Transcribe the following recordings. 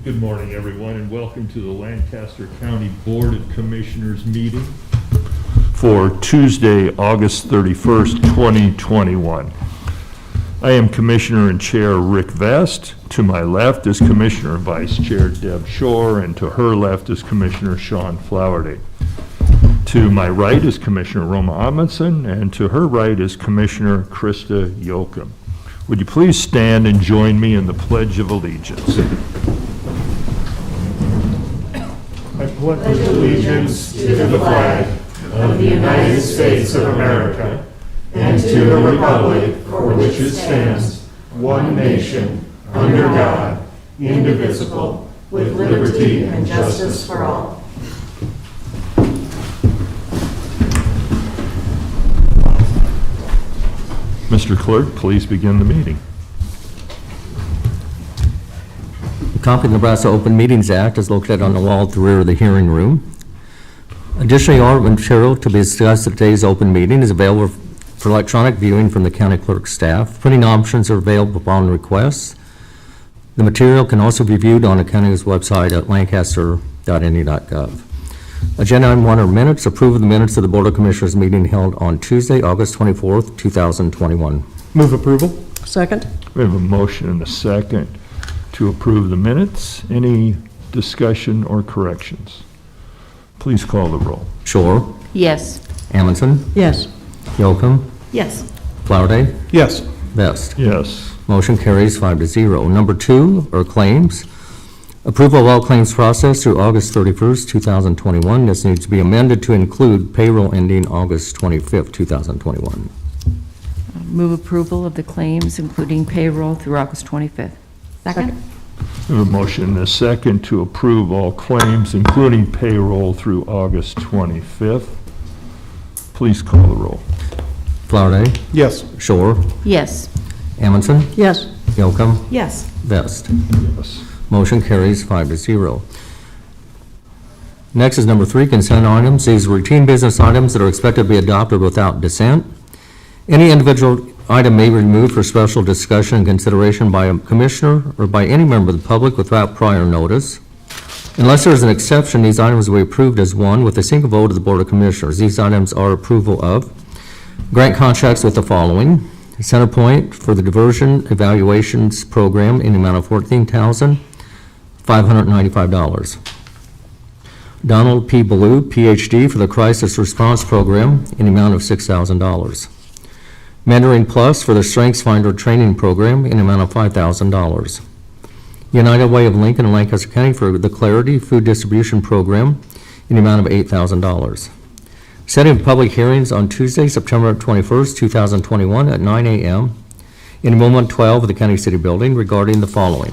Good morning, everyone, and welcome to the Lancaster County Board of Commissioners meeting for Tuesday, August 31st, 2021. I am Commissioner and Chair Rick Vest. To my left is Commissioner and Vice Chair Deb Shore, and to her left is Commissioner Sean Flowerday. To my right is Commissioner Roma Amundsen, and to her right is Commissioner Krista Yoakum. Would you please stand and join me in the Pledge of Allegiance? I pledge allegiance to the flag of the United States of America and to the republic for which it stands, one nation, under God, indivisible, with liberty and justice for all. Mr. Clerk, please begin the meeting. A copy of the Nebraska Open Meetings Act is located on the wall at the rear of the hearing room. Additionally, all material to be discussed at today's open meeting is available for electronic viewing from the county clerk's staff. Printing options are available upon request. The material can also be viewed on the county's website at lancaster.ne.gov. Agenda item 1 are minutes. Approve of the minutes of the Board of Commissioners meeting held on Tuesday, August 24th, 2021. Move approval. Second. We have a motion and a second to approve the minutes. Any discussion or corrections? Please call the roll. Shore, Yes. Amundsen, Yes. Yoakum, Yes. Flowerday, Yes. Vest. Yes. Motion carries 5-0. Number 2 are claims. Approval of all claims processed through August 31st, 2021. This needs to be amended to include payroll ending August 25th, 2021. Move approval of the claims, including payroll through August 25th. Second. We have a motion and a second to approve all claims, including payroll through August 25th. Please call the roll. Flowerday, Yes. Shore, Yes. Amundsen, Yes. Yoakum, Yes. Vest. Yes. Motion carries 5-0. Next is number 3, consent items. These are routine business items that are expected to be adopted without dissent. Any individual item may be removed for special discussion and consideration by a commissioner or by any member of the public without prior notice. Unless there is an exception, these items will be approved as one with a single vote of the Board of Commissioners. These items are approval of grant contracts with the following: Centerpoint for the Diversion Evaluations Program in the amount of $14,595. Donald P. Ballou, Ph.D. for the Crisis Response Program in the amount of $6,000. Mentoring Plus for the Strengths Finder Training Program in the amount of $5,000. United Way of Lincoln and Lancaster County for the Clarity Food Distribution Program in the amount of $8,000. Setting public hearings on Tuesday, September 21st, 2021 at 9 a.m. in Room 112 of the County City Building regarding the following: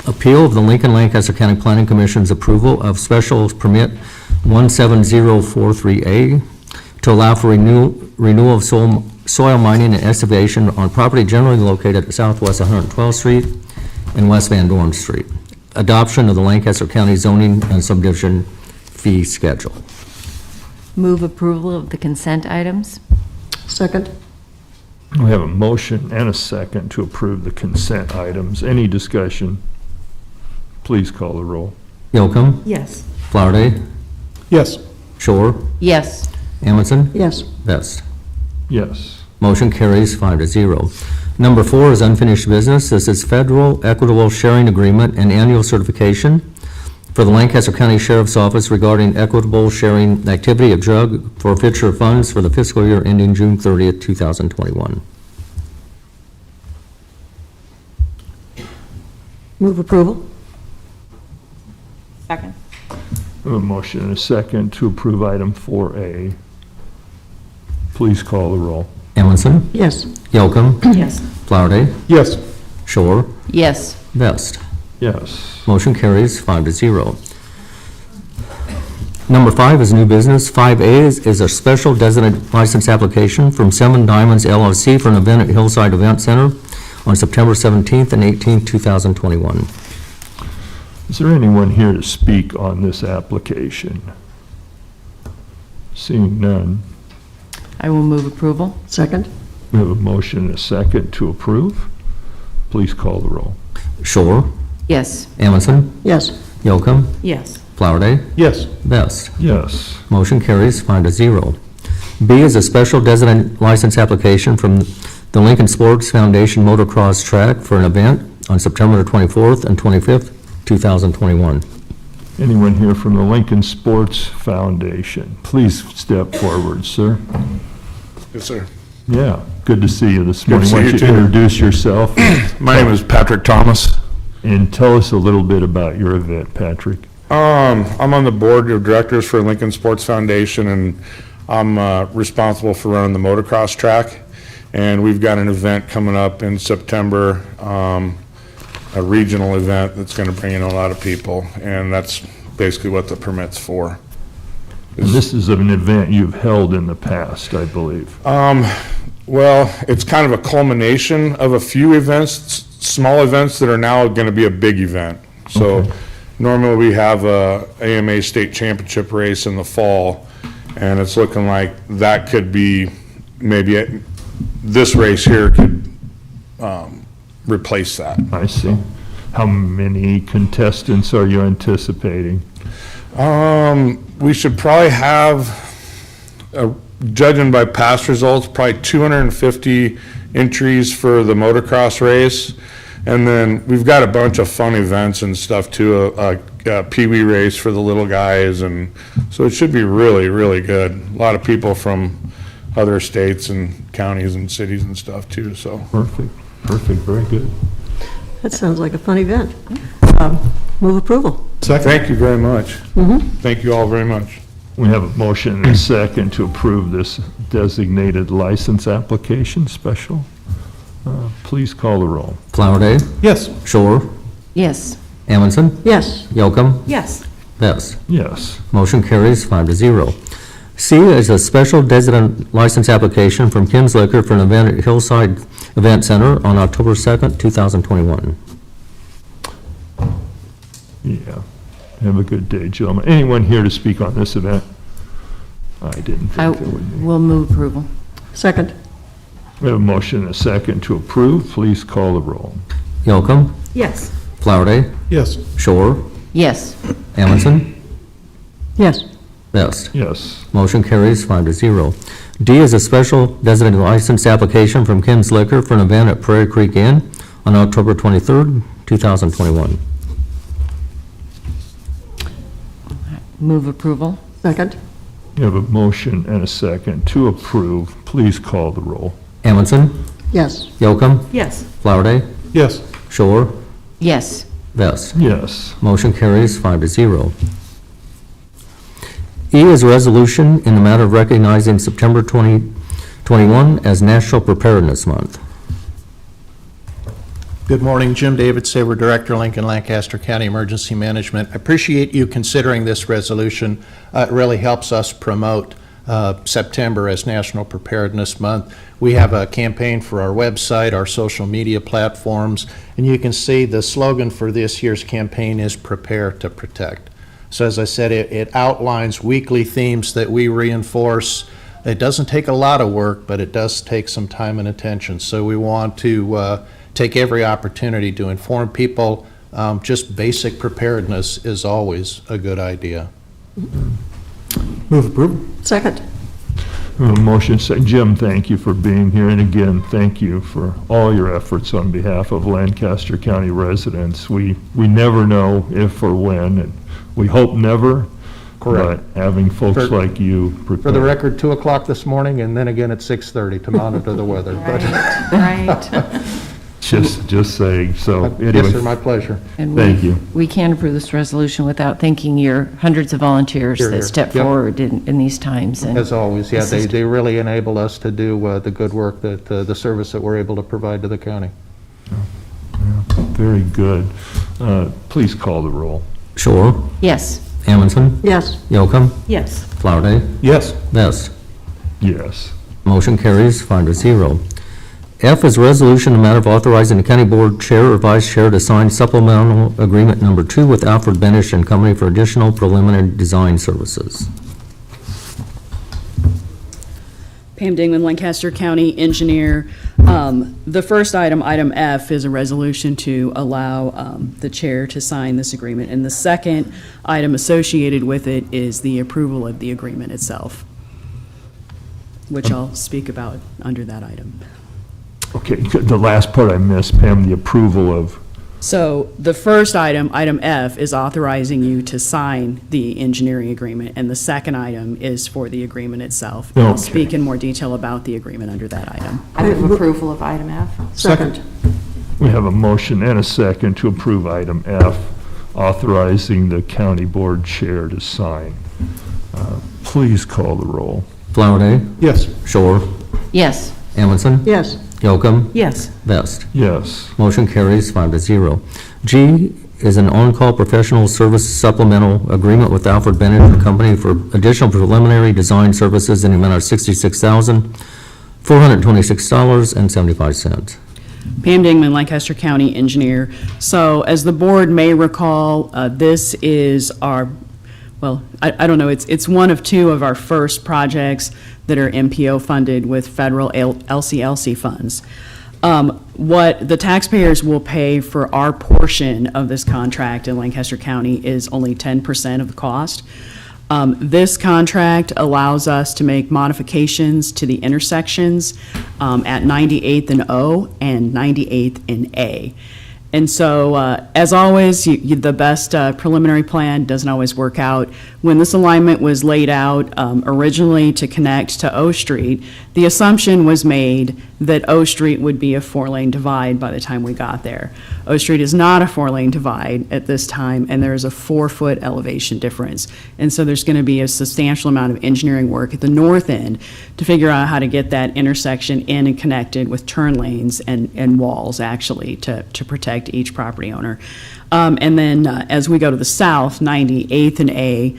appeal of the Lincoln-Lancaster County Planning Commission's approval of Special Permit 17043A to allow for renewal of soil mining and excavation on property generally located at Southwest 112th Street and West Van Dorn Street. Adoption of the Lancaster County zoning and subdivision fee schedule. Move approval of the consent items. Second. We have a motion and a second to approve the consent items. Any discussion? Please call the roll. Yoakum, Yes. Flowerday, Yes. Shore, Yes. Amundsen, Yes. Vest. Yes. Motion carries 5-0. Number 4 is unfinished business. This is Federal Equitable Sharing Agreement and Annual Certification for the Lancaster County Sheriff's Office regarding equitable sharing activity of drug forfeiture funds for the fiscal year ending June 30th, 2021. Move approval. Second. We have a motion and a second to approve item 4A. Please call the roll. Amundsen, Yes. Yoakum, Yes. Flowerday, Yes. Shore, Yes. Vest. Yes. Motion carries 5-0. Number 5 is new business. 5A is a special designated license application from Seven Diamonds LLC for an event at Hillside Event Center on September 17th and 18th, 2021. Is there anyone here to speak on this application? Seeing none, I will move approval. Second. we have a motion and a second to approve. Please call the roll. Shore, Yes. Amundson, Yes. Yocum, Yes. Flowerday, Yes. Vest. Yes. Motion carries 5-0. B is a special designated license application from the Lincoln Sports Foundation Motocross Track for an event on September 24th and 25th, 2021. Anyone here from the Lincoln Sports Foundation? Please step forward, sir. Yes, sir. Yeah, good to see you this Good to morning. see Why you don't too. introduce yourself My name is Patrick Thomas. and tell us a little bit about your event, Patrick. I'm on the board of directors for Lincoln Sports Foundation, and I'm responsible for running the motocross track. And we've got an event coming up in September, a regional event that's going to bring in a lot of people, and that's basically what the permit's for. And this is an event you've held in the past, I believe. Well, it's kind of a culmination of a few events, small events that are now going to be a big event. So Okay. normally we have a AMA state championship race in the fall, and it's looking like that could be maybe this race here could replace that. I see. How many contestants are you anticipating? We should probably have, judging by past results, probably 250 entries for the motocross race. And then we've got a bunch of fun events and stuff too, a pee-wee race for the little guys. And so it should be really, really good. A lot of people from other states and counties and cities and stuff too, so. Perfect, perfect, very good. That sounds like a fun event. Move approval. Thank you very much. Thank you all very much. We have a motion and a second to approve this designated license application special. Please call the roll. Flowerday, Yes. Shore, Yes. Amundson, Yes. Yocum, Yes. Vest. Yes. Motion carries 5-0. C is a special designated license application from Kim's Liquor for an event at Hillside Event Center on October 2nd, 2021. Yeah. Have a good day, gentlemen. Anyone here to speak on this event? I didn't I think there would be. will move approval. Second. We have a motion and a second to approve. Please call the roll. Yocum, Yes. Flowerday, Yes. Shore, Yes. Amundson, Yes. Vest. Yes. Motion carries 5-0. D is a special designated license application from Kim's Liquor for an event at Prairie Creek Inn on October 23rd, 2021. Move approval. Second. You have a motion and a second to approve. Please call the roll. Amundson, Yes. Yocum, Yes. Flowerday, Yes. Shore, Yes. Vest. Yes. Motion carries 5-0. E is a resolution in the matter of recognizing September 2021 as National Preparedness Month. Good morning, Jim David, Saber Director, Lincoln Lancaster County Emergency Management. I appreciate you considering this resolution. It really helps us promote September as National Preparedness Month. We have a campaign for our website, our social media platforms, and you can see the slogan for this year's campaign is Prepare to Protect. So as I said, it outlines weekly themes that we reinforce. It doesn't take a lot of work, but it does take some time and attention. So we want to take every opportunity to inform people. Just basic preparedness is always a good idea. Move approval. Second. We have a motion. Jim, thank you for being here. And again, thank you for all your efforts on behalf of Lancaster County residents. We never know if or when, and we hope never. Correct. But having folks For- like you prepare. For the record, 2 o'clock this morning, and then again at 6:30 to monitor the weather. But Right. Just saying, so Yes, sir, anyway, my pleasure. And Thank you. We can't approve this resolution without thanking your hundreds of volunteers Here, that here. step Yep. forward in these times. And As always, yeah, assist. they really enable us to do the good work, the service that we're able to provide to the county. very good. Please call the roll. Shore, Yes. Amundson, Yes. Yocum, Yes. Flowerday, Yes. Vest. Yes. Motion carries 5-0. F is a resolution in the matter of authorizing the county board chair or vice chair to sign supplemental agreement number 2 with Alfred Benish and Company for additional preliminary design services. Pam Dingman, Lancaster County Engineer. The first item, item F, is a resolution to allow the chair to sign this agreement. And the second item associated with it is the approval of the agreement itself, which I'll speak about under that item. Okay, the last part I missed, Pam, the approval of, So the first item, item F, is authorizing you to sign the engineering agreement, and the second item is for the agreement itself. And I'll Okay. speak in more detail about the agreement under that item. I move approval of item F. Second. we have a motion and a second to approve item F, authorizing the county board chair to sign. Please call the roll. Flowerday, Yes. Shore, Yes. Amundson, Yes. Yocum, Yes. Vest. Yes. Motion carries 5-0. G is an on-call professional service supplemental agreement with Alfred Bennett and Company for additional preliminary design services in the amount of $66,426.75. Pam Dingman, Lancaster County Engineer. So as the board may recall, this is our, well, I don't know, it's one of two of our first projects that are MPO funded with federal LCLC funds. What the taxpayers will pay for our portion of this contract in Lancaster County is only 10% of the cost. This contract allows us to make modifications to the intersections at 98th and O and 98th and A. And so, as always, the best preliminary plan doesn't always work out. When this alignment was laid out originally to connect to O Street, the assumption was made that O Street would be a four-lane divide by the time we got there. O Street is not a four-lane divide at this time, and there is a 4-foot elevation difference. And so there's going to be a substantial amount of engineering work at the north end to figure out how to get that intersection in and connected with turn lanes and walls, actually, to protect each property owner. And then as we go to the south, 98th and A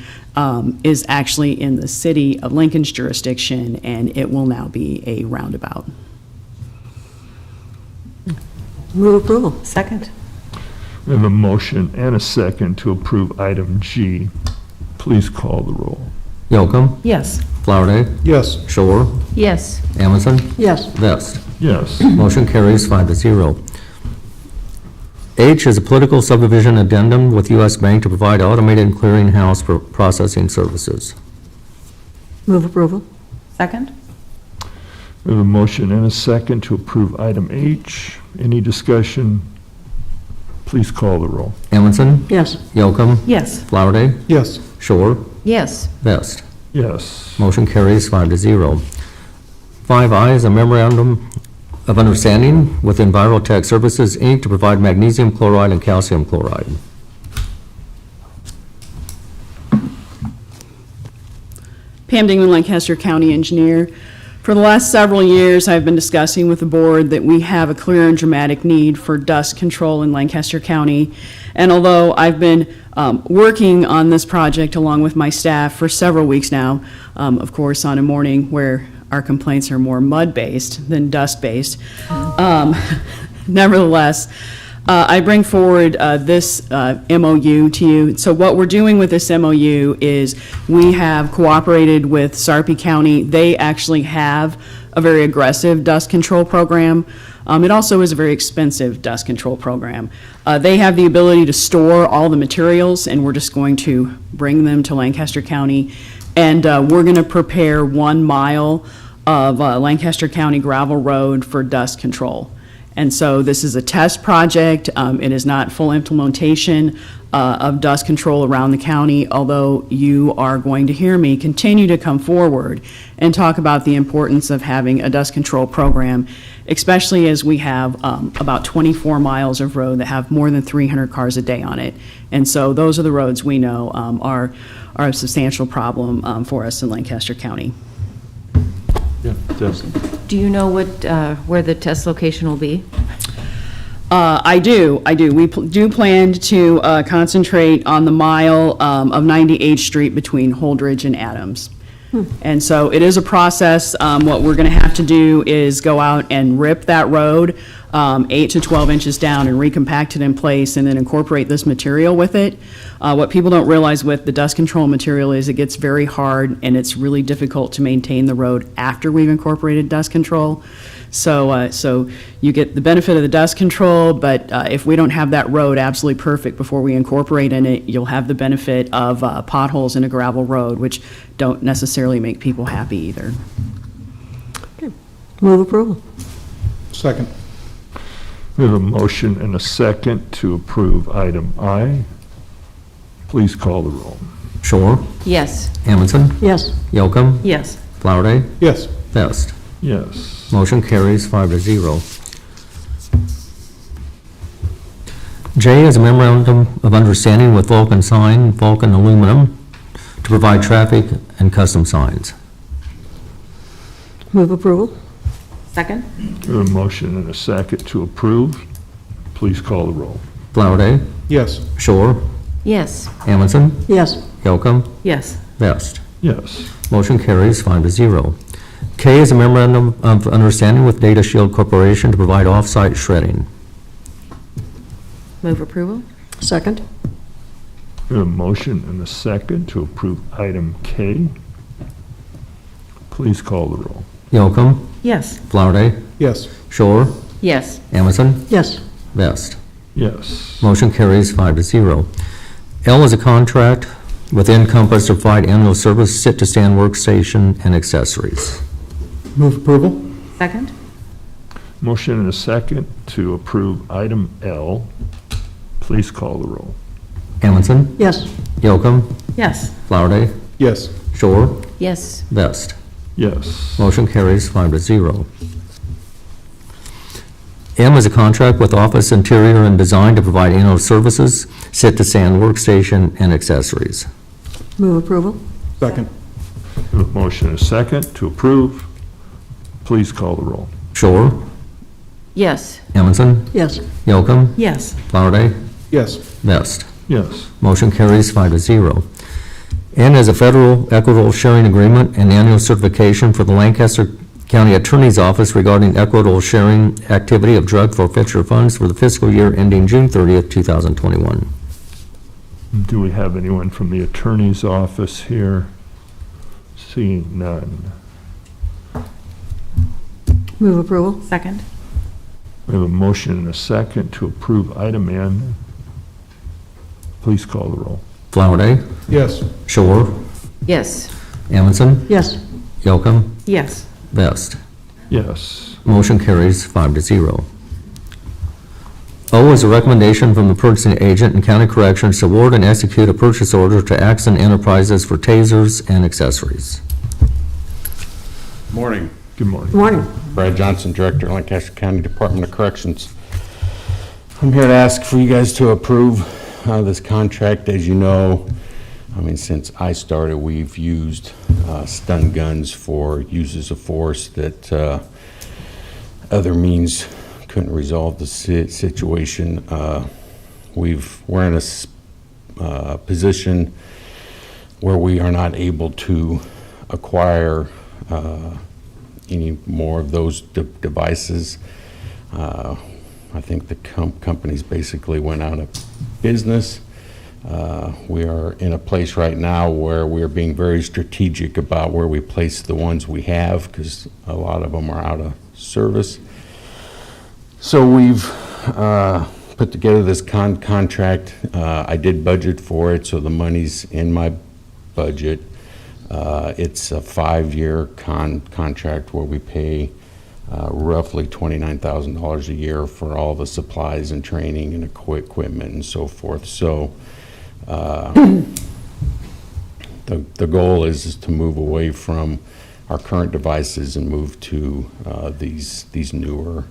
is actually in the city of Lincoln's jurisdiction, and it will now be a roundabout. Move approval. Second. We have a motion and a second to approve item G. Please call the roll. Yocum, Yes. Flowerday, Yes. Shore, Yes. Amundson, Yes. Vest. Yes. Motion carries 5-0. H is a political subdivision addendum with U.S. Bank to provide automated clearinghouse for processing services. Move approval. Second. We have a motion and a second to approve item H. Any discussion? Please call the roll. Amundson, Yes. Yocum, Yes. Flowerday, Yes. Shore, Yes. Vest. Yes. Motion carries 5-0. 5I is a memorandum of understanding with Envirotech Services, Inc. to provide magnesium chloride and calcium chloride. Pam Dingman, Lancaster County Engineer. For the last several years, I've been discussing with the board that we have a clear and dramatic need for dust control in Lancaster County. And although I've been working on this project along with my staff for several weeks now, of course, on a morning where our complaints are more mud-based than dust-based, nevertheless, I bring forward this MOU to you. So what we're doing with this MOU is we have cooperated with Sarpy County. They actually have a very aggressive dust control program. It also is a very expensive dust control program. They have the ability to store all the materials, and we're just going to bring them to Lancaster County. And we're going to prepare 1 mile of Lancaster County gravel road for dust control. And so this is a test project. It is not full implementation of dust control around the county, although you are going to hear me continue to come forward and talk about the importance of having a dust control program, especially as we have about 24 miles of road that have more than 300 cars a day on it. And so those are the roads we know are a substantial problem for us in Lancaster County. Yeah, Des. Do you know where the test location will be? I do. We do plan to concentrate on the mile of 98th Street between Holdridge and Adams. And so it is a process. What we're going to have to do is go out and rip that road. 8 to 12 inches down and recompact it in place and then incorporate this material with it. What people don't realize with the dust control material is it gets very hard and it's really difficult to maintain the road after we've incorporated dust control. So you get the benefit of the dust control, but if we don't have that road absolutely perfect before we incorporate in it, you'll have the benefit of potholes in a gravel road, which don't necessarily make people happy either. Move approval. Second. We have a motion and a second to approve item I. Please call the roll. Shore, Yes. Amundson, Yes. Yocum, Yes. Flowerday, Yes. Vest. Yes. Motion carries 5-0. J is a memorandum of understanding with Vulcan Sign, Vulcan Aluminum, to provide traffic and custom signs. Move approval. Second? We have a motion and a second to approve. Please call the roll. Flowerday, Yes. Shore, Yes. Amundson, Yes. Yocum, Yes. Vest. Yes. Motion carries 5-0. K is a memorandum of understanding with Data Shield Corporation to provide off-site shredding. Move approval? Second. We have a motion and a second to approve item K. Please call the roll. Yocum, Yes. Flowerday, Yes. Shore, Yes. Amundson, Yes. Vest. Yes. Motion carries 5-0. L is a contract with Encompass to provide annual service, sit-to-stand workstation, and accessories. Move approval? Second? Motion and a second to approve item L. Please call the roll. Amundson, Yes. Yocum, Yes. Flowerday, Yes. Shore, Yes. Vest. Yes. Motion carries 5-0. M is a contract with Office Interior and Design to provide annual services, sit-to-stand workstation, and accessories. Move approval. Second. We have a motion and a second to approve. Please call the roll. Shore, Yes. Amundson, Yes. Yocum, Yes. Flowerday, Yes. Vest. Yes. Motion carries 5-0. N is a federal equitable sharing agreement and annual certification for the Lancaster County Attorney's Office regarding equitable sharing activity of drug forfeiture funds for the fiscal year ending June 30th, 2021. Do we have anyone from the attorney's office here? Seeing none. Move approval. Second? We have a motion and a second to approve item N. Please call the roll. Flowerday, Yes. Shore, Yes. Amundson, Yes. Yocum, Yes. Vest. Yes. Motion carries 5-0. O is a recommendation from the purchasing agent and county corrections to award and execute a purchase order to Axon Enterprises for tasers and accessories. Morning. Good morning. Morning. Brad Johnson, Director, Lancaster County Department of Corrections. I'm here to ask for you guys to approve this contract. As you know, since I started, we've used stun guns for uses of force that other means couldn't resolve the situation. We're in a position where we are not able to acquire any more of those devices. I think the companies basically went out of business. We are in a place right now where we are being very strategic about where we place the ones we have, because a lot of them are out of service. So we've put together this contract. I did budget for it, so the money's in my budget. It's a 5-year contract where we pay roughly $29,000 a year for all the supplies and training and equipment and so forth. So the goal is to move away from our current devices and move to these newer,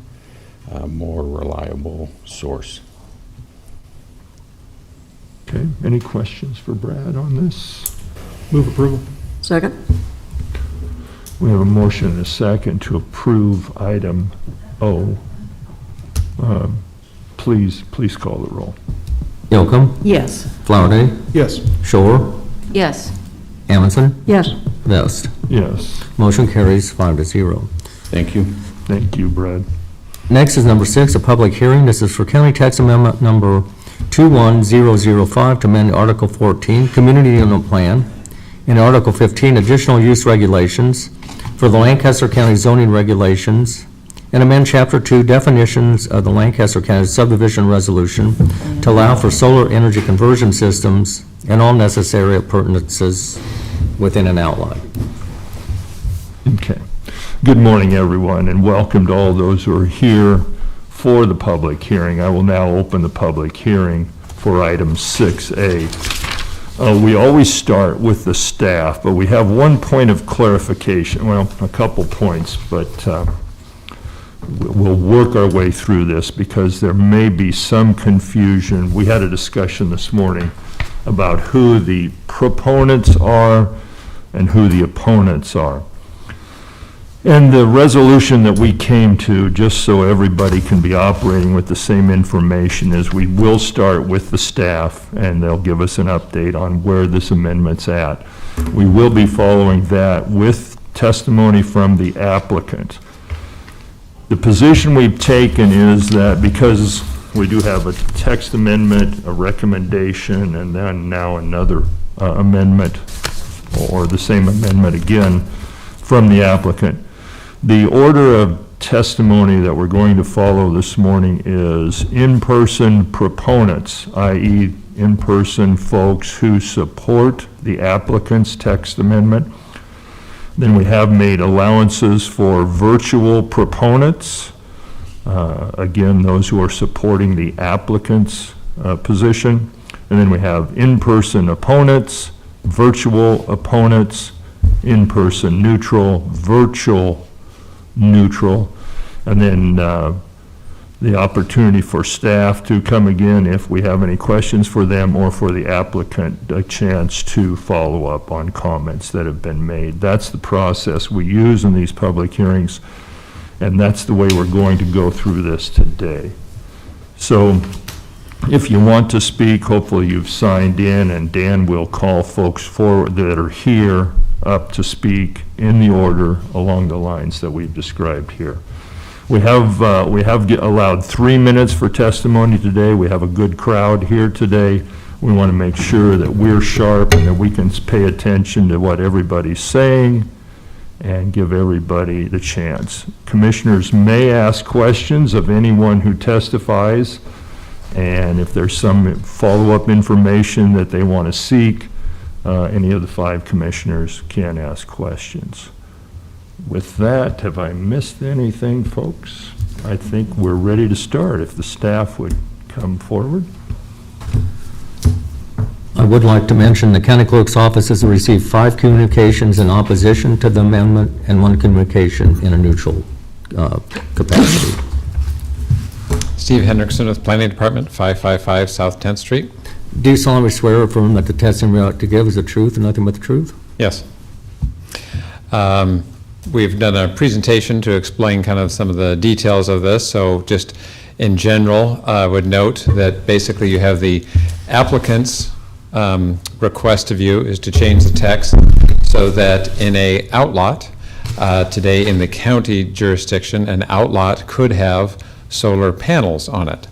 more reliable source. Okay, any questions for Brad on this? Move approval? Second. We have a motion and a second to approve item O. Please call the roll. Yocum, Yes. Flowerday, Yes. Shore, Yes. Amundson, Yes. Vest. Yes. Motion carries 5-0. Thank you. Thank you, Brad. Next is number 6, a public hearing. This is for County Tax Amendment number 21005 to amend Article 14, Community Unit Plan, and Article 15, Additional Use Regulations for the Lancaster County zoning regulations, and amend Chapter 2, Definitions of the Lancaster County subdivision resolution to allow for solar energy conversion systems and all necessary appurtenances within an outline. Okay. Good morning, everyone, and welcome to all those who are here for the public hearing. I will now open the public hearing for item 6A. We always start with the staff, but we have one point of clarification, well, a couple points, but we'll work our way through this because there may be some confusion. We had a discussion this morning about who the proponents are and who the opponents are. And the resolution that we came to, just so everybody can be operating with the same information, is we will start with the staff, and they'll give us an update on where this amendment's at. We will be following that with testimony from the applicant. The position we've taken is that because we do have a text amendment, a recommendation, and then now another amendment, or the same amendment again from the applicant, the order of testimony that we're going to follow this morning is in-person proponents, i.e. in-person folks who support the applicant's text amendment. Then we have made allowances for virtual proponents, again, those who are supporting the applicant's position. And then we have in-person opponents, virtual opponents, in-person neutral, virtual neutral, and then the opportunity for staff to come again if we have any questions for them, or for the applicant a chance to follow up on comments that have been made. That's the process we use in these public hearings, and that's the way we're going to go through this today. So if you want to speak, hopefully you've signed in, and Dan will call folks forward that are here up to speak in the order along the lines that we've described here. We have allowed 3 minutes for testimony today. We have a good crowd here today. We want to make sure that we're sharp and that we can pay attention to what everybody's saying and give everybody the chance. Commissioners may ask questions of anyone who testifies, and if there's some follow-up information that they want to seek, any of the 5 commissioners can ask questions. With that, have I missed anything, folks? I think we're ready to start. If the staff would come forward. I would like to mention the county clerk's office has received 5 communications in opposition to the amendment and 1 communication in a neutral capacity. Steve Hendrickson with Planning Department, 555 South 10th Street. Do you solemnly swear or affirm that the testimony you're about to give is the truth and nothing but the truth? Yes. We've done a presentation to explain kind of some of the details of this. So just in general, I would note that basically you have the applicant's request of you is to change the text so that in a outlot, today in the county jurisdiction, an outlot could have solar panels on it.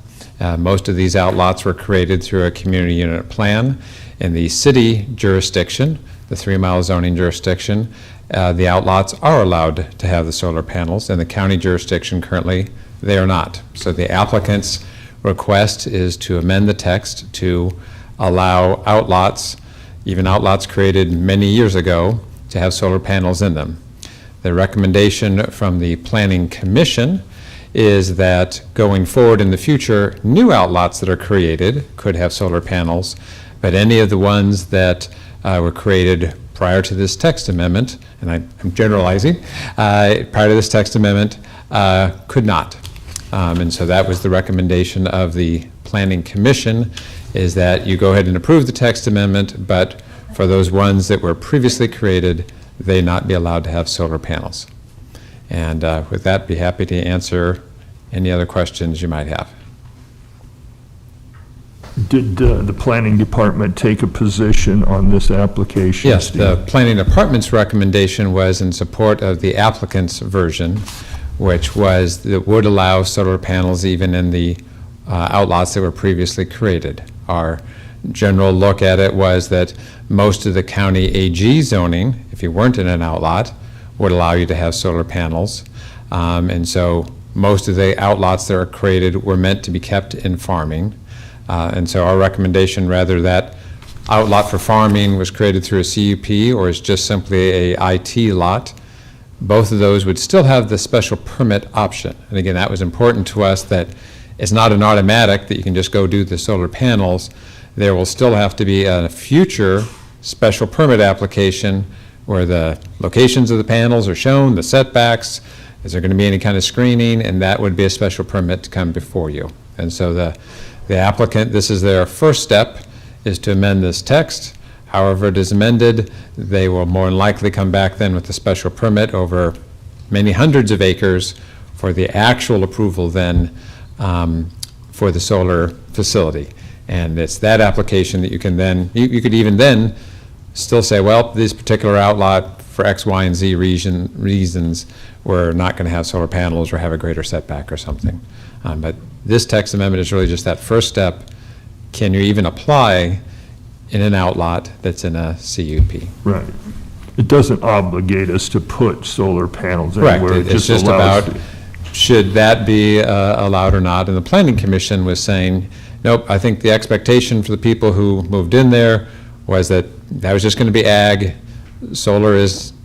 Most of these outlots were created through a community unit plan. In the city jurisdiction, the 3-mile zoning jurisdiction, the outlots are allowed to have the solar panels. In the county jurisdiction currently, they are not. So the applicant's request is to amend the text to allow outlots, even outlots created many years ago, to have solar panels in them. The recommendation from the Planning Commission is that going forward in the future, new outlots that are created could have solar panels, but any of the ones that were created prior to this text amendment, and I'm generalizing, prior to this text amendment, could not. And so that was the recommendation of the Planning Commission, is that you go ahead and approve the text amendment, but for those ones that were previously created, they not be allowed to have solar panels. And with that, be happy to answer any other questions you might have. Did the planning department take a position on this application? Yes, Steve? the planning department's recommendation was in support of the applicant's version, which was, that would allow solar panels even in the outlots that were previously created. Our general look at it was that most of the county AG zoning, if you weren't in an outlot, would allow you to have solar panels. And so most of the outlots that are created were meant to be kept in farming. And so our recommendation, rather that outlot for farming was created through a CUP or is just simply a IT lot, both of those would still have the special permit option. And again, that was important to us, that it's not an automatic that you can just go do the solar panels. There will still have to be a future special permit application where the locations of the panels are shown, the setbacks, is there going to be any kind of screening, and that would be a special permit to come before you. And so the applicant, this is their first step, is to amend this text. However it is amended, they will more than likely come back then with a special permit over many hundreds of acres for the actual approval then for the solar facility. And it's that application that you can then, you could even then still say, well, this particular outlot for X, Y, and Z reasons, we're not going to have solar panels or have a greater setback or something. But this text amendment is really just that first step. Can you even apply in an outlot that's in a CUP? Right. It doesn't obligate us to put solar panels Correct. anywhere. It It's just allows- about, should that be allowed or not? And the Planning Commission was saying, nope, I think the expectation for the people who moved in there was that that was just going to be ag.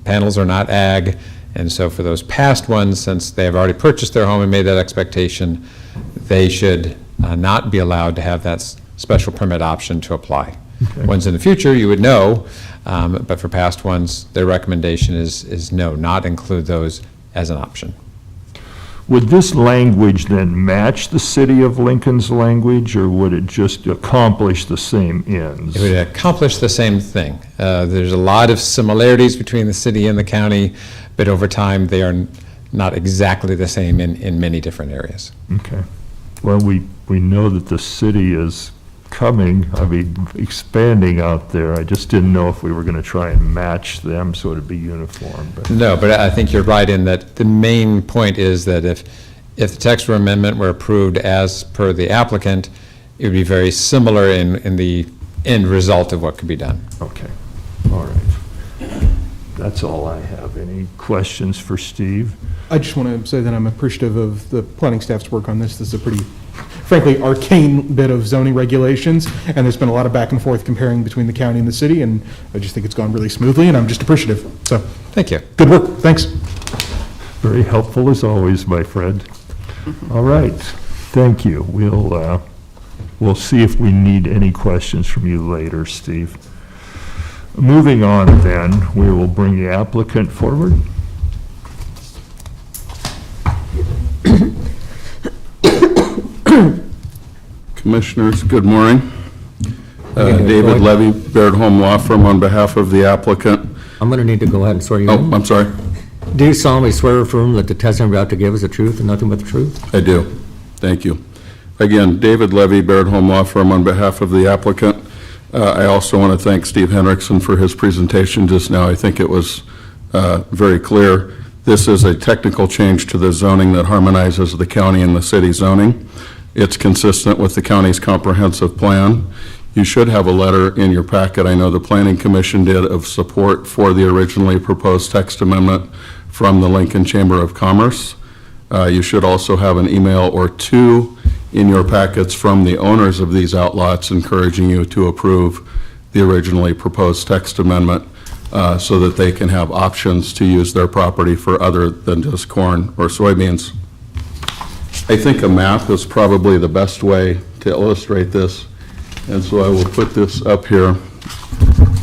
Panels are not ag. And so for those past ones, since they have already purchased their home and made that expectation, they should not be allowed to have that special permit option to apply. Okay. Ones in the future, you would know, but for past ones, their recommendation is no, not include those as an option. Would this language then match the city of Lincoln's language, or would it just accomplish the same ends? It would accomplish the same thing. There's a lot of similarities between the city and the county, but over time, they are not exactly the same in many different areas. Okay. Well, we know that the city is expanding out there. I just didn't know if we were going to try and match them so it'd be uniform. But No, but I think you're right in that the main point is that if the text or amendment were approved as per the applicant, it would be very similar in the end result of what could be done. Okay, all right. That's all I have. Any questions for Steve? I just want to say that I'm appreciative of the planning staff's work on this. This is a pretty, frankly, arcane bit of zoning regulations, and there's been a lot of back and forth comparing between the county and the city, and I just think it's gone really smoothly, and I'm just appreciative. So, Thank you. good work. Thanks. Very helpful as always, my friend. All right, thank you. We'll see if we need any questions from you later, Steve. Moving on then, we will bring the applicant forward. Commissioners, good morning. David Levy, Baird Home Law Firm, on behalf of the applicant. I'm going to need to go ahead and swear you Oh, in. I'm sorry. Do you solemnly swear or affirm that the testimony you're about to give is the truth and nothing but the truth? I do. Thank you. Again, David Levy, Baird Home Law Firm, on behalf of the applicant. I also want to thank Steve Henriksen for his presentation just now. I think it was very clear. This is a technical change to the zoning that harmonizes the county and the city zoning. It's consistent with the county's comprehensive plan. You should have a letter in your packet, I know the Planning Commission did, of support for the originally proposed text amendment from the Lincoln Chamber of Commerce. You should also have an email or two in your packets from the owners of these outlots encouraging you to approve the originally proposed text amendment so that they can have options to use their property for other than just corn or soybeans. I think a map is probably the best way to illustrate this, and so I will put this up here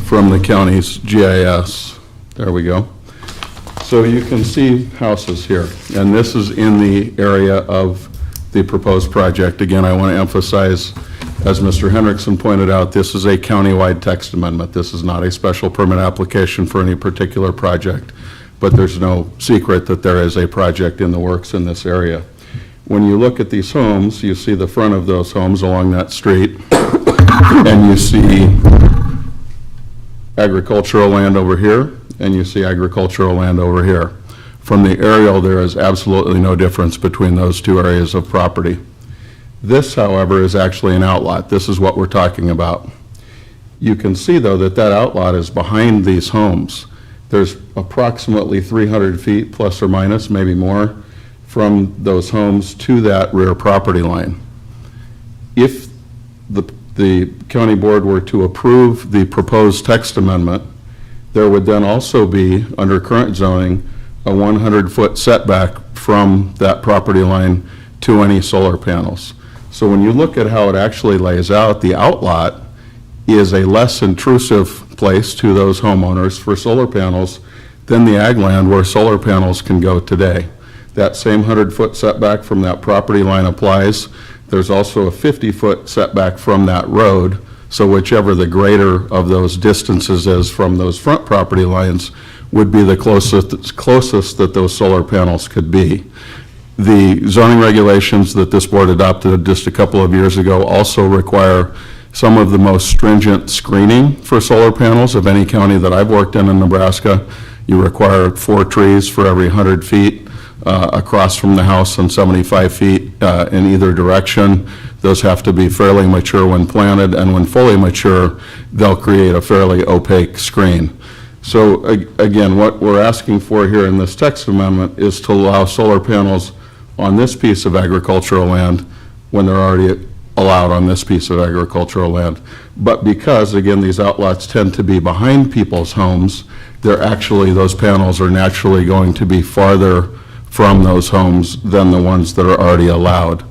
from the county's GIS. There we go. So you can see houses here, and this is in the area of the proposed project. Again, I want to emphasize, as Mr. Henriksen pointed out, this is a countywide text amendment. This is not a special permit application for any particular project, but there's no secret that there is a project in the works in this area. When you look at these homes, you see the front of those homes along that street, and you see agricultural land over here, and you see agricultural land over here. From the aerial, there is absolutely no difference between those two areas of property. This, however, is actually an outlot. This is what we're talking about. You can see, though, that that outlot is behind these homes. There's approximately 300 feet, plus or minus, maybe more, from those homes to that rear property line. If the county board were to approve the proposed text amendment, there would then also be, under current zoning, a 100-foot setback from that property line to any solar panels. So when you look at how it actually lays out, the outlot is a less intrusive place to those homeowners for solar panels than the ag land where solar panels can go today. That same 100-foot setback from that property line applies. There's also a 50-foot setback from that road, so whichever the greater of those distances is from those front property lines would be the closest that those solar panels could be. The zoning regulations that this board adopted just a couple of years ago also require some of the most stringent screening for solar panels of any county that I've worked in Nebraska. You require 4 trees for every 100 feet across from the house and 75 feet in either direction. Those have to be fairly mature when planted, and when fully mature, they'll create a fairly opaque screen. So again, what we're asking for here in this text amendment is to allow solar panels on this piece of agricultural land when they're already allowed on this piece of agricultural land. But because, again, these outlots tend to be behind people's homes, those panels are naturally going to be farther from those homes than the ones that are already allowed.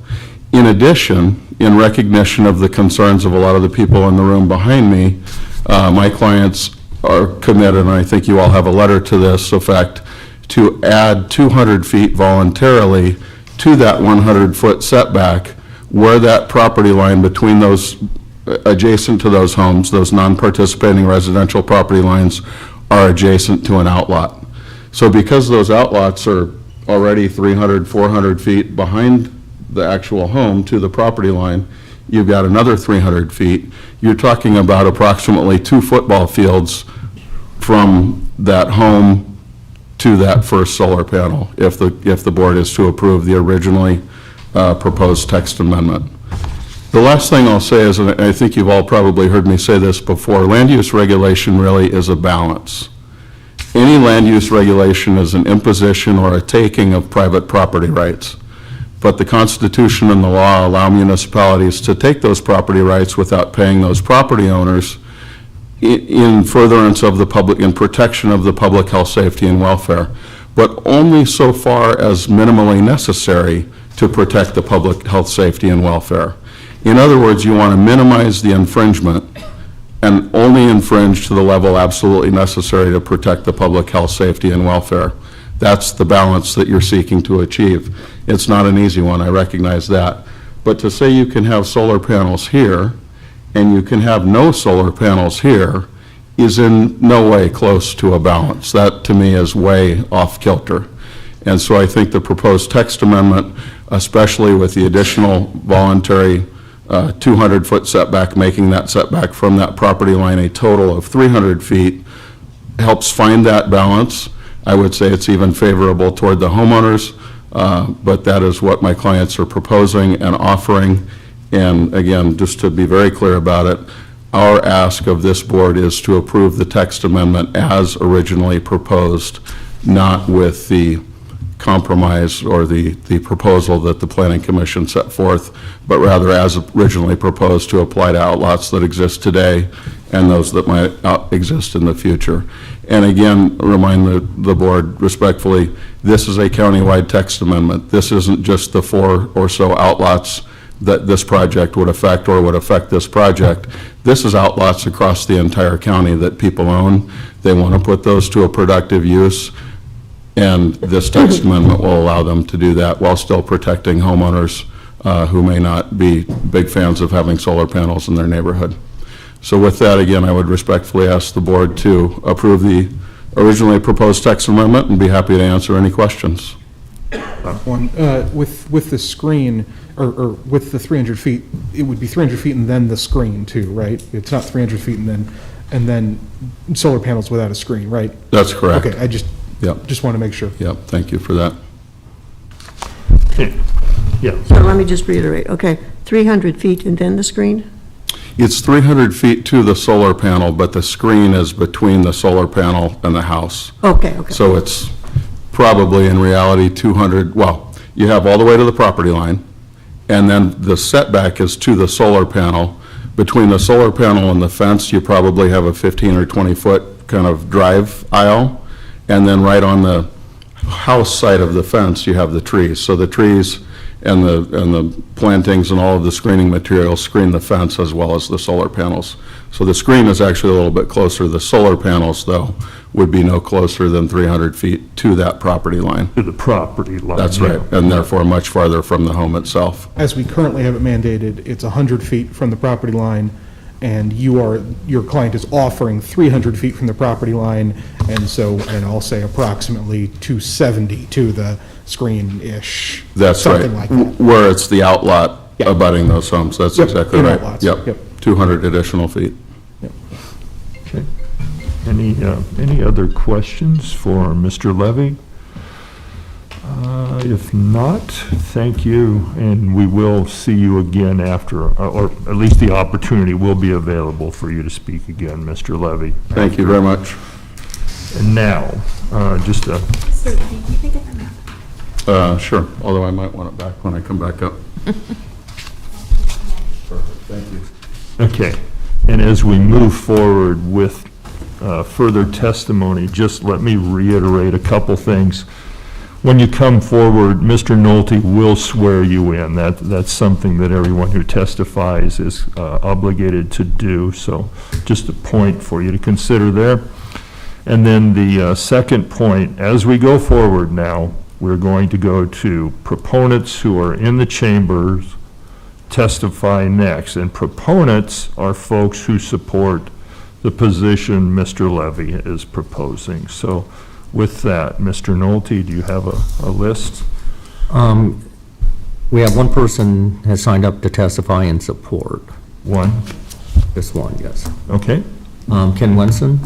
In addition, in recognition of the concerns of a lot of the people in the room behind me, my clients are committed, and I think you all have a letter to this effect, to add 200 feet voluntarily to that 100-foot setback where that property line between those adjacent to those homes, those non-participating residential property lines, are adjacent to an outlot. So because those outlots are already 300, 400 feet behind the actual home to the property line, you've got another 300 feet. You're talking about approximately 2 football fields from that home to that first solar panel, if the board is to approve the originally proposed text amendment. The last thing I'll say is, and I think you've all probably heard me say this before, land use regulation really is a balance. Any land use regulation is an imposition or a taking of private property rights. But the Constitution and the law allow municipalities to take those property rights without paying those property owners in furtherance of the public, in protection of the public health, safety, and welfare, but only so far as minimally necessary to protect the public health, safety, and welfare. In other words, you want to minimize the infringement and only infringe to the level absolutely necessary to protect the public health, safety, and welfare. That's the balance that you're seeking to achieve. It's not an easy one, I recognize that. But to say you can have solar panels here and you can have no solar panels here is in no way close to a balance. That, to me, is way off kilter. And so I think the proposed text amendment, especially with the additional voluntary 200-foot setback, making that setback from that property line a total of 300 feet, helps find that balance. I would say it's even favorable toward the homeowners, but that is what my clients are proposing and offering. And again, just to be very clear about it, our ask of this board is to approve the text amendment as originally proposed, not with the compromise or the proposal that the Planning Commission set forth, but rather as originally proposed to apply to outlots that exist today and those that might exist in the future. And again, remind the board respectfully, this is a countywide text amendment. This isn't just the 4 or so outlots that this project would affect or would affect this project. This is outlots across the entire county that people own. They want to put those to a productive use, and this text amendment will allow them to do that while still protecting homeowners who may not be big fans of having solar panels in their neighborhood. So with that, again, I would respectfully ask the board to approve the originally proposed text amendment and be happy to answer any questions. With the screen, or with the 300 feet, it would be 300 feet and then the screen too, right? It's not 300 feet and then solar panels without a screen, right? That's correct. Okay, Yep, Just want to make sure. yep, thank you for that. Okay. Yeah, So let me just reiterate, okay, 300 feet and then the screen? It's 300 feet to the solar panel, but the screen is between the solar panel and the house. Okay, okay. So it's probably in reality 200, well, you have all the way to the property line, and then the setback is to the solar panel. Between the solar panel and the fence, you probably have a 15 or 20-foot kind of drive aisle, and then right on the house side of the fence, you have the trees. So the trees and the plantings and all of the screening materials screen the fence as well as the solar panels. So the screen is actually a little bit closer. The solar panels, though, would be no closer than 300 feet to that property line. to the property line. That's yeah. right, and therefore much farther from the home itself. As we currently have it mandated, it's 100 feet from the property line, and your client is offering 300 feet from the property line, and so, and I'll say approximately 270 to the screen-ish. That's right. Something like that. Where it's the outlot Yeah. abutting those homes, that's Yep, exactly in right. outlots, Yep, yep. 200 additional feet. Okay. Any other questions for Mr. Levy? If not, thank you, and we will see you again after, or at least the opportunity will be available for you to speak again, Mr. Levy. Thank you very much. And now, just a, Sure, although I might want it back when I come back up. Perfect, thank you. okay, and as we move forward with further testimony, just let me reiterate a couple things. When you come forward, Mr. Nolte will swear you in. That's something that everyone who testifies is obligated to do, so just a point for you to consider there. And then the second point, as we go forward now, we're going to go to proponents who are in the chambers testify next. And proponents are folks who support the position Mr. Levy is proposing. So with that, Mr. Nolte, do you have a list? We have one person has signed up to testify in support. One? Just one, yes. Okay. Ken Wenson?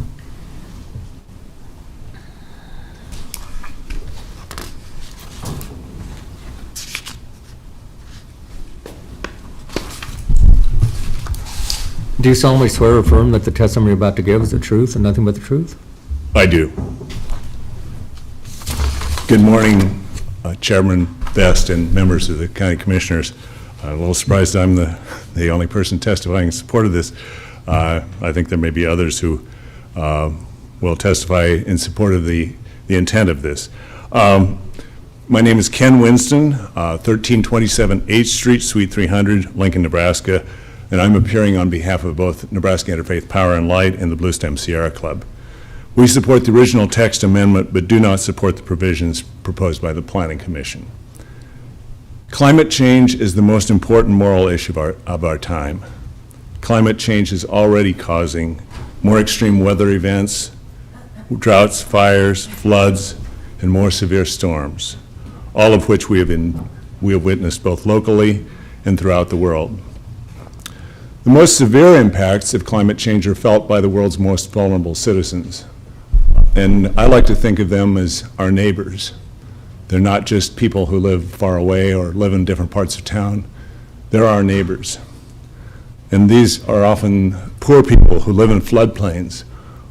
Do you solemnly swear or affirm that the testimony you're about to give is the truth and nothing but the truth? I do. Good morning, Chairman Best and members of the County Commissioners. A little surprised I'm the only person testifying in support of this. I think there may be others who will testify in support of the intent of this. My name is Ken Winston, 1327 H Street, Suite 300, Lincoln, Nebraska, and I'm appearing on behalf of both Nebraska Interfaith Power and Light and the Blue Stem Sierra Club. We support the original text amendment, but do not support the provisions proposed by the Planning Commission. Climate change is the most important moral issue of our time. Climate change is already causing more extreme weather events, droughts, fires, floods, and more severe storms, all of which we have witnessed both locally and throughout the world. The most severe impacts of climate change are felt by the world's most vulnerable citizens. And I like to think of them as our neighbors. They're not just people who live far away or live in different parts of town. They're our neighbors. And these are often poor people who live in floodplains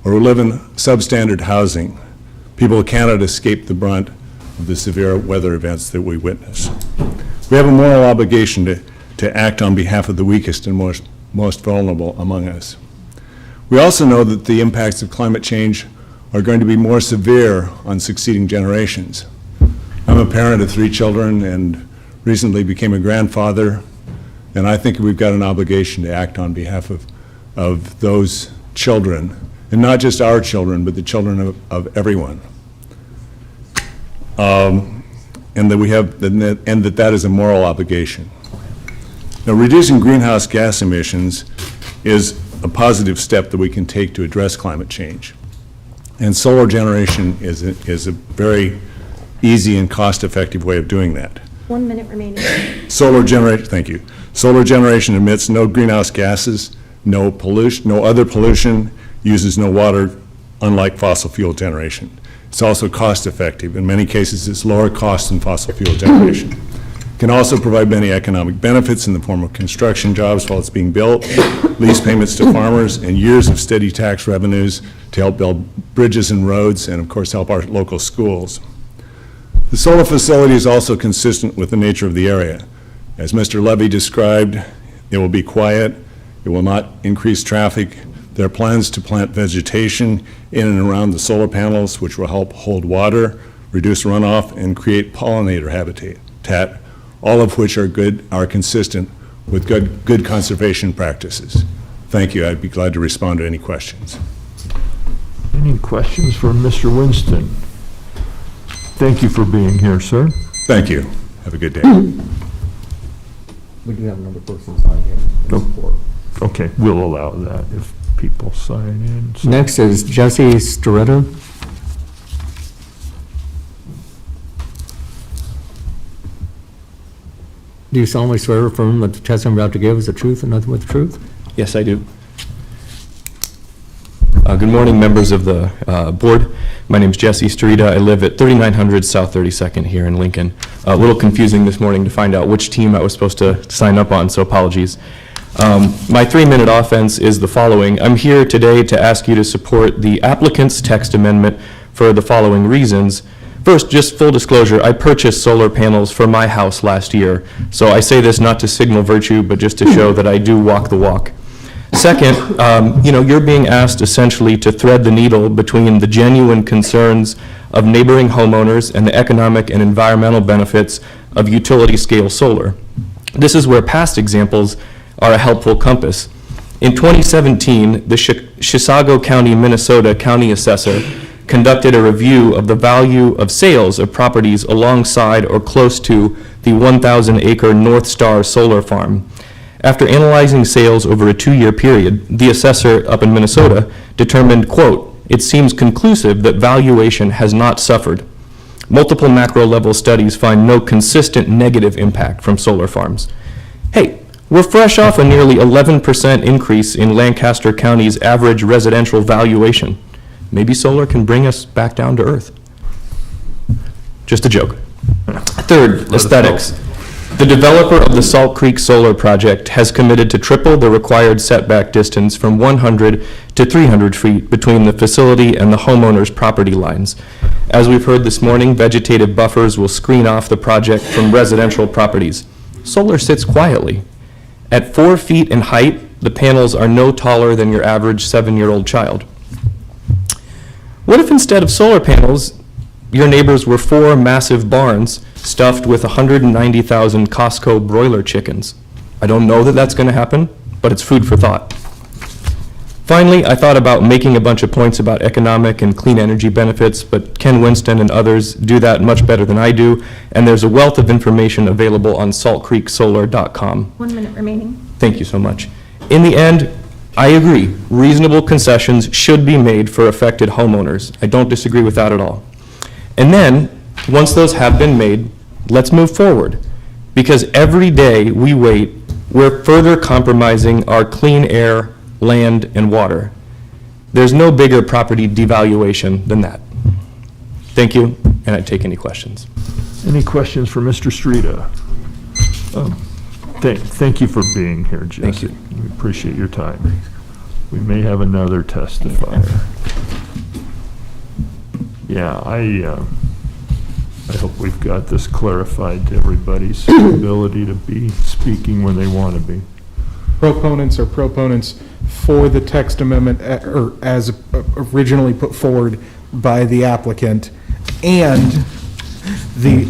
or who live in substandard housing, people who cannot escape the brunt of the severe weather events that we witness. We have a moral obligation to act on behalf of the weakest and most vulnerable among us. We also know that the impacts of climate change are going to be more severe on succeeding generations. I'm a parent of 3 children and recently became a grandfather, and I think we've got an obligation to act on behalf of those children, and not just our children, but the children of everyone. And that is a moral obligation. Now, reducing greenhouse gas emissions is a positive step that we can take to address climate change. And solar generation is a very easy and cost-effective way of doing that. 1 minute remaining. Solar generation, thank you. Solar generation emits no greenhouse gases, no pollution, no other pollution, uses no water, unlike fossil fuel generation. It's also cost-effective. In many cases, it's lower cost than fossil fuel generation. Can also provide many economic benefits in the form of construction jobs while it's being built, lease payments to farmers, and years of steady tax revenues to help build bridges and roads, and of course, help our local schools. The solar facility is also consistent with the nature of the area. As Mr. Levy described, it will be quiet, it will not increase traffic. There are plans to plant vegetation in and around the solar panels, which will help hold water, reduce runoff, and create pollinator habitat, all of which are consistent with good conservation practices. Thank you. I'd be glad to respond to any questions. Any questions for Mr. Winston? Thank you for being here, sir. Thank you. Have a good day. We do have another person sign here. Oh. Okay, we'll allow that if people sign in. So- Next is Jesse Storetta. Do you solemnly swear or affirm that the testimony you're about to give is the truth and nothing but the truth? Yes, I do. Good morning, members of the board. My name is Jesse Storetta. I live at 3900 South 32nd here in Lincoln. A little confusing this morning to find out which team I was supposed to sign up on, so apologies. My 3-minute offense is the following. I'm here today to ask you to support the applicant's text amendment for the following reasons. First, just full disclosure, I purchased solar panels for my house last year. So I say this not to signal virtue, but just to show that I do walk the walk. Second, you're being asked essentially to thread the needle between the genuine concerns of neighboring homeowners and the economic and environmental benefits of utility-scale solar. This is where past examples are a helpful compass. In 2017, the Chisago County, Minnesota County Assessor conducted a review of the value of sales of properties alongside or close to the 1,000-acre North Star solar farm. After analyzing sales over a 2-year period, the assessor up in Minnesota determined, quote, "It seems conclusive that valuation has not suffered. Multiple macro-level studies find no consistent negative impact from solar farms." Hey, we're fresh off a nearly 11% increase in Lancaster County's average residential valuation. Maybe solar can bring us back down to earth. Just a joke. Third, aesthetics. The developer of the Salt Creek Solar Project has committed to triple the required setback distance from 100 to 300 feet between the facility and the homeowner's property lines. As we've heard this morning, vegetative buffers will screen off the project from residential properties. Solar sits quietly. At 4 feet in height, the panels are no taller than your average 7-year-old child. What if instead of solar panels, your neighbors were 4 massive barns stuffed with 190,000 Costco broiler chickens? I don't know that that's going to happen, but it's food for thought. Finally, I thought about making a bunch of points about economic and clean energy benefits, but Ken Winston and others do that much better than I do, and there's a wealth of information available on saltcreeksolar.com. 1 minute remaining. Thank you so much. In the end, I agree, reasonable concessions should be made for affected homeowners. I don't disagree with that at all. And then, once those have been made, let's move forward. Because every day we wait, we're further compromising our clean air, land, and water. There's no bigger property devaluation than that. Thank you, and I'd take any questions. Any questions for Mr. Storetta? Thank you for being here, Jesse. Thank you. We appreciate your time. We may have another testifier. Yeah, I hope we've got this clarified to everybody's ability to be speaking when they want to be. Proponents are proponents for the text amendment or as originally put forward by the applicant and the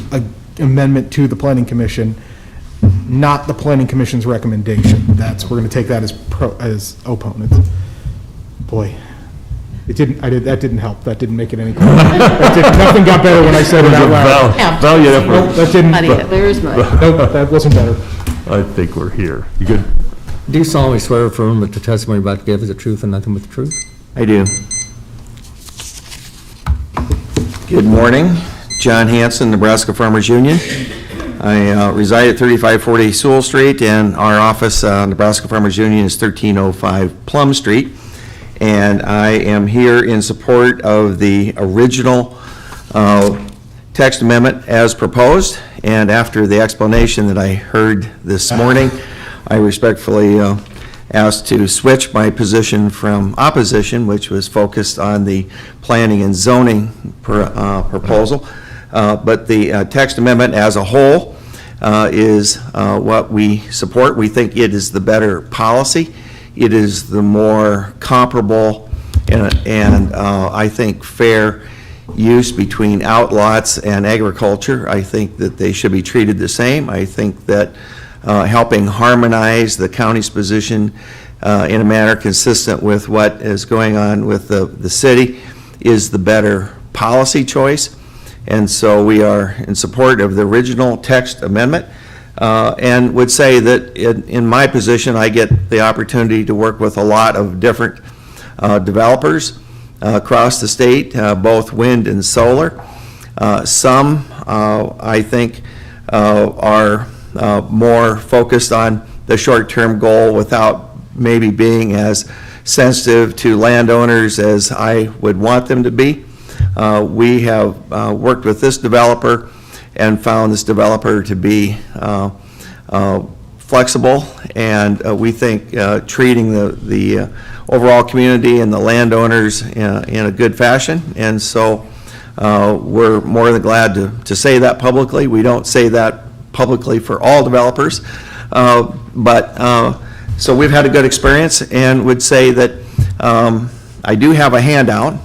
amendment to the planning commission, not the planning commission's recommendation. We're going to take that as opponents. Boy, that didn't help. That didn't make it any clearer. Nothing got better when I said it out loud. Valiant effort. Nope, that didn't. There's mine. Nope, that wasn't better. I think we're here. You good? Do you solemnly swear or affirm that the testimony you're about to give is the truth and nothing but the truth? I do. Good morning. John Hanson, Nebraska Farmers Union. I reside at 3540 Sewell Street, and our office, Nebraska Farmers Union, is 1305 Plum Street. and I am here in support of the original text amendment as proposed, and after the explanation that I heard this morning, I respectfully asked to switch my position from opposition, which was focused on the planning and zoning proposal. But the text amendment as a whole is what we support. We think it is the better policy. It is the more comparable and I think fair use between outlots and agriculture. I think that they should be treated the same. I think that helping harmonize the county's position in a manner consistent with what is going on with the city is the better policy choice. And so we are in support of the original text amendment and would say that in my position, I get the opportunity to work with a lot of different developers across the state, both wind and solar. Some, I think, are more focused on the short-term goal without maybe being as sensitive to landowners as I would want them to be. We have worked with this developer and found this developer to be flexible, and we think treating the overall community and the landowners in a good fashion. And so we're more than glad to say that publicly. We don't say that publicly for all developers, but so we've had a good experience and would say that I do have a handout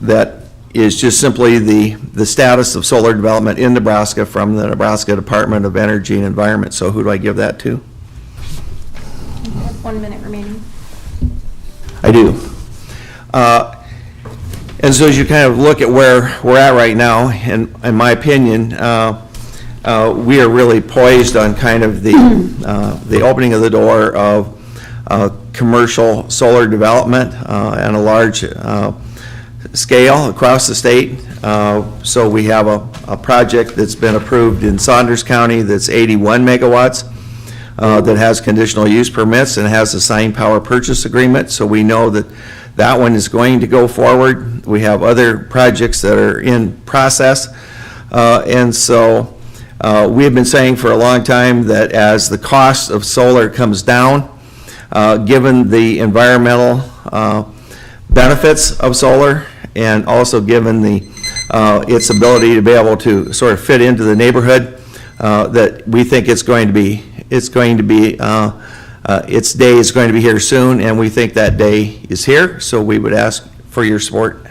that is just simply the status of solar development in Nebraska from the Nebraska Department of Energy and Environment. So who do I give that to? 1 minute remaining. I do. And so as you kind of look at where we're at right now, in my opinion, we are really poised on kind of the opening of the door of commercial solar development and a large scale across the state. So we have a project that's been approved in Saunders County that's 81 megawatts that has conditional use permits and has a signed power purchase agreement. So we know that that one is going to go forward. We have other projects that are in process. And so we have been saying for a long time that as the cost of solar comes down, given the environmental benefits of solar, and also given its ability to be able to sort of fit into the neighborhood, that we think its day is going to be here soon, and we think that day is here. So we would ask for your support.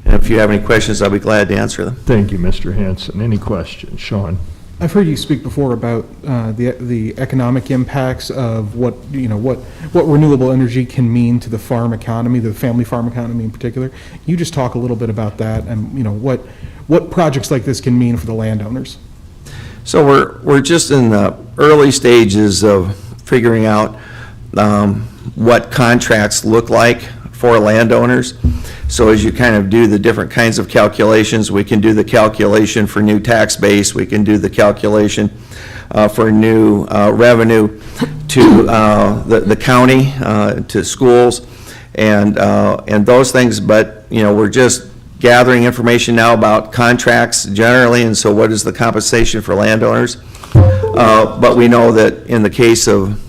And if you have any questions, I'll be glad to answer them. Thank you, Mr. Hanson. Any questions? Sean? I've heard you speak before about the economic impacts of what renewable energy can mean to the farm economy, the family farm economy in particular. Can you just talk a little bit about that and what projects like this can mean for the landowners? So we're just in the early stages of figuring out what contracts look like for landowners. So as you kind of do the different kinds of calculations, we can do the calculation for new tax base, we can do the calculation for new revenue to the county, to schools, and those things. But we're just gathering information now about contracts generally, and so what is the compensation for landowners? But we know that in the case of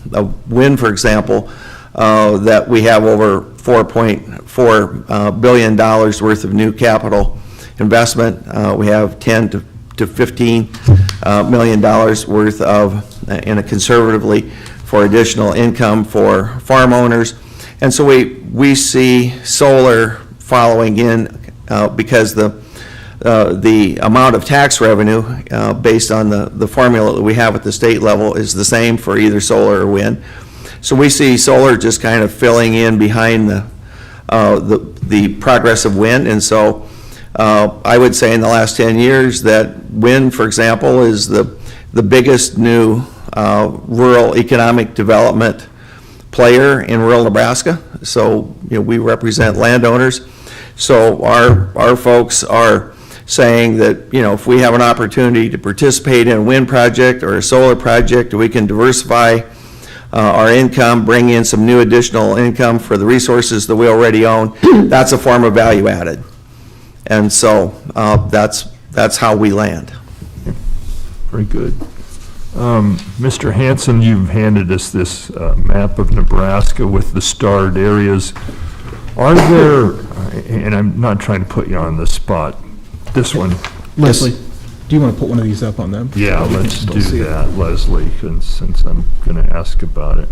wind, for example, that we have over $4.4 billion worth of new capital investment. We have $10 to $15 million worth of, in a conservatively, for additional income for farm owners. And so we see solar following in because the amount of tax revenue based on the formula that we have at the state level is the same for either solar or wind. So we see solar just kind of filling in behind the progress of wind. And so I would say in the last 10 years that wind, for example, is the biggest new rural economic development player in rural Nebraska. So we represent landowners. So our folks are saying that if we have an opportunity to participate in a wind project or a solar project, we can diversify our income, bring in some new additional income for the resources that we already own, that's a form of value added. And so that's how we land. Very good. Mr. Hanson, you've handed us this map of Nebraska with the starred areas. Are there, and I'm not trying to put you on the spot, this one. Leslie, do you want to put one of these up on them? Yeah, We can let's still do see it. that, Leslie, since I'm going to ask about it.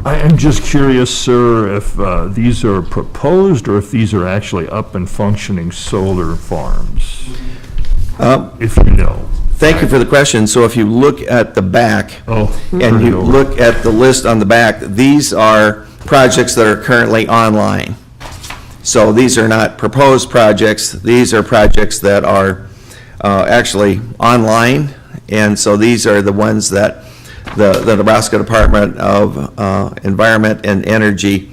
I am just curious, sir, if these are proposed or if these are actually up and functioning solar farms, if you know. Thank you for the question. So if you look at the back, and you look at the list on the back, these are projects that are currently online. So these are not proposed projects, these are projects that are actually online, and so these are the ones that the Nebraska Department of Environment and Energy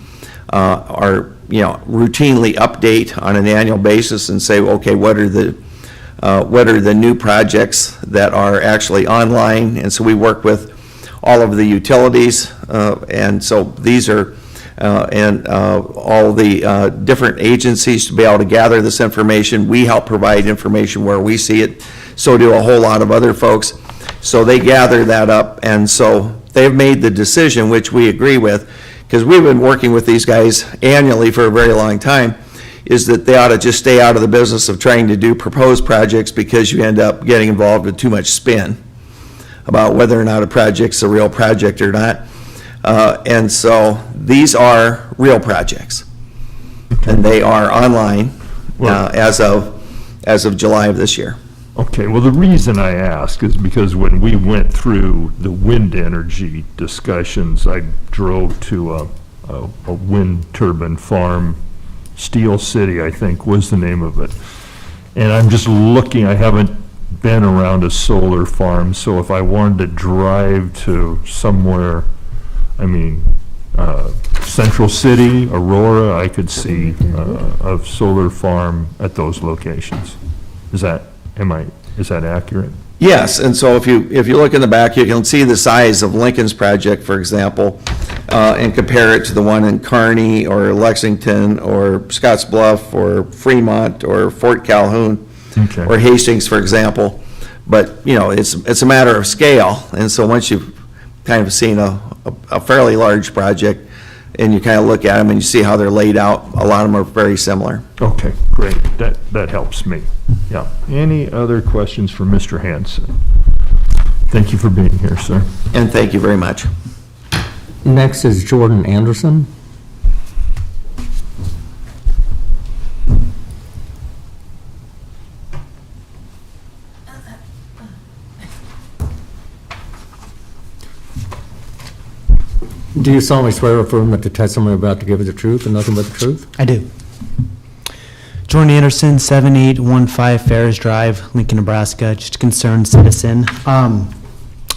are, routinely update on an annual basis and say, okay, what are the new projects that are actually online? And so we work with all of the utilities, and so these are, and all the different agencies to be able to gather this information. We help provide information where we see it, so do a whole lot of other folks. So they gather that up, and so they've made the decision, which we agree with, because we've been working with these guys annually for a very long time, is that they ought to just stay out of the business of trying to do proposed projects, because you end up getting involved with too much spin about whether or not a project's a real project or not. And so these are real projects, and they are online as of July of this year. Okay, well, the reason I ask is because when we went through the wind energy discussions, I drove to a wind turbine farm, Steel City, I think was the name of it. And I'm just looking, I haven't been around a solar farm, so if I wanted to drive to somewhere, Central City, Aurora, I could see a solar farm at those locations. Is that accurate? Yes, and so if you look in the back, you can see the size of Lincoln's project, for example, and compare it to the one in Kearney or Lexington or Scottsbluff or Fremont or Fort Calhoun or Hastings, for example. But, it's a matter of scale, and so once you've kind of seen a fairly large project, and you kind of look at them and you see how they're laid out, a lot of them are very similar. Okay, great. That helps me. Yeah. Any other questions for Mr. Hanson? Thank you for being here, sir. And thank you very much. Next is Jordan Anderson. Do you solemnly swear or affirm that the testimony you're about to give is the truth and nothing but the truth? I do. Jordan Anderson, 7815 Ferris Drive, Lincoln, Nebraska, just a concerned citizen. I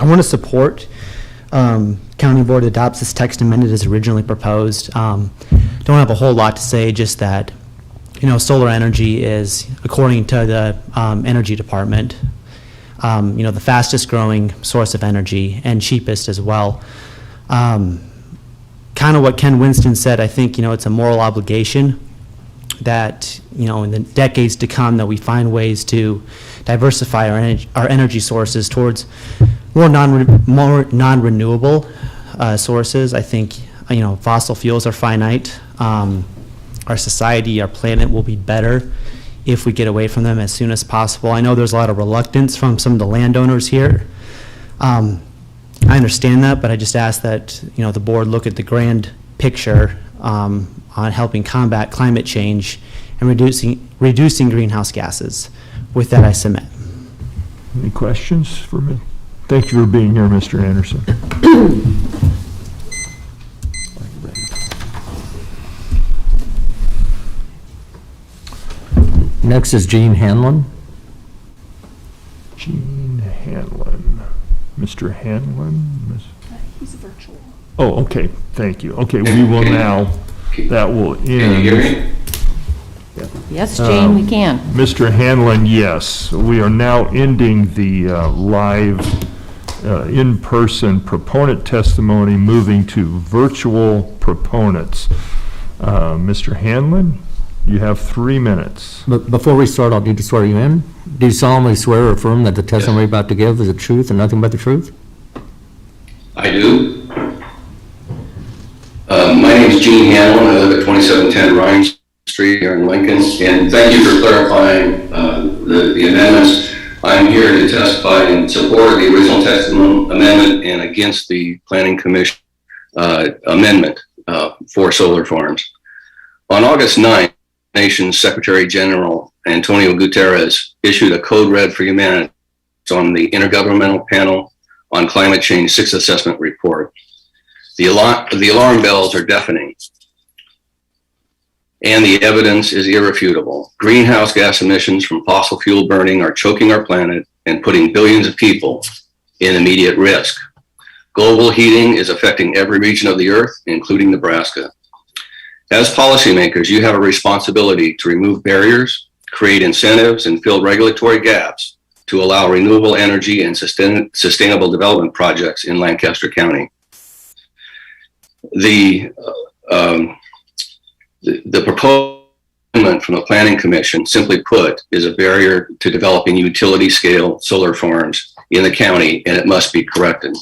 want to support County Board adopts this text amended as originally proposed. Don't have a whole lot to say, just that, solar energy is, according to the Energy Department, the fastest growing source of energy and cheapest as well. Kind of what Ken Winston said, I think, it's a moral obligation that, in the decades to come, that we find ways to diversify our energy sources towards more non-renewable sources. I think, fossil fuels are finite. Our society, our planet will be better if we get away from them as soon as possible. I know there's a lot of reluctance from some of the landowners here. I understand that, but I just ask that, the board look at the grand picture on helping combat climate change and reducing greenhouse gases. With that, I submit. Any questions for me? Thank you for being here, Mr. Anderson. Next is Gene Hanlon. Gene Hanlon. Mr. Hanlon? He's virtual. Oh, okay, thank you. Okay, we will now, that will end. Can you hear me? Yes, Jane, we can. Mr. Hanlon, yes. We are now ending the live in-person proponent testimony moving to virtual proponents. Mr. Hanlon, you have 3 minutes. But before we start, I'll need to swear you in. Do you solemnly swear or affirm that the testimony you're about to give is the truth and nothing but the truth? I do. My name is Gene Hanlon. I live at 2710 Ryan Street here in Lincoln. And thank you for clarifying the amendments. I'm here to testify in support of the original text amendment and against the Planning Commission amendment for solar farms. On August 9th, nation's Secretary General Antonio Guterres issued a code red for humanity on the Intergovernmental Panel on Climate Change 6th Assessment Report. The alarm bells are deafening, and the evidence is irrefutable. Greenhouse gas emissions from fossil fuel burning are choking our planet and putting billions of people in immediate risk. Global heating is affecting every region of the earth, including Nebraska. As policymakers, you have a responsibility to remove barriers, create incentives, and fill regulatory gaps to allow renewable energy and sustainable development projects in Lancaster County. The proposed amendment from the Planning Commission, simply put, is a barrier to developing utility-scale solar farms in the county, and it must be corrected.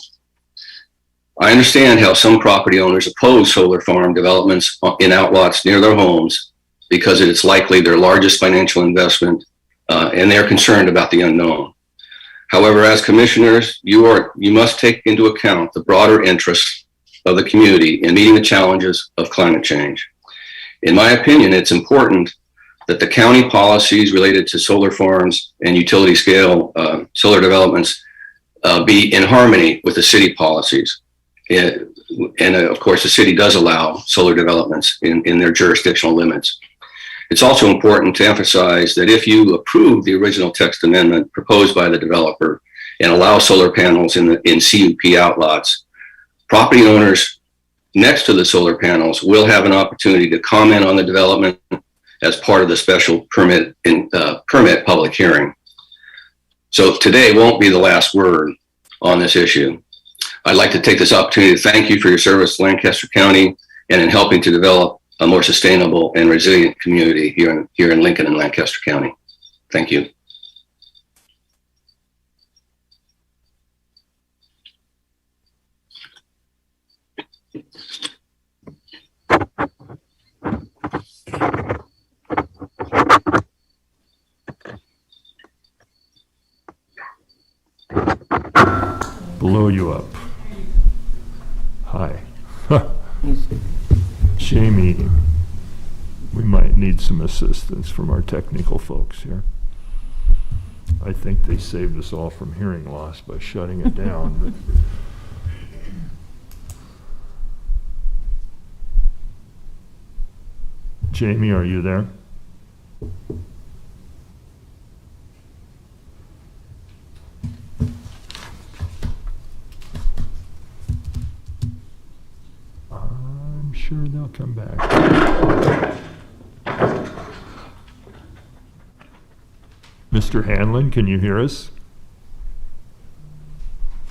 I understand how some property owners oppose solar farm developments in outlots near their homes because it's likely their largest financial investment, and they're concerned about the unknown. However, as commissioners, you must take into account the broader interests of the community in meeting the challenges of climate change. In my opinion, it's important that the county policies related to solar farms and utility scale solar developments be in harmony with the city policies. And of course, the city does allow solar developments in their jurisdictional limits. It's also important to emphasize that if you approve the original text amendment proposed by the developer and allow solar panels in CUP outlots, property owners next to the solar panels will have an opportunity to comment on the development as part of the special permit public hearing. So today won't be the last word on this issue. I'd like to take this opportunity to thank you for your service to Lancaster County and in helping to develop a more sustainable and resilient community here in Lincoln and Lancaster County. Thank you. Blow you up. Hi. Jamie, we might need some assistance from our technical folks here. I think they saved us all from hearing loss by shutting it down. But Jamie, are you there? I'm sure they'll come back. Mr. Hanlon, can you hear us?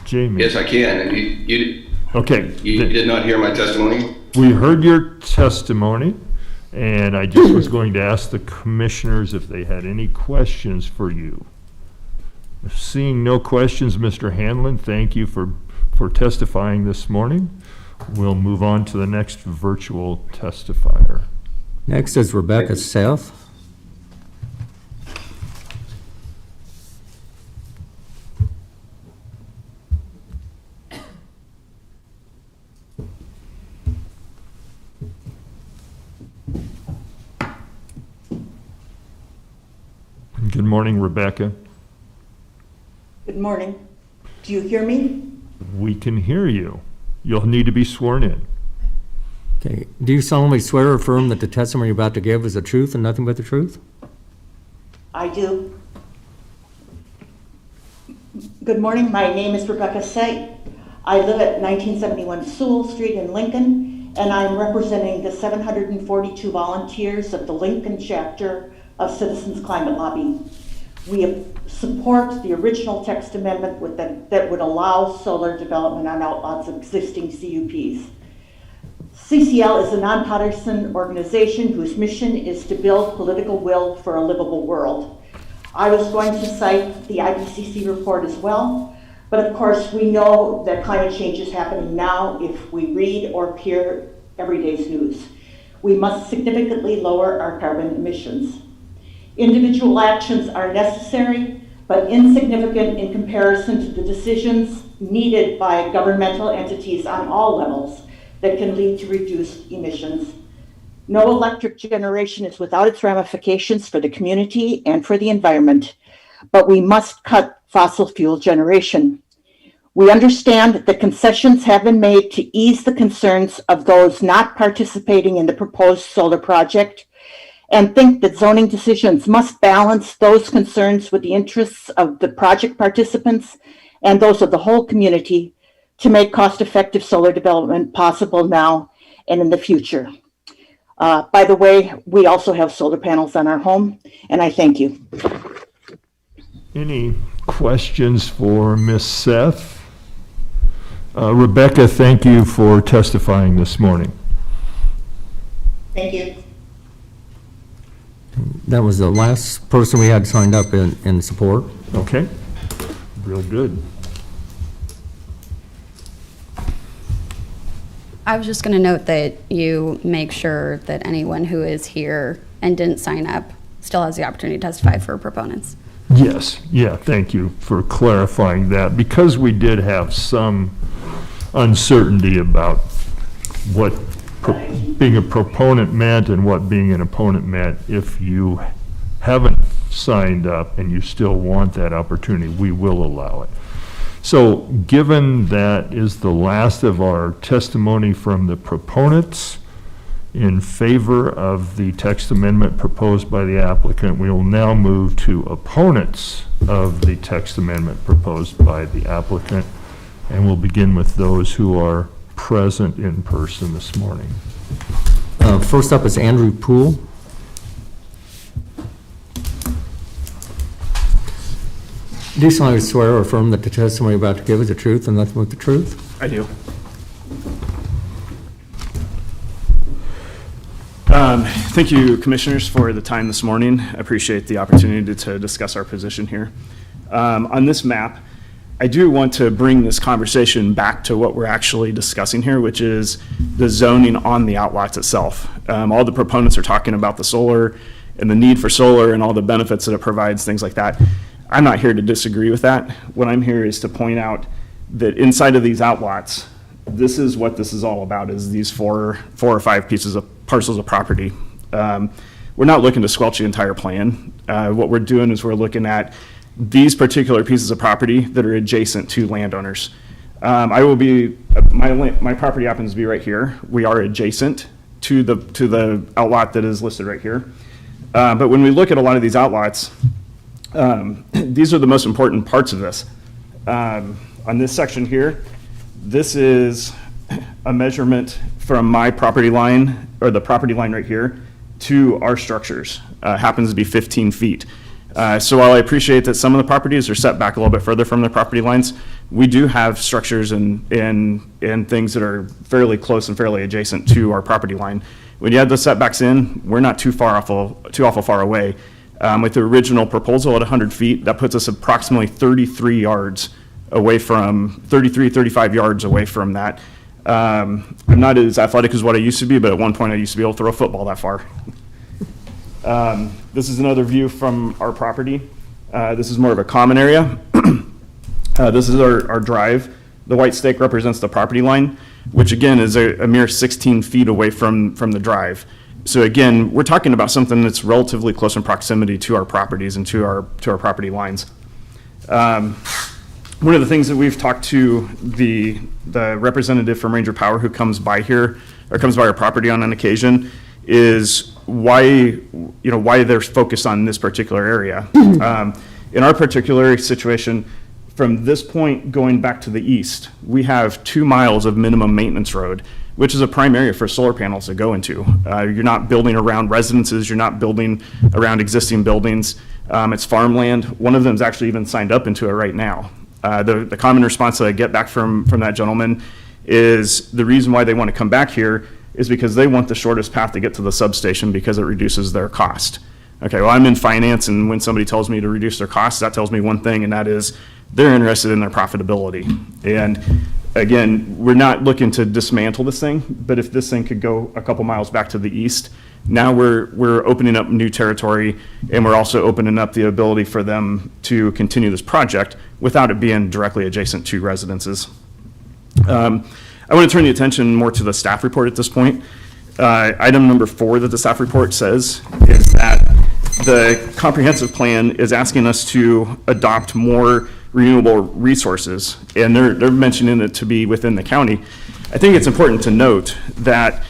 Jamie? Yes, I can. And you Okay. You did not hear my testimony? We heard your testimony, and I just was going to ask the commissioners if they had any questions for you. Seeing no questions, Mr. Hanlon, thank you for testifying this morning. We'll move on to the next virtual testifier. Next is Rebecca Seth. Good morning, Rebecca. Good morning. Do you hear me? We can hear you. You'll need to be sworn in. Okay. Do you solemnly swear or affirm that the testimony you're about to give is the truth and nothing but the truth? I do. Good morning. My name is Rebecca Seth. I live at 1971 Sewell Street in Lincoln, and I'm representing the 742 volunteers of the Lincoln chapter of Citizens Climate Lobby. We support the original text amendment that would allow solar development on outlots of existing CUPs. CCL is a nonpartisan organization whose mission is to build political will for a livable world. I was going to cite the IPCC report as well, but of course we know that climate change is happening now if we read or hear everyday's news. We must significantly lower our carbon emissions. Individual actions are necessary, but insignificant in comparison to the decisions needed by governmental entities on all levels that can lead to reduced emissions. No electric generation is without its ramifications for the community and for the environment, but we must cut fossil fuel generation. We understand that concessions have been made to ease the concerns of those not participating in the proposed solar project, and think that zoning decisions must balance those concerns with the interests of the project participants and those of the whole community to make cost-effective solar development possible now and in the future. By the way, we also have solar panels on our home, and I thank you. Any questions for Ms. Seth? Rebecca, thank you for testifying this morning. Thank you. That was the last person we had signed up in support. Okay, real good. I was just going to note that you make sure that anyone who is here and didn't sign up still has the opportunity to testify for proponents. Yes, yeah, thank you for clarifying that, because we did have some uncertainty about what being a proponent meant and what being an opponent meant. If you haven't signed up and you still want that opportunity, we will allow it. So given that is the last of our testimony from the proponents in favor of the text amendment proposed by the applicant, we will now move to opponents of the text amendment proposed by the applicant, and we'll begin with those who are present in person this morning. First up is Andrew Poole. Do you solemnly swear or affirm that the testimony you're about to give is the truth and nothing but the truth? I do. Thank you, Commissioners, for the time this morning. I appreciate the opportunity to discuss our position here. On this map, I do want to bring this conversation back to what we're actually discussing here, which is the zoning on the outlots itself. All the proponents are talking about the solar and the need for solar and all the benefits that it provides, things like that. I'm not here to disagree with that. What I'm here is to point out that inside of these outlots, this is what this is all about, is these four or five pieces of parcels of property. We're not looking to squelch the entire plan. What we're doing is we're looking at these particular pieces of property that are adjacent to landowners. My property happens to be right here. We are adjacent to the outlot that is listed right here. But when we look at a lot of these outlots, these are the most important parts of this. On this section here, this is a measurement from my property line, or the property line right here, to our structures. Happens to be 15 feet. So while I appreciate that some of the properties are set back a little bit further from their property lines, we do have structures and things that are fairly close and fairly adjacent to our property line. When you add the setbacks in, we're not too awful far away. With the original proposal at 100 feet, that puts us approximately 33 yards away from, 35 yards away from that. I'm not as athletic as what I used to be, but at one point I used to be able to throw a football that far. This is another view from our property. This is more of a common area. This is our drive. The white stake represents the property line, which again is a mere 16 feet away from the drive. So again, we're talking about something that's relatively close in proximity to our properties and to our property lines. One of the things that we've talked to the representative from Ranger Power who comes by here, or comes by our property on an occasion, is why they're focused on this particular area. In our particular situation, from this point going back to the east, we have 2 miles of minimum maintenance road, which is a prime area for solar panels to go into. You're not building around residences, you're not building around existing buildings. It's farmland. One of them is actually even signed up into it right now. The common response that I get back from that gentleman is the reason why they want to come back here is because they want the shortest path to get to the substation because it reduces their cost. Okay, well, I'm in finance, and when somebody tells me to reduce their costs, that tells me one thing, and that is they're interested in their profitability. And again, we're not looking to dismantle this thing, but if this thing could go a couple miles back to the east, now we're opening up new territory, and we're also opening up the ability for them to continue this project without it being directly adjacent to residences. I want to turn the attention more to the staff report at this point. Item number 4 that the staff report says is that the comprehensive plan is asking us to adopt more renewable resources, and they're mentioning it to be within the county. I think it's important to note that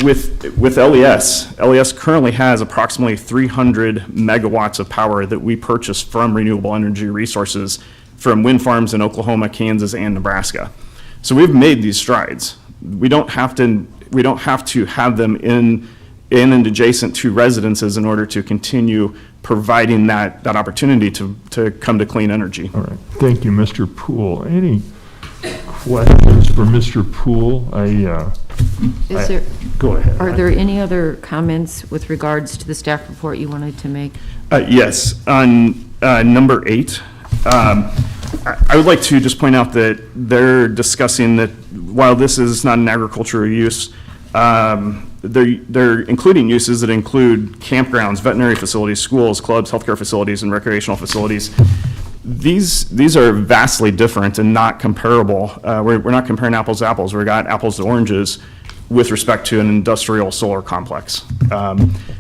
with LES currently has approximately 300 megawatts of power that we purchase from renewable energy resources from wind farms in Oklahoma, Kansas, and Nebraska. So we've made these strides. We don't have to have them in and adjacent to residences in order to continue providing that opportunity to come to clean energy. All right, thank you, Mr. Poole. Any questions for Mr. Poole? Go ahead. Are there any other comments with regards to the staff report you wanted to make? Yes, on number 8, I would like to just point out that they're discussing that while this is not an agricultural use, they're including uses that include campgrounds, veterinary facilities, schools, clubs, healthcare facilities, and recreational facilities. These are vastly different and not comparable. We're not comparing apples to apples. We've got apples to oranges with respect to an industrial solar complex.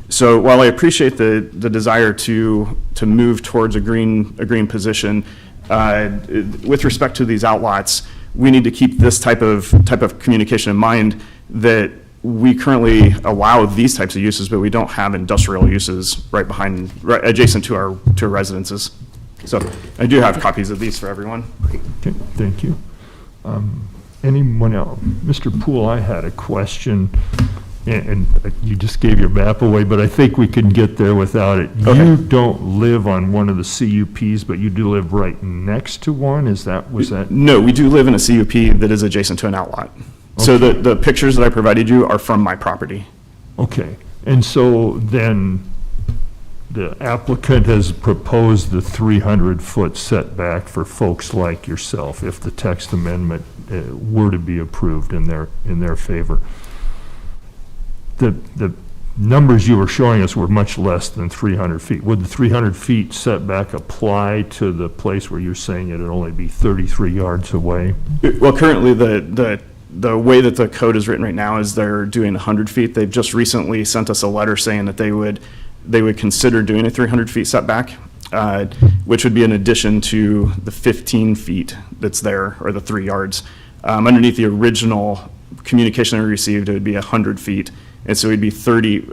So while I appreciate the desire to move towards a green position, with respect to these outlots, we need to keep this type of communication in mind, that we currently allow these types of uses, but we don't have industrial uses right adjacent to our residences. So I do have copies of these for everyone. Okay, thank you. Anyone else? Mr. Poole, I had a question, and you just gave your map away, but I think we can get there without it. Okay. You don't live on one of the CUPs, but you do live right next to one? Was that? No, we do live in a CUP that is adjacent to an outlot. Okay. So the pictures that I provided you are from my property. Okay, and so then the applicant has proposed the 300-foot setback for folks like yourself, if the text amendment were to be approved in their favor. The numbers you were showing us were much less than 300 feet. Would the 300 feet setback apply to the place where you're saying it'd only be 33 yards away? Well, currently the way that the code is written right now is they're doing 100 feet. They've just recently sent us a letter saying that they would consider doing a 300 feet setback, which would be in addition to the 15 feet that's there, or the 3 yards. Underneath the original communication we received, it would be 100 feet. And so we'd be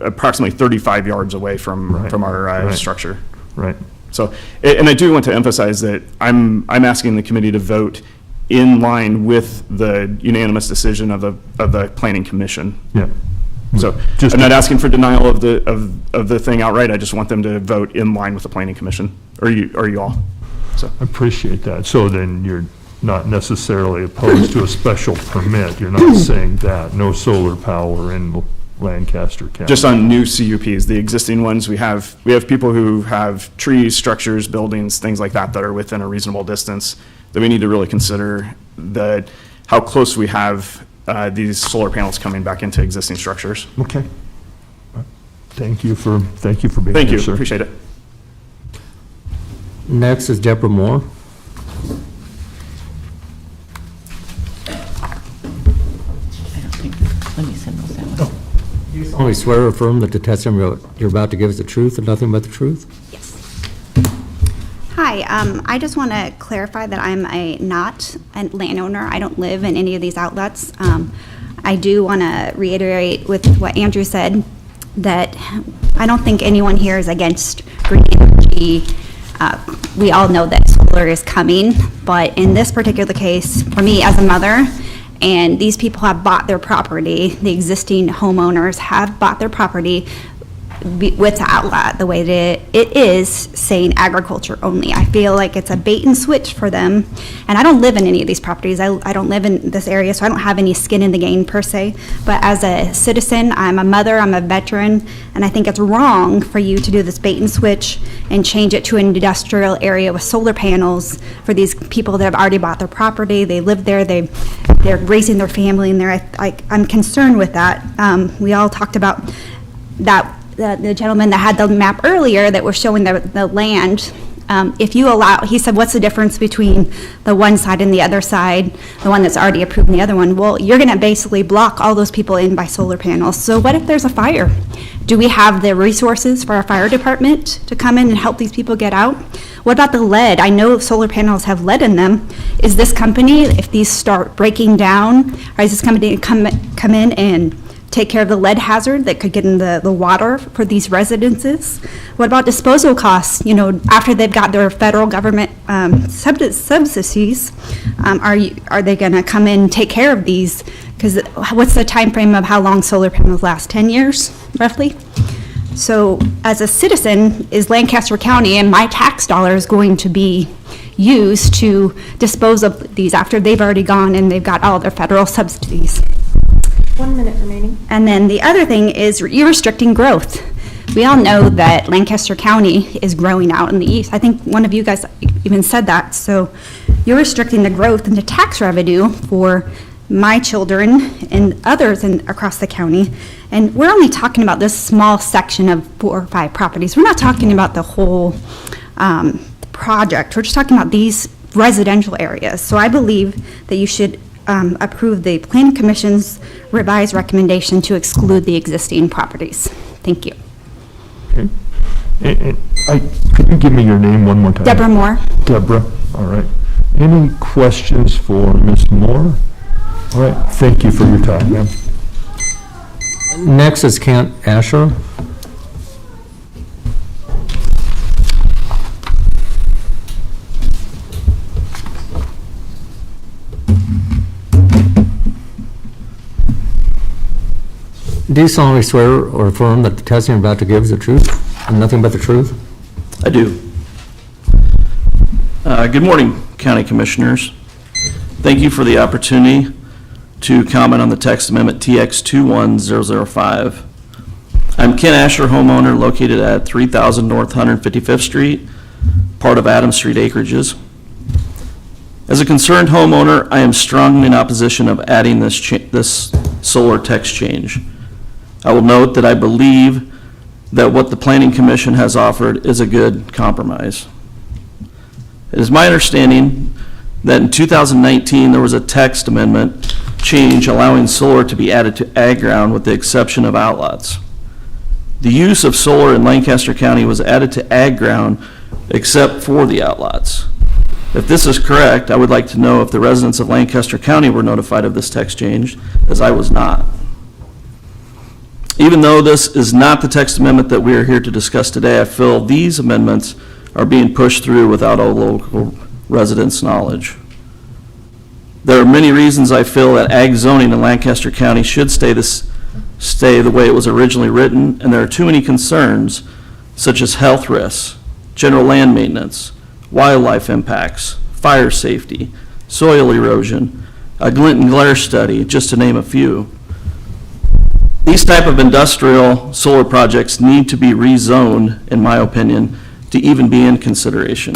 approximately 35 yards away from our structure. Right. So, and I do want to emphasize that I'm asking the committee to vote in line with the unanimous decision of the Planning Commission. Yeah. So I'm not asking for denial of the thing outright. I just want them to vote in line with the Planning Commission, or you all. So I appreciate that. So then you're not necessarily opposed to a special permit. You're not saying that no solar power in Lancaster County. Just on new CUPs, the existing ones, we have people who have trees, structures, buildings, things like that are within a reasonable distance, that we need to really consider how close we have these solar panels coming back into existing structures. Okay. Thank you for being Thank here, you, sir. appreciate it. Next is Deborah Moore. I don't think, let me send those out. You solemnly swear or affirm that the testimony you're about to give is the truth and nothing but the truth? Hi, I just want to clarify that I'm not a landowner. I don't live in any of these outlets. I do want to reiterate with what Andrew said, that I don't think anyone here is against green energy. We all know that solar is coming, but in this particular case, for me as a mother, And these people have bought their property, the existing homeowners have bought their property with the outlet, the way that it is saying agriculture only. I feel like it's a bait and switch for them. And I don't live in any of these properties. I don't live in this area, so I don't have any skin in the game per se. But as a citizen, I'm a mother, I'm a veteran, and I think it's wrong for you to do this bait and switch and change it to an industrial area with solar panels for these people that have already bought their property. They live there, they're raising their family in there. I'm concerned with that. We all talked about that. The gentleman that had the map earlier that was showing the land, if you allow, he said, what's the difference between the one side and the other side, the one that's already approved and the other one? Well, you're going to basically block all those people in by solar panels. So what if there's a fire? Do we have the resources for our fire department to come in and help these people get out? What about the lead? I know solar panels have lead in them. Is this company, if these start breaking down, or is this company come in and take care of the lead hazard that could get in the water for these residences? What about disposal costs? You know, after they've got their federal government subsidies, are they going to come in and take care of these? Because what's the time frame of how long solar panels last? 10 years, roughly? So as a citizen, is Lancaster County and my tax dollars going to be used to dispose of these after they've already gone and they've got all their federal subsidies? 1 minute remaining. And then the other thing is you're restricting growth. We all know that Lancaster County is growing out in the east. I think one of you guys even said that. So you're restricting the growth and the tax revenue for my children and others across the county. And we're only talking about this small section of 4 or 5 properties. We're not talking about the whole project. We're just talking about these residential areas. So I believe that you should approve the Planning Commission's revised recommendation to exclude the existing properties. Thank you. Okay. And could you give me your name one more time? Deborah Moore. Deborah, all right. Any questions for Ms. Moore? All right, thank you for your time, ma'am. Next is Kent Asher. Do you solemnly swear or affirm that the testimony you're about to give is the truth and nothing but the truth? I do. Good morning, County Commissioners. Thank you for the opportunity to comment on the text amendment TX 21005. I'm Ken Asher, homeowner located at 3000 North 155th Street, part of Adams Street acreages. As a concerned homeowner, I am strongly in opposition of adding this solar text change. I will note that I believe that what the Planning Commission has offered is a good compromise. It is my understanding that in 2019 there was a text amendment change allowing solar to be added to ag ground with the exception of outlots. The use of solar in Lancaster County was added to ag ground except for the outlots. If this is correct, I would like to know if the residents of Lancaster County were notified of this text change, as I was not. Even though this is not the text amendment that we are here to discuss today, I feel these amendments are being pushed through without all local residents' knowledge. There are many reasons I feel that ag zoning in Lancaster County should stay the way it was originally written, and there are too many concerns such as health risks, general land maintenance, wildlife impacts, fire safety, soil erosion, a glint and glare study, just to name a few. These type of industrial solar projects need to be rezoned, in my opinion, to even be in consideration.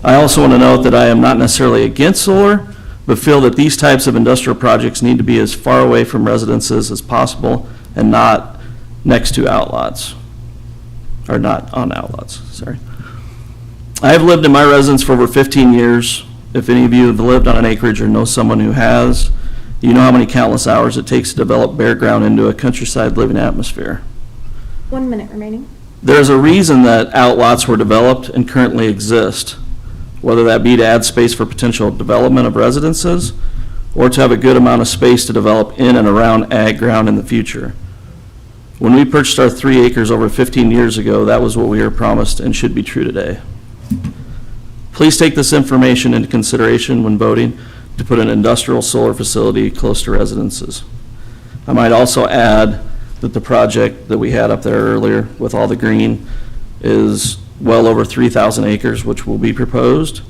I also want to note that I am not necessarily against solar, but feel that these types of industrial projects need to be as far away from residences as possible and not next to outlots, or not on outlots, sorry. I have lived in my residence for over 15 years. If any of you have lived on an acreage or know someone who has, you know how many countless hours it takes to develop bare ground into a countryside living atmosphere. 1 minute remaining. There's a reason that outlots were developed and currently exist, whether that be to add space for potential development of residences or to have a good amount of space to develop in and around ag ground in the future. When we purchased our 3 acres over 15 years ago, that was what we were promised and should be true today. Please take this information into consideration when voting. to put an industrial solar facility close to residences. I might also add that the project that we had up there earlier with all the green is well over 3,000 acres, which will be proposed.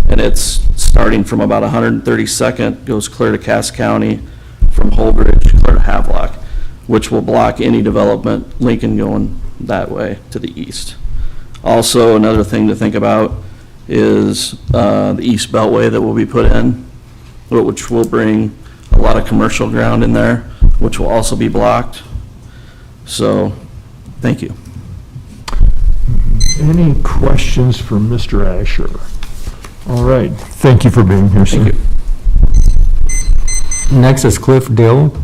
And it's starting from about 132nd, goes clear to Cass County, from Holdridge clear to Havelock, which will block any development, Lincoln going that way to the east. Also, another thing to think about is the East Beltway that will be put in, which will bring a lot of commercial ground in there, which will also be blocked. So, thank you. Any questions for Mr. Asher? All right, thank you for being here, sir. Thank you. Next is Cliff Dill.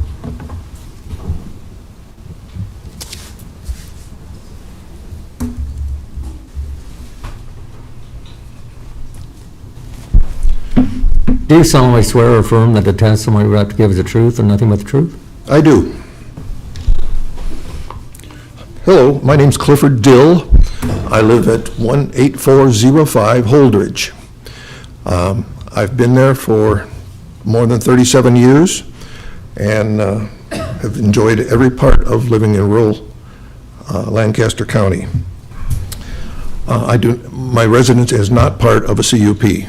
Do you solemnly swear or affirm that the testimony you're about to give is the truth and nothing but the truth? I do. Hello, my name's Clifford Dill. I live at 18405 Holdridge. I've been there for more than 37 years and have enjoyed every part of living in rural Lancaster County. My residence is not part of a CUP.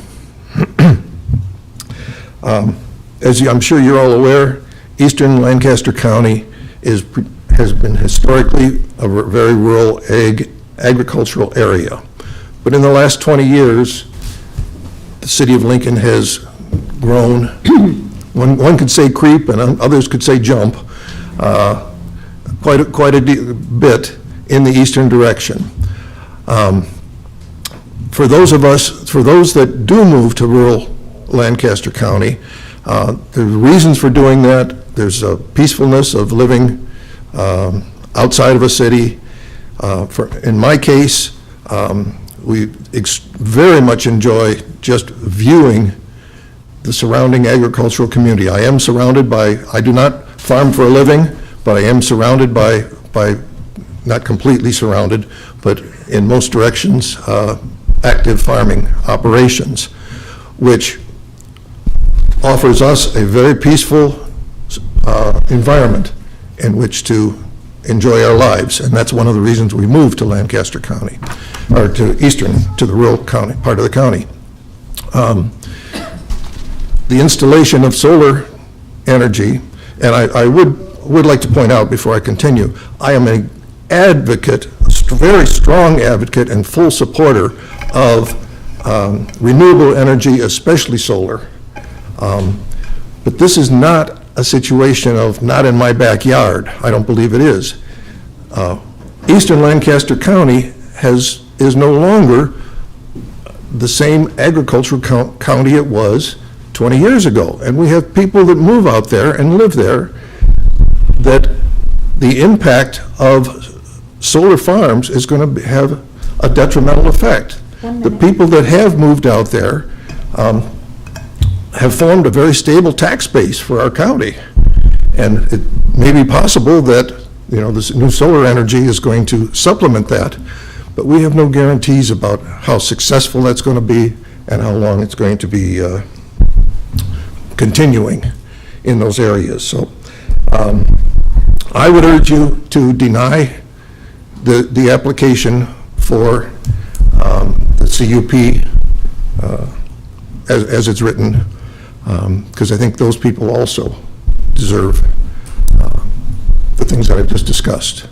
As I'm sure you're all aware, eastern Lancaster County has been historically a very rural agricultural area. But in the last 20 years, the city of Lincoln has grown, one could say creep and others could say jump, quite a bit in the eastern direction. For those that do move to rural Lancaster County, there's reasons for doing that. There's a peacefulness of living outside of a city. In my case, we very much enjoy just viewing the surrounding agricultural community. I do not farm for a living, but I am surrounded by not completely surrounded, but in most directions, active farming operations, which offers us a very peaceful environment in which to enjoy our lives, and that's one of the reasons we moved to Lancaster County, or to the rural county, part of the county. The installation of solar energy, and I would like to point out before I continue, I am an advocate, a very strong advocate and full supporter of renewable energy, especially solar. But this is not a situation of not in my backyard. I don't believe it is. Eastern Lancaster County is no longer the same agricultural county it was 20 years ago. And we have people that move out there and live there that the impact of solar farms is going to have a detrimental effect. The people that have moved out there have formed a very stable tax base for our county. And it may be possible that, this new solar energy is going to supplement that, but we have no guarantees about how successful that's going to be and how long it's going to be continuing in those areas. So I would urge you to deny the application for the CUP as it's written, because I think those people also deserve the things that I've just discussed.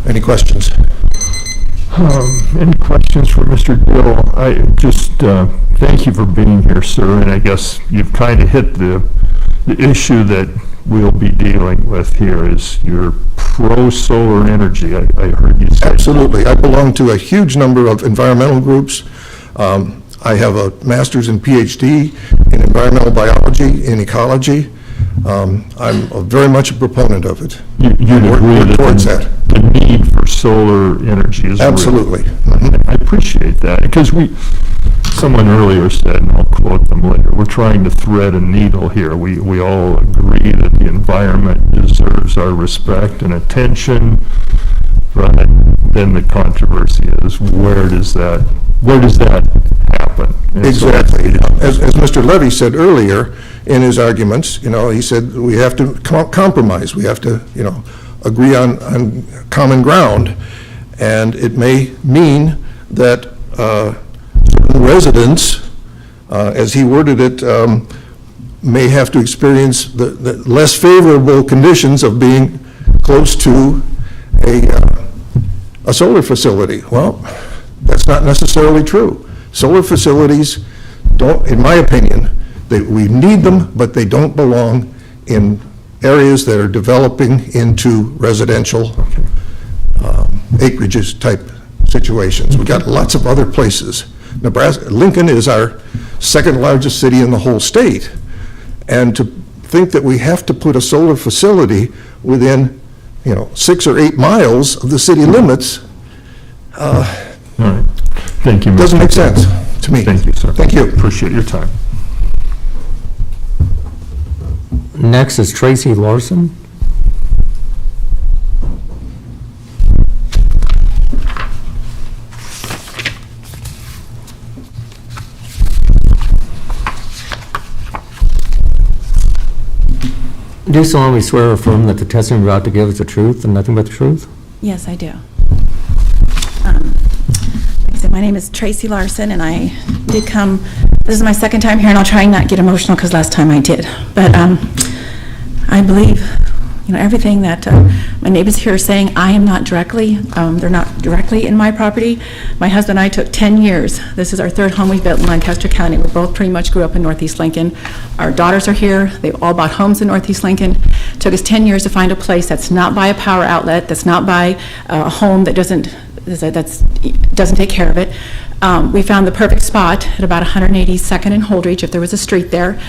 Any questions? Any questions for Mr. Dill? I just thank you for being here, sir, and I guess you've kind of hit the issue that we'll be dealing with here is your pro-solar energy, I heard you say. Absolutely. I belong to a huge number of environmental groups. I have a master's and PhD in environmental biology and ecology. I'm very much a proponent of it. You'd agree that the need for solar energy is absolutely real. Mm-hmm. I appreciate that, because someone earlier said, and I'll quote them later, we're trying to thread a needle here. We all agree that the environment deserves our respect and attention, but then the controversy is where does that happen? happen. And so- Exactly. As Mr. Levy said earlier in his arguments, he said we have to compromise. We have to, agree on common ground. And it may mean that certain residents, as he worded it, may have to experience the less favorable conditions of being close to a solar facility. Well, that's not necessarily true. Solar facilities don't, in my opinion, we need them, but they don't belong in areas that are developing into residential acreages type situations. We've got lots of other places. Nebraska, Lincoln is our second largest city in the whole state. And to think that we have to put a solar facility within, 6 or 8 miles of the city limits, All right. Thank you, Mr. doesn't make sense to me. Thank you, sir. Thank you. Appreciate your time. Next is Tracy Larson. Do solemnly swear or affirm that the testimony you're about to give is the truth and nothing but the truth? Yes, I do. Like I said, my name is Tracy Larson, and I did come, this is my second time here, and I'll try and not get emotional because last time I did. But I believe, everything that my neighbors here are saying. I am not directly, they're not directly in my property. My husband and I took 10 years. This is our third home we've built in Lancaster County. We both pretty much grew up in Northeast Lincoln. Our daughters are here. They've all bought homes in Northeast Lincoln. It took us 10 years to find a place that's not by a power outlet, that's not by a home that doesn't take care of it. We found the perfect spot at about 182nd and Holdridge, if there was a street there,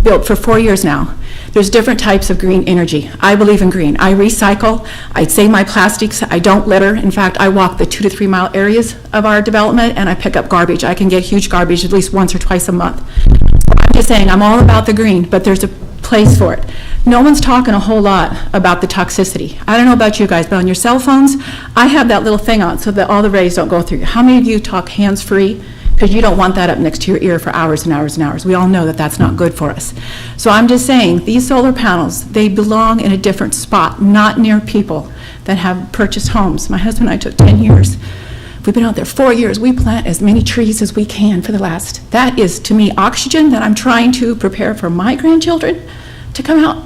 built for 4 years now. There's different types of green energy. I believe in green. I recycle. I save my plastics. I don't litter. In fact, I walk the 2 to 3 mile areas of our development, and I pick up garbage. I can get huge garbage at least once or twice a month. I'm just saying, I'm all about the green, but there's a place for it. No one's talking a whole lot about the toxicity. I don't know about you guys, but on your cell phones, I have that little thing on so that all the rays don't go through you. How many of you talk hands-free? Because you don't want that up next to your ear for hours and hours and hours. We all know that that's not good for us. So I'm just saying, these solar panels, they belong in a different spot, not near people that have purchased homes. My husband and I took 10 years. We've been out there 4 years. We plant as many trees as we can for the last. That is, to me, oxygen that I'm trying to prepare for my grandchildren to come out.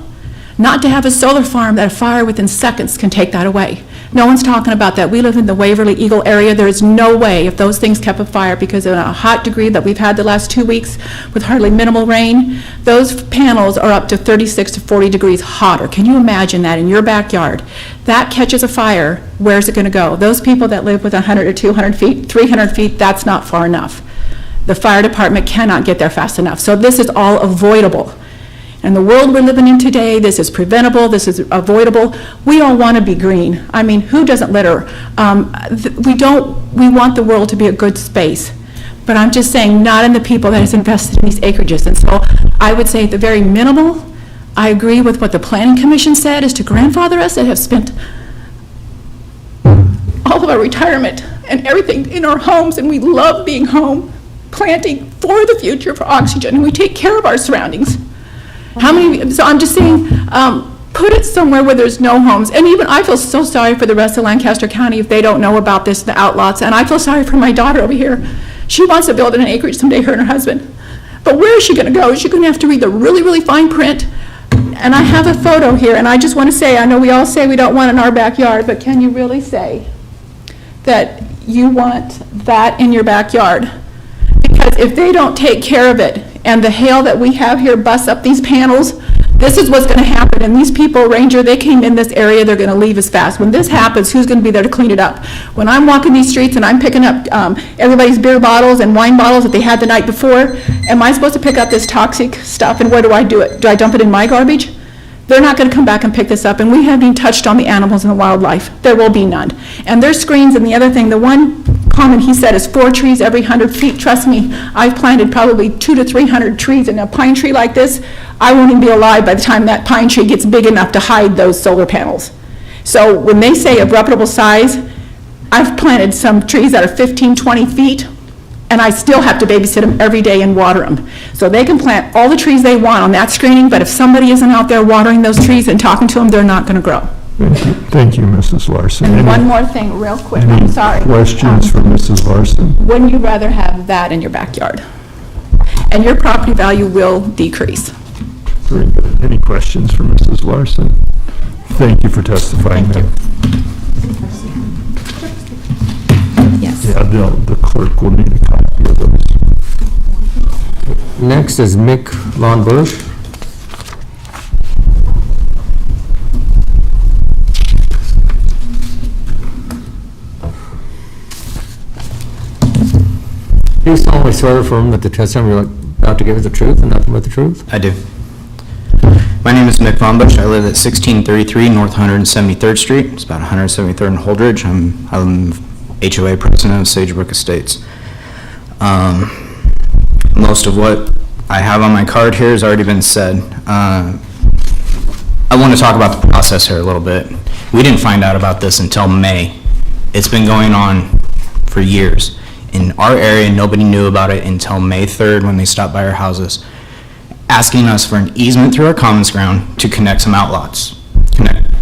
Not to have a solar farm that a fire within seconds can take that away. No one's talking about that. We live in the Waverly Eagle area. There is no way if those things kept a fire because of a hot degree that we've had the last 2 weeks with hardly minimal rain, those panels are up to 36 to 40 degrees hotter. Can you imagine that in your backyard? That catches a fire, where's it going to go? Those people that live with 100 or 200 feet, 300 feet, that's not far enough. The fire department cannot get there fast enough. So this is all avoidable. In the world we're living in today, this is preventable, this is avoidable. We all want to be green. I mean, who doesn't litter? We want the world to be a good space. But I'm just saying, not in the people that has invested in these acreages. And so I would say at the very minimal, I agree with what the Planning Commission said, is to grandfather us that have spent all of our retirement and everything in our homes, and we love being home, planting for the future, for oxygen, and we take care of our surroundings. So I'm just saying, put it somewhere where there's no homes. And even I feel so sorry for the rest of Lancaster County if they don't know about this, the outlots. And I feel sorry for my daughter over here. She wants to build an acreage someday, her and her husband. But where is she going to go? Is she going to have to read the really, really fine print? And I have a photo here, and I just want to say, I know we all say we don't want it in our backyard, but can you really say that you want that in your backyard? Because if they don't take care of it, and the hail that we have here busts up these panels, this is what's going to happen. And these people, Ranger, they came in this area, they're going to leave as fast. When this happens, who's going to be there to clean it up? When I'm walking these streets and I'm picking up everybody's beer bottles and wine bottles that they had the night before, am I supposed to pick up this toxic stuff, and where do I do it? Do I dump it in my garbage? They're not going to come back and pick this up, and we haven't even touched on the animals and the wildlife. There will be none. And there's screens, and the other thing, the one comment he said is 4 trees every 100 feet. Trust me, I've planted probably 200 to 300 trees, and a pine tree like this, I won't even be alive by the time that pine tree gets big enough to hide those solar panels. So when they say a reputable size, I've planted some trees that are 15, 20 feet, and I still have to babysit them every day and water them. So they can plant all the trees they want on that screening, but if somebody isn't out there watering those trees and talking to them, they're not going to grow. Thank you, Mrs. Larson. And Any- one more thing, real quick, any I'm sorry. questions for Mrs. Larson? Wouldn't you rather have that in your backyard? And your property value will decrease. Very good. Any questions for Mrs. Larson? Thank you for testifying. Thank Yes. Yeah, the clerk will need a copy of those. Next is Mick Von Busch. Do you solemnly swear or affirm that the testimony you're about to give is the truth and nothing but the truth? I do. My name is Mick Von Busch. I live at 1633 North 173rd Street. It's about 173rd and Holdridge. I'm HOA president of Sagebrook Estates. Most of what I have on my card here has already been said. I want to talk about the process here a little bit. We didn't find out about this until May. It's been going on for years. In our area, nobody knew about it until May 3rd when they stopped by our houses, asking us for an easement through our commons ground to connect some outlots, connect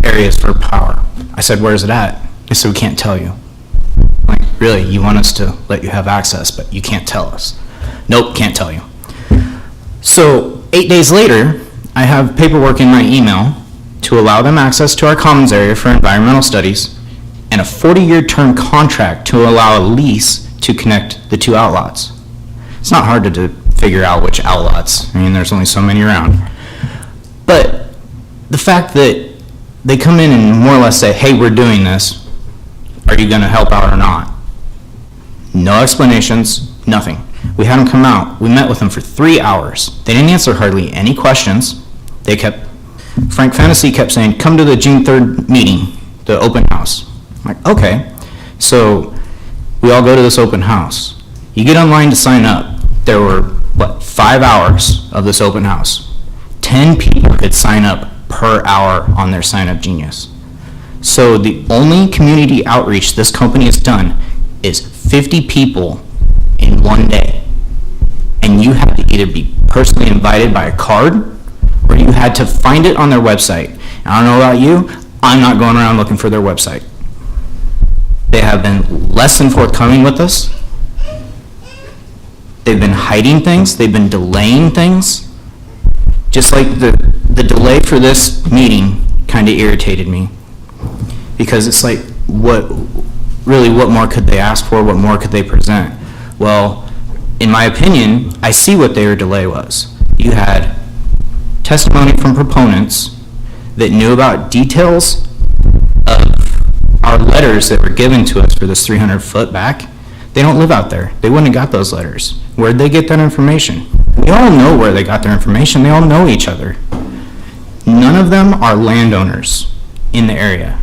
areas for power. I said, where's it at? They said, we can't tell you. Like, really, you want us to let you have access, but you can't tell us. Nope, can't tell you. So 8 days later, I have paperwork in my email to allow them access to our commons area for environmental studies and a 40-year term contract to allow a lease to connect the two outlots. It's not hard to figure out which outlots. I mean, there's only so many around. But the fact that they come in and more or less say, hey, we're doing this, are you going to help out or not? No explanations, nothing. We had them come out. We met with them for 3 hours. They didn't answer hardly any questions. Frank Fantasy kept saying, come to the June 3rd meeting, the open house. I'm like, okay. So we all go to this open house. You get online to sign up. There were, 5 hours of this open house. 10 people could sign up per hour on their Sign Up Genius. So the only community outreach this company has done is 50 people in 1 day. And you had to either be personally invited by a card or you had to find it on their website. And I don't know about you, I'm not going around looking for their website. They have been less than forthcoming with us. They've been hiding things. They've been delaying things. Just like the delay for this meeting kind of irritated me. Because it's like, what more could they ask for? What more could they present? Well, in my opinion, I see what their delay was. You had testimony from proponents that knew about details of our letters that were given to us for this 300-foot back. They don't live out there. They wouldn't have got those letters. Where'd they get that information? We all know where they got their information. They all know each other. None of them are landowners in the area.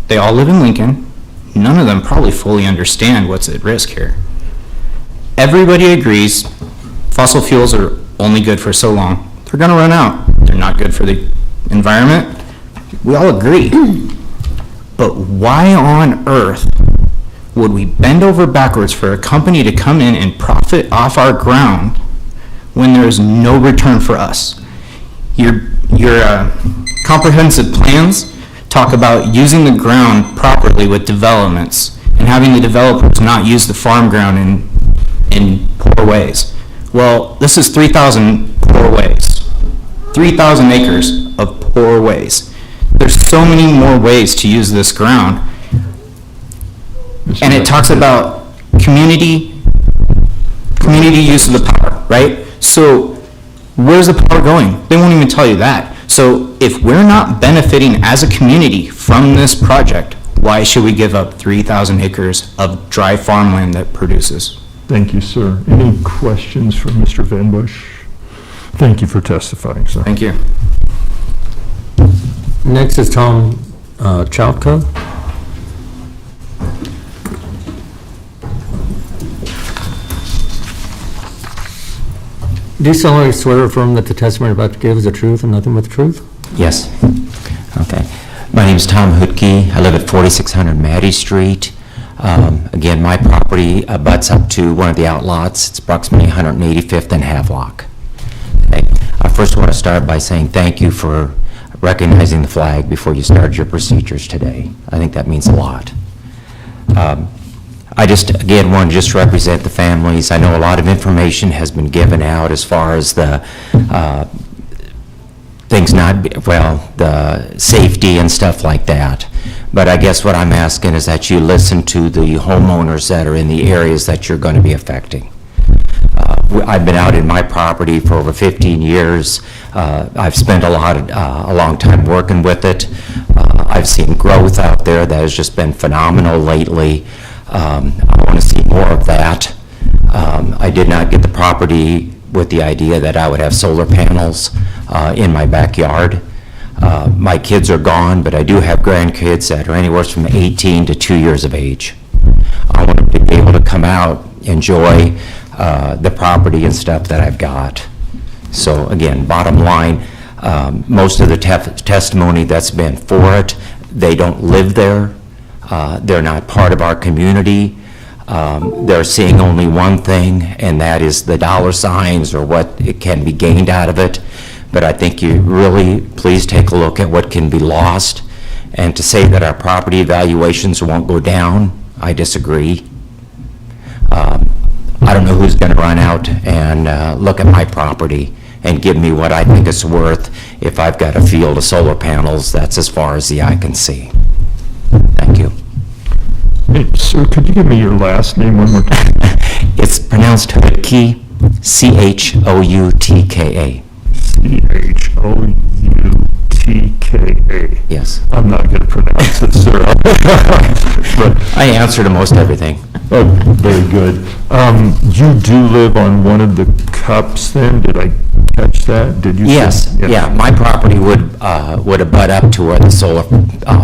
They all live in Lincoln. None of them probably fully understand what's at risk here. Everybody agrees fossil fuels are only good for so long. They're going to run out. They're not good for the environment. We all agree. But why on earth would we bend over backwards for a company to come in and profit off our ground when there is no return for us? Your comprehensive plans talk about using the ground properly with developments and having the developers not use the farm ground in poor ways. Well, this is 3,000 poor ways. 3,000 acres of poor ways. There's so many more ways to use this ground. And it talks about community use of the power, right? So where's the power going? They won't even tell you that. So if we're not benefiting as a community from this project, why should we give up 3,000 acres of dry farmland that produces? Thank you, sir. Any questions for Mr. Van Busch? Thank you for testifying, sir. Thank you. Next is Tom Chautka. Do you solemnly swear or affirm that the testimony you're about to give is the truth and nothing but the truth? Yes. Okay. My name is Tom Hutke. I live at 4600 Maddie Street. Again, my property butts up to one of the outlots. It's approximately 185th and Havelock. Okay. I first want to start by saying thank you for recognizing the flag before you started your procedures today. I think that means a lot. I just, again, want to just represent the families. I know a lot of information has been given out as far as the things not, well, the safety and stuff like that. But I guess what I'm asking is that you listen to the homeowners that are in the areas that you're going to be affecting. I've been out in my property for over 15 years. I've spent a long time working with it. I've seen growth out there that has just been phenomenal lately. I want to see more of that. I did not get the property with the idea that I would have solar panels in my backyard. My kids are gone, but I do have grandkids that are anywhere from 18 to 2 years of age. I want them to be able to come out, enjoy the property and stuff that I've got. So again, bottom line, most of the testimony that's been for it, they don't live there. They're not part of our community. They're seeing only one thing, and that is the dollar signs or what it can be gained out of it. But I think you really, please take a look at what can be lost. And to say that our property valuations won't go down, I disagree. I don't know who's going to run out and look at my property and give me what I think it's worth if I've got a field of solar panels that's as far as the eye can see. Thank you. Hey, sir, could you give me your last name one more time? It's pronounced Hootke, C-H-O-U-T-K-A. C-H-O-U-T-K-A. Yes. I'm not going to pronounce it, sir. But I answer to most everything. Oh, very good. You do live on one of the cups then? Did I catch that? Did you? Yes, say? yeah, my property would abut up to where the solar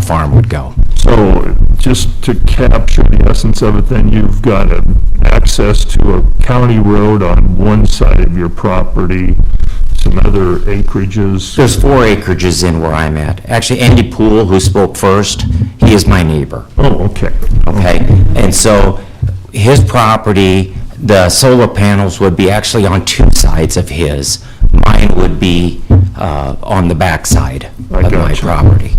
farm would go. So just to capture the essence of it, then you've got access to a county road on one side of your property, some other acreages. There's 4 acreages in where I'm at. Actually, Andy Poole, who spoke first, he is my neighbor. Oh, okay. Okay, and so his property, the solar panels would be actually on 2 sides of his. Mine would be on the back side of my property.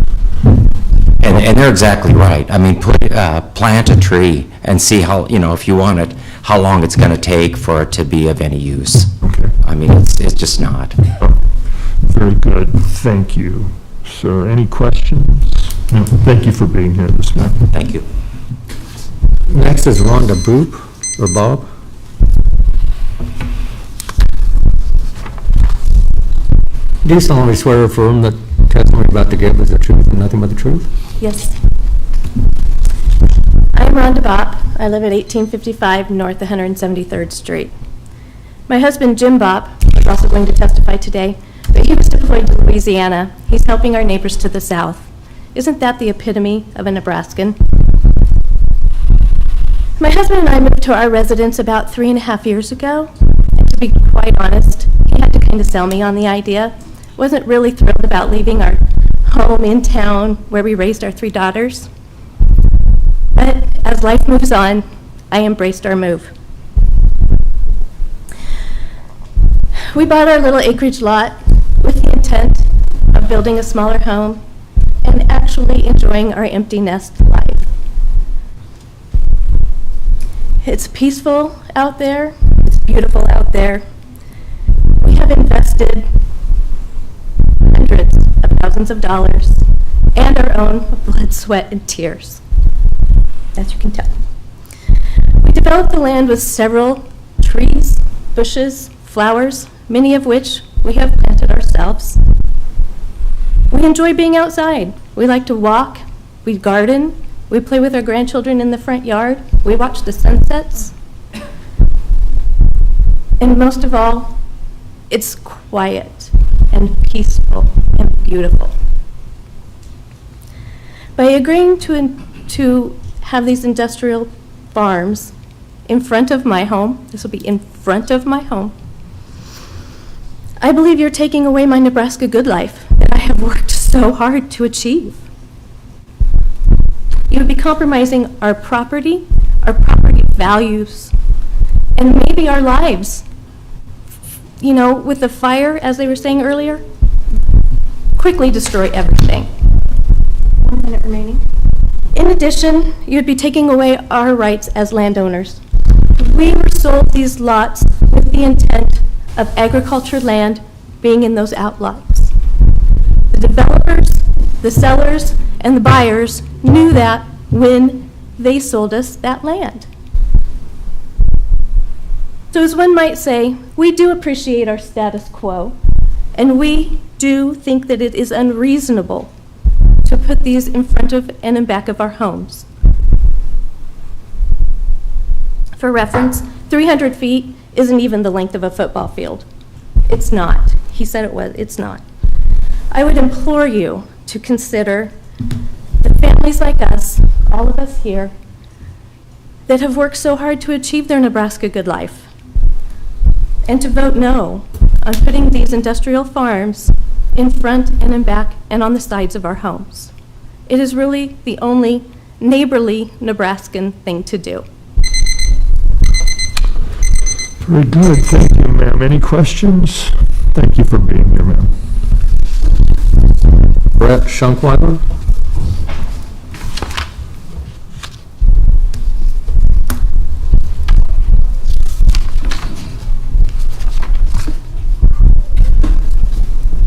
And they're exactly right. I mean, plant a tree and see how, if you want it, how long it's going to take for it to be of any use. Okay. I mean, it's just not. Very good. Thank you, sir. Any questions? No. Thank you for being here this morning. Thank you. Next is Rhonda Boop, or Bob. Do you solemnly swear or affirm that testimony you're about to give is the truth and nothing but the truth? Yes. I'm Rhonda Bopp. I live at 1855 North 173rd Street. My husband, Jim Bopp, is also going to testify today, but he was deployed to Louisiana. He's helping our neighbors to the south. Isn't that the epitome of a Nebraskan? My husband and I moved to our residence about 3.5 years ago. And to be quite honest, he had to kind of sell me on the idea. Wasn't really thrilled about leaving our home in town where we raised our 3 daughters. But as life moves on, I embraced our move. We bought our little acreage lot with the intent of building a smaller home and actually enjoying our empty nest life. It's peaceful out there. It's beautiful out there. We have invested hundreds of thousands of dollars and our own blood, sweat, and tears, as you can tell. We developed the land with several trees, bushes, flowers, many of which we have planted ourselves. We enjoy being outside. We like to walk, we garden, we play with our grandchildren in the front yard, we watch the sunsets. And most of all, it's quiet and peaceful and beautiful. By agreeing to have these industrial farms in front of my home, this will be in front of my home, I believe you're taking away my Nebraska good life that I have worked so hard to achieve. You would be compromising our property values, and maybe our lives. You know, with the fire, as they were saying earlier, quickly destroy everything. 1 minute remaining. In addition, you'd be taking away our rights as landowners. We were sold these lots with the intent of agriculture land being in those outlots. The developers, the sellers, and the buyers knew that when they sold us that land. So as one might say, we do appreciate our status quo, and we do think that it is unreasonable to put these in front of and in back of our homes. For reference, 300 feet isn't even the length of a football field. It's not. He said it was. It's not. I would implore you to consider the families like us, all of us here, that have worked so hard to achieve their Nebraska good life, and to vote no on putting these industrial farms in front and in back and on the sides of our homes. It is really the only neighborly Nebraskan thing to do. Very good, thank you, ma'am. Any questions? Thank you for being here, ma'am. Brett Schunkweiler?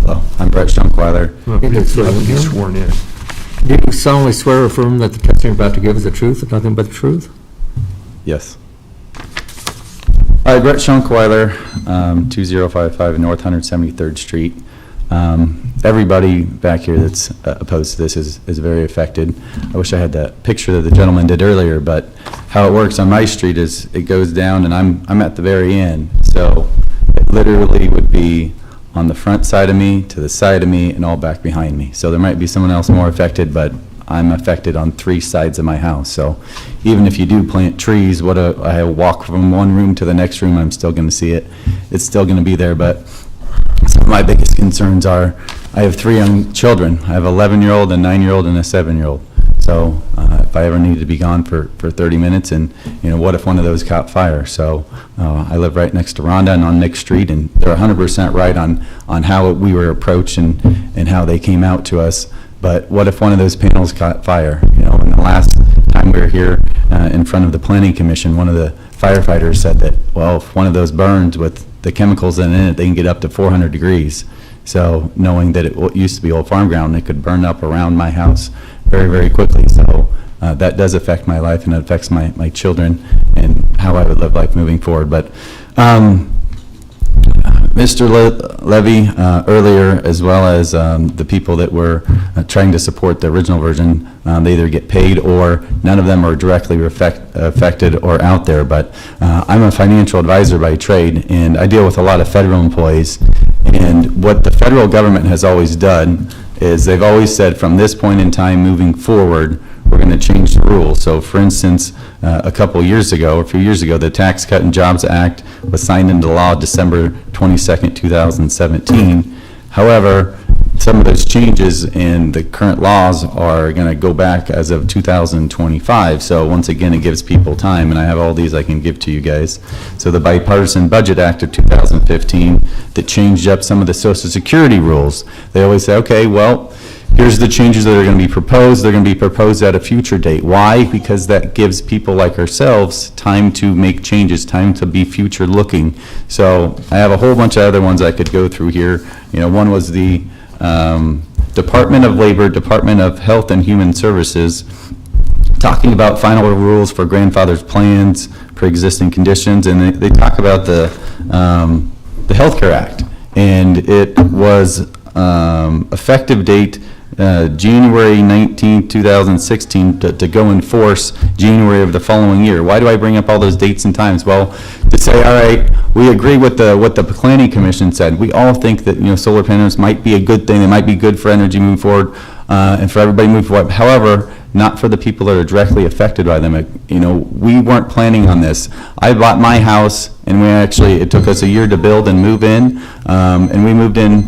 Hello, I'm Brett Schunkweiler. Be sworn in. Do you solemnly swear or affirm that the testimony you're about to give is the truth and nothing but the truth? Yes. Hi, Brett Schunkweiler, 2055 North 173rd Street. Everybody back here that's opposed to this is very affected. I wish I had that picture that the gentleman did earlier, but how it works on my street is it goes down and I'm at the very end. So it literally would be on the front side of me, to the side of me, and all back behind me. So there might be someone else more affected, but I'm affected on 3 sides of my house. So even if you do plant trees, I walk from one room to the next room, I'm still going to see it. It's still going to be there, but some of my biggest concerns are I have 3 young children. I have an 11-year-old, a 9-year-old, and a 7-year-old. So if I ever need to be gone for 30 minutes, and what if one of those caught fire? So I live right next to Rhonda and on Nick Street, and they're 100% right on how we were approached and how they came out to us. But what if one of those panels caught fire? And the last time we were here in front of the Planning Commission, one of the firefighters said that, well, if one of those burns with the chemicals in it, they can get up to 400 degrees. So knowing that it used to be old farm ground, it could burn up around my house very, very quickly. So that does affect my life, and it affects my children and how I would live life moving forward. But Mr. Levy earlier, as well as the people that were trying to support the original version, they either get paid or none of them are directly affected or out there. But I'm a financial advisor by trade, and I deal with a lot of federal employees. And what the federal government has always done is they've always said, from this point in time moving forward, we're going to change the rules. So for instance, a few years ago, the Tax Cut and Jobs Act was signed into law December 22nd, 2017. However, some of those changes in the current laws are going to go back as of 2025. So once again, it gives people time, and I have all these I can give to you guys. So the Bipartisan Budget Act of 2015 that changed up some of the Social Security rules. They always say, okay, well, here's the changes that are going to be proposed. They're going to be proposed at a future date. Why? Because that gives people like ourselves time to make changes, time to be future looking. So I have a whole bunch of other ones I could go through here. One was the Department of Labor, Department of Health and Human Services, talking about final rules for grandfathered plans, pre-existing conditions, and they talk about the Healthcare Act, and it was effective date January 19, 2016 to go in force January of the following year. Why do I bring up all those dates and times? Well, to say, all right, we agree with what the Planning Commission said. We all think that solar panels might be a good thing. They might be good for energy moving forward and for everybody moving forward. However, not for the people that are directly affected by them. We weren't planning on this. I bought my house, and it took us a year to build and move in, and we moved in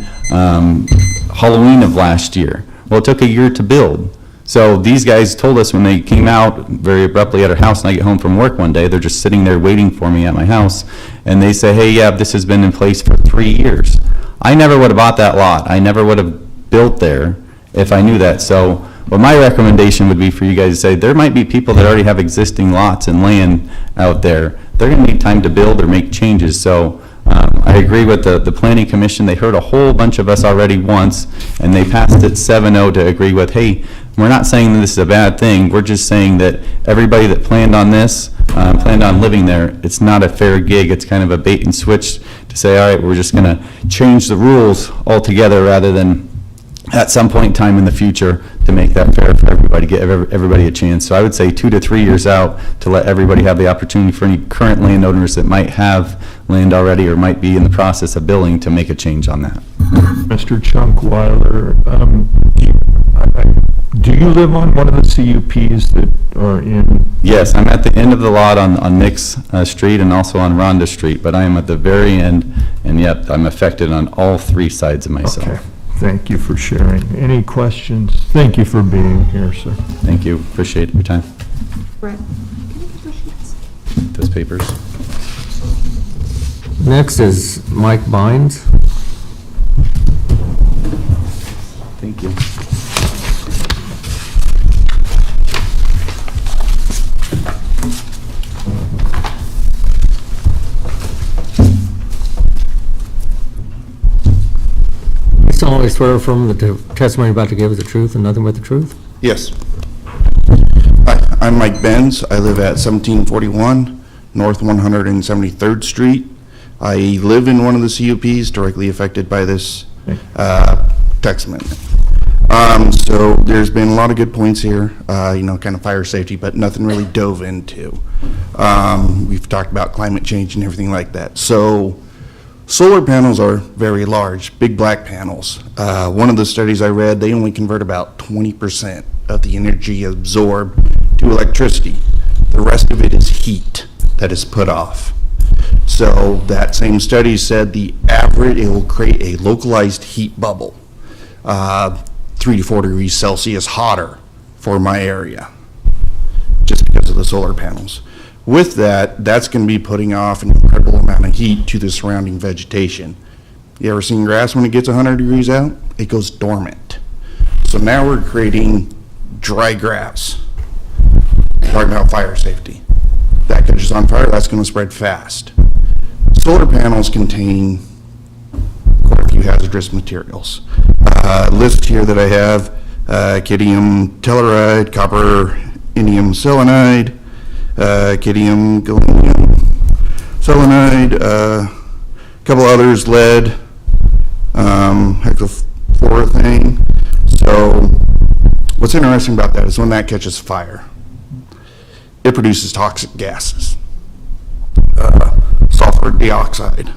Halloween of last year. Well, it took a year to build. So these guys told us when they came out very abruptly at our house, and I get home from work one day, they're just sitting there waiting for me at my house, and they say, hey, yeah, this has been in place for 3 years. I never would have bought that lot. I never would have built there if I knew that. So what my recommendation would be for you guys to say, there might be people that already have existing lots and land out there. They're going to need time to build or make changes. So I agree with the Planning Commission. They heard a whole bunch of us already once, and they passed it 7-0 to agree with, hey, we're not saying that this is a bad thing. We're just saying that everybody that planned on this, planned on living there, it's not a fair gig. It's kind of a bait and switch to say, all right, we're just going to change the rules altogether rather than at some point in time in the future to make that fair for everybody, give everybody a chance. So I would say 2 to 3 years out to let everybody have the opportunity for any current landowners that might have land already or might be in the process of building to make a change on that. Mr. Chunkweiler, do you live on one of the CUPs that are in? Yes, I'm at the end of the lot on Nick's Street and also on Rhonda Street, but I am at the very end, and yet I'm affected on all 3 sides of myself. Okay. Thank you for sharing. Any questions? Thank you for being here, sir. Thank you. Appreciate your time. Brett, can I get those sheets? Those papers. Next is Mike Bynes. Thank you. You solemnly swear or affirm that the testimony you're about to give is the truth and nothing but the truth? Yes. Hi, I'm Mike Benz. I live at 1741 North 173rd Street. I live in one of the CUPs directly affected by this text amendment. So there's been a lot of good points here, kind of fire safety, but nothing really dove into. We've talked about climate change and everything like that. So solar panels are very large, big black panels. One of the studies I read, they only convert about 20% of the energy absorbed to electricity. The rest of it is heat that is put off. So that same study said the average, it will create a localized heat bubble, 3 to 4 degrees Celsius hotter for my area, just because of the solar panels. With that, that's going to be putting off an incredible amount of heat to the surrounding vegetation. You ever seen grass when it gets 100 degrees out? It goes dormant. So now we're creating dry grass. Talking about fire safety. That catches on fire, that's going to spread fast. Solar panels contain quite a few hazardous materials. List here that I have, cadmium telluride, copper, indium selenide, cadmium, gallium, selenide, a couple others, lead, hexafluoroethane. So what's interesting about that is when that catches fire, it produces toxic gases, sulfur dioxide,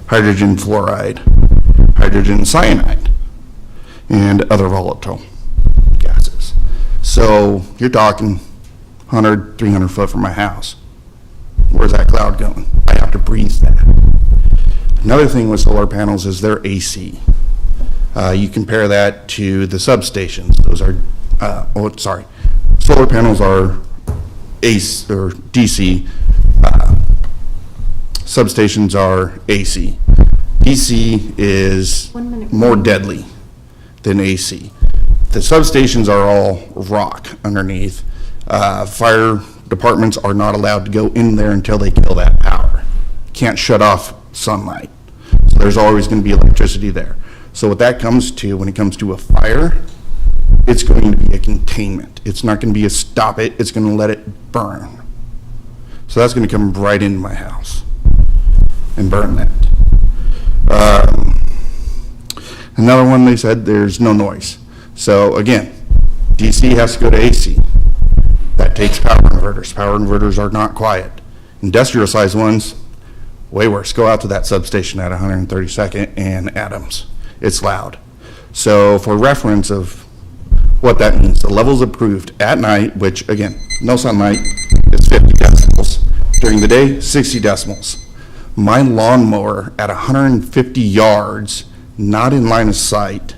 hydrogen fluoride, hydrogen cyanide, and other volatile gases. So you're talking 100, 300 foot from my house. Where's that cloud going? I have to breathe that. Another thing with solar panels is they're AC. You compare that to the substations. Those are, solar panels are AC or DC. Substations are AC. DC is more deadly than AC. The substations are all rock underneath. Fire departments are not allowed to go in there until they kill that power. Can't shut off sunlight. So there's always going to be electricity there. So what that comes to, when it comes to a fire, it's going to be a containment. It's not going to be a stop it, it's going to let it burn. So that's going to come right into my house and burn that. Another one, they said there's no noise. So again, DC has to go to AC. That takes power inverters. Power inverters are not quiet. Industrial sized ones, way worse. Go out to that substation at 132nd and Adams. It's loud. So for reference of what that means, the levels approved at night, which again, no sunlight, is 50 decibels. During the day, 60 decibels. My lawnmower at 150 yards, not in line of sight,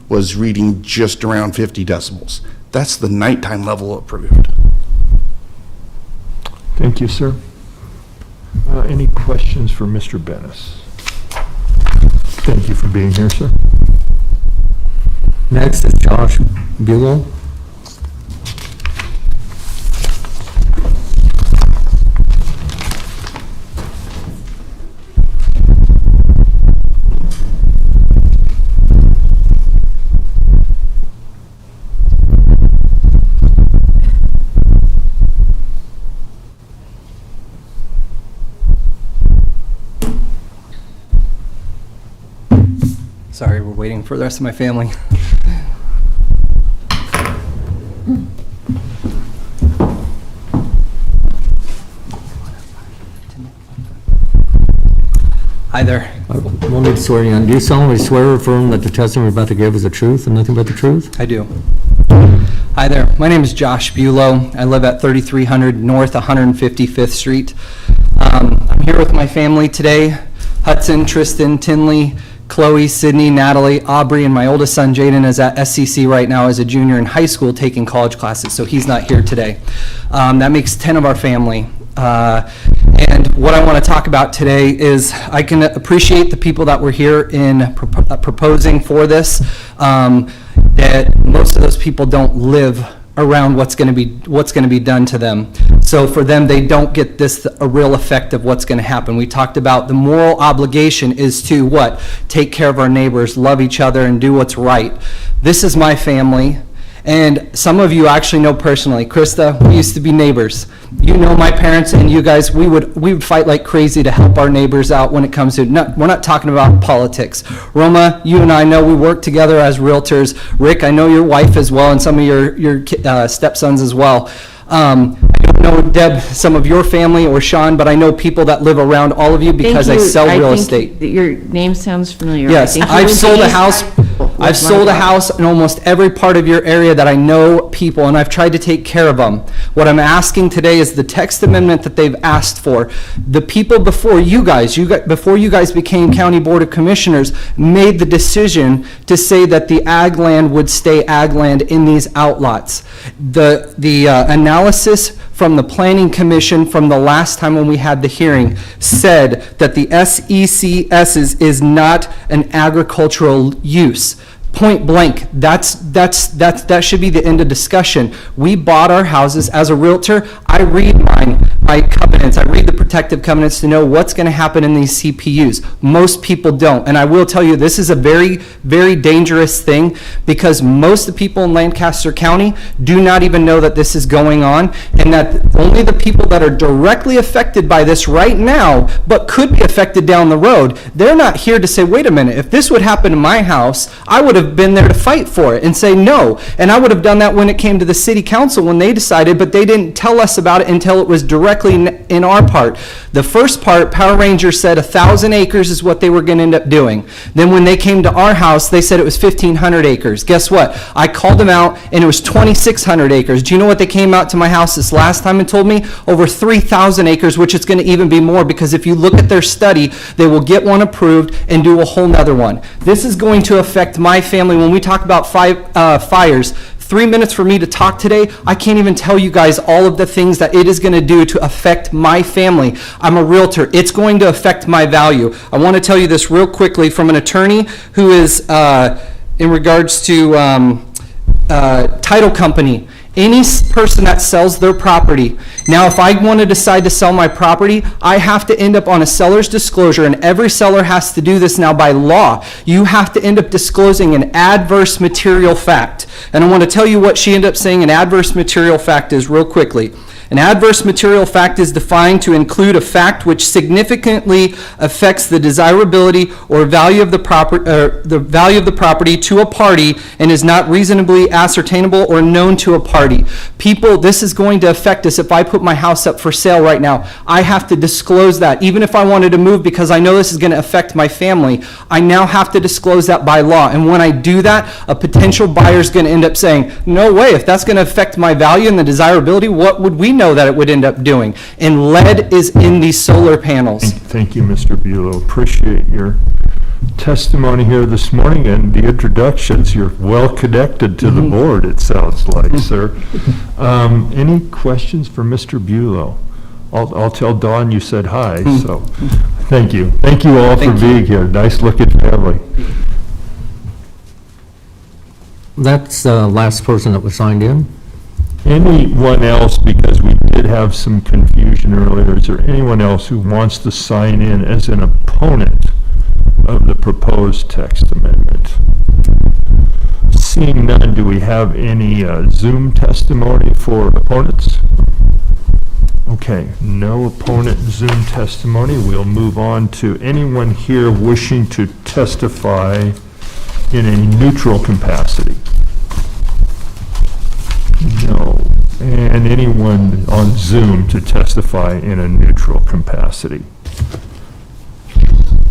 was reading just around 50 decibels. That's the nighttime level approved. Thank you, sir. Any questions for Mr. Bennis? Thank you for being here, sir. Next is Josh Buell. Sorry, we're waiting for the rest of my family. Hi there. We'll need to swear you in. Do you solemnly swear or affirm that the testimony you're about to give is the truth and nothing but the truth? I do. Hi there. My name is Josh Bulow. I live at 3300 North 155th Street. I'm here with my family today. Hudson, Tristan, Tinley, Chloe, Sydney, Natalie, Aubrey, and my oldest son, Jaden, is at SCC right now as a junior in high school taking college classes, so he's not here today. That makes 10 of our family. And what I want to talk about today is I can appreciate the people that were here in proposing for this, that most of those people don't live around what's going to be done to them. So for them, they don't get a real effect of what's going to happen. We talked about the moral obligation is to what? Take care of our neighbors, love each other, and do what's right. This is my family. And some of you actually know personally. Krista, we used to be neighbors. You know my parents and you guys, we would fight like crazy to help our neighbors out when it comes to, we're not talking about politics. Roma, you and I know we work together as realtors. Rick, I know your wife as well and some of your stepsons as well. I don't know, Deb, some of your family or Sean, but I know people that live around all of you because I sell real estate. Your name sounds familiar. Yes, I've sold a house. I've sold a house in almost every part of your area that I know people, and I've tried to take care of them. What I'm asking today is the text amendment that they've asked for. The people before you guys became County Board of Commissioners, made the decision to say that the ag land would stay ag land in these outlots. The analysis from the Planning Commission from the last time when we had the hearing said that the SECS is not an agricultural use. Point blank, that should be the end of discussion. We bought our houses. As a realtor, I read my covenants. I read the protective covenants to know what's going to happen in these CPUs. Most people don't. And I will tell you, this is a very, very dangerous thing because most of the people in Lancaster County do not even know that this is going on, and that only the people that are directly affected by this right now, but could be affected down the road, they're not here to say, wait a minute, if this would happen in my house, I would have been there to fight for it and say no. And I would have done that when it came to the city council when they decided, but they didn't tell us about it until it was directly in our part. The first part, Power Rangers said 1,000 acres is what they were going to end up doing. Then when they came to our house, they said it was 1,500 acres. Guess what? I called them out and it was 2,600 acres. Do you know what they came out to my house this last time and told me? Over 3,000 acres, which is going to even be more because if you look at their study, they will get one approved and do a whole nother one. This is going to affect my family. When we talk about fires, 3 minutes for me to talk today, I can't even tell you guys all of the things that it is going to do to affect my family. I'm a realtor. It's going to affect my value. I want to tell you this real quickly from an attorney who is in regards to title company. Any person that sells their property. Now, if I want to decide to sell my property, I have to end up on a seller's disclosure, and every seller has to do this now by law. You have to end up disclosing an adverse material fact. And I want to tell you what she ended up saying an adverse material fact is real quickly. An adverse material fact is defined to include a fact which significantly affects the desirability or value of the property to a party and is not reasonably ascertainable or known to a party. People, this is going to affect us. If I put my house up for sale right now, I have to disclose that. Even if I wanted to move because I know this is going to affect my family, I now have to disclose that by law. And when I do that, a potential buyer is going to end up saying, no way, if that's going to affect my value and the desirability, what would we know that it would end up doing? And lead is in these solar panels. Thank you, Mr. Bulow. Appreciate your testimony here this morning and the introductions. You're well connected to the board, it sounds like, sir. Any questions for Mr. Bulow? I'll tell Dawn you said hi, so thank you. Thank you all for being here. Nice looking family. That's the last person that was signed in. Anyone else, because we did have some confusion earlier, is there anyone else who wants to sign in as an opponent of the proposed text amendment? Seeing none, do we have any Zoom testimony for opponents? Okay, no opponent Zoom testimony. We'll move on to anyone here wishing to testify in a neutral capacity. No. And anyone on Zoom to testify in a neutral capacity?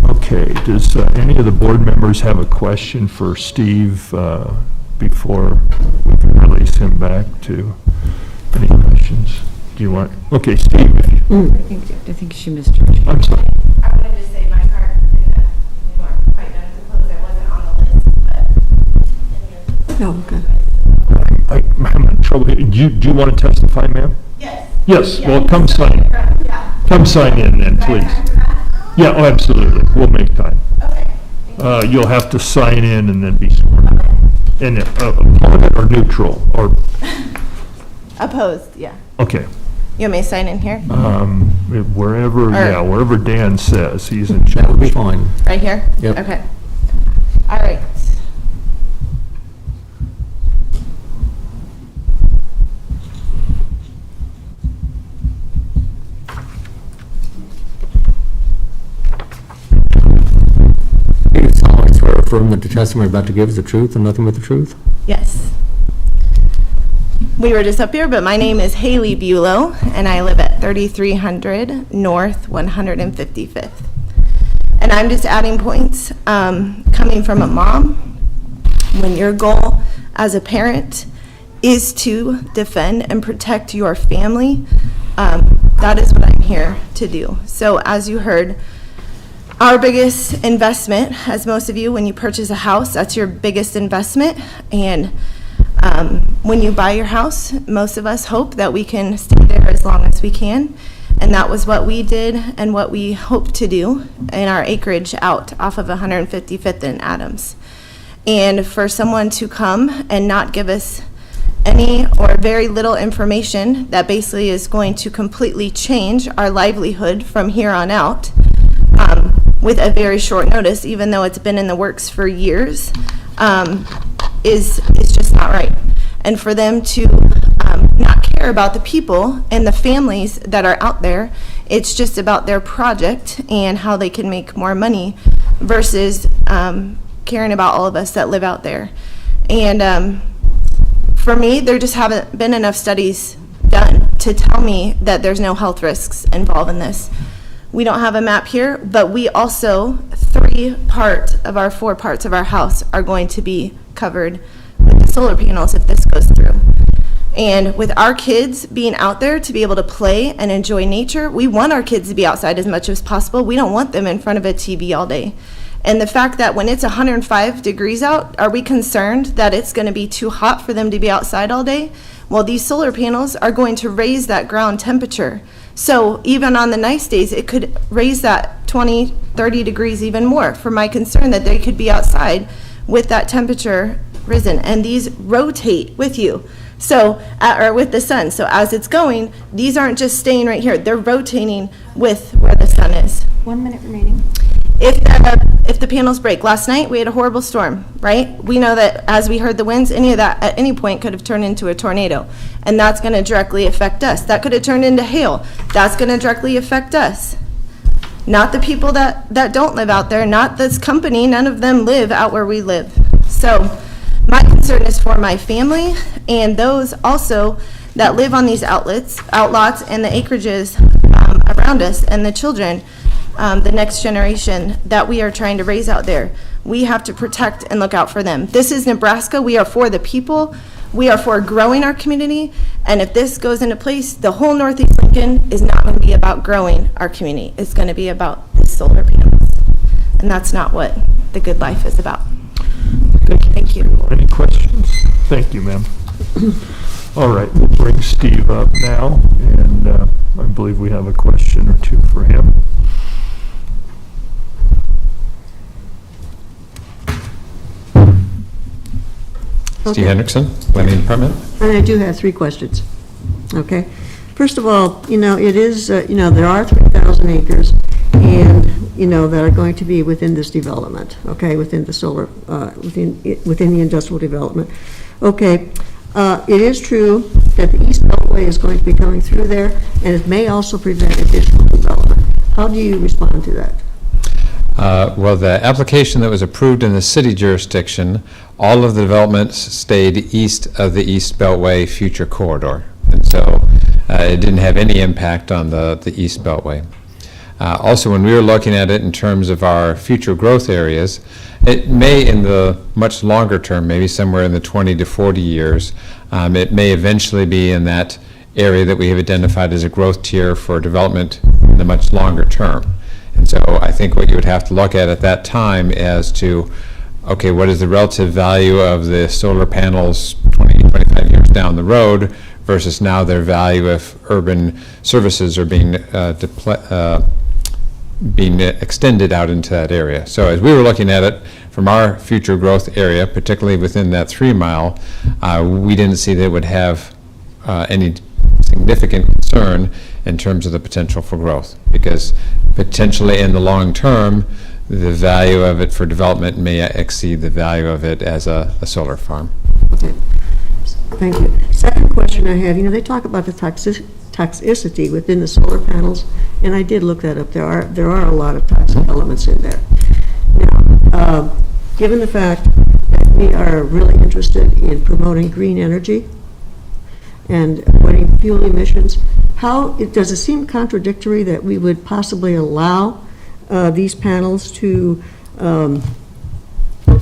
Okay, does any of the board members have a question for Steve before we can release him back to any questions? Do you want, okay, Steve. I think she missed her. I'm sorry. I wanted to say my card, we weren't quite done to close, I wasn't on the list, but. No, okay. I'm having trouble here. Do you want to testify, ma'am? Yes. Yes, well, come sign. Come sign in then, please. Yeah, oh, absolutely. We'll make time. Okay. You'll have to sign in and then be sworn. And opponent or neutral, or? Opposed, yeah. Okay. You want me to sign in here? Wherever Dan says, he's in charge. That would be fine. Right here? Yep. Okay. All right. Do you solemnly swear or affirm that the testimony you're about to give is the truth and nothing but the truth? Yes. We were just up here, but my name is Haley Bulow, and I live at 3300 North 155th. And I'm just adding points, coming from a mom, when your goal as a parent is to defend and protect your family, that is what I'm here to do. So as you heard, our biggest investment, as most of you, when you purchase a house, that's your biggest investment. And when you buy your house, most of us hope that we can stay there as long as we can. And that was what we did and what we hope to do in our acreage out off of 155th and Adams. And for someone to come and not give us any or very little information that basically is going to completely change our livelihood from here on out, with a very short notice, even though it's been in the works for years, is just not right. And for them to not care about the people and the families that are out there, it's just about their project and how they can make more money versus caring about all of us that live out there. And for me, there just haven't been enough studies done to tell me that there's no health risks involved in this. We don't have a map here, but we also, 3 parts of our 4 parts of our house are going to be covered with the solar panels if this goes through. And with our kids being out there to be able to play and enjoy nature, we want our kids to be outside as much as possible. We don't want them in front of a TV all day. And the fact that when it's 105 degrees out, are we concerned that it's going to be too hot for them to be outside all day? Well, these solar panels are going to raise that ground temperature. So even on the nice days, it could raise that 20, 30 degrees even more, for my concern that they could be outside with that temperature risen. And these rotate with you, so or with the sun. So as it's going, these aren't just staying right here. They're rotating with where the sun is. 1 minute remaining. If the panels break, last night we had a horrible storm, right? We know that as we heard the winds, any of that at any point could have turned into a tornado, and that's going to directly affect us. That could have turned into hail. That's going to directly affect us. Not the people that don't live out there, not this company, none of them live out where we live. So my concern is for my family and those also that live on these outlots and the acreages around us, and the children, the next generation that we are trying to raise out there. We have to protect and look out for them. This is Nebraska. We are for the people. We are for growing our community. And if this goes into place, the whole Northeast Lincoln is not going to be about growing our community. It's going to be about the solar panels. And that's not what the good life is about. Thank you. Any questions? Thank you, ma'am. All right, we'll bring Steve up now, and I believe we have a question or two for him. Steve Hendrickson, Planning Department. And I do have 3 questions, okay? First of all, it is, there are 3,000 acres, and, that are going to be within this development, okay, within the solar, within the industrial development. Okay, it is true that the East Beltway is going to be coming through there, and it may also prevent additional development. How do you respond to that? Well, the application that was approved in the city jurisdiction, all of the developments stayed east of the East Beltway future corridor. And so it didn't have any impact on the East Beltway. Also, when we were looking at it in terms of our future growth areas, it may in the much longer term, maybe somewhere in the 20 to 40 years, it may eventually be in that area that we have identified as a growth tier for development in the much longer term. And so I think what you would have to look at that time as to, okay, what is the relative value of the solar panels 20, 25 years down the road versus now their value if urban services are being extended out into that area. So as we were looking at it from our future growth area, particularly within that 3 mile, we didn't see that it would have any significant concern in terms of the potential for growth, because potentially in the long term, the value of it for development may exceed the value of it as a solar farm. Okay. Thank you. Second question I have, they talk about the toxicity within the solar panels, and I did look that up. There are a lot of toxic elements in there. Now, given the fact that we are really interested in promoting green energy and avoiding fuel emissions, does it seem contradictory that we would possibly allow these panels to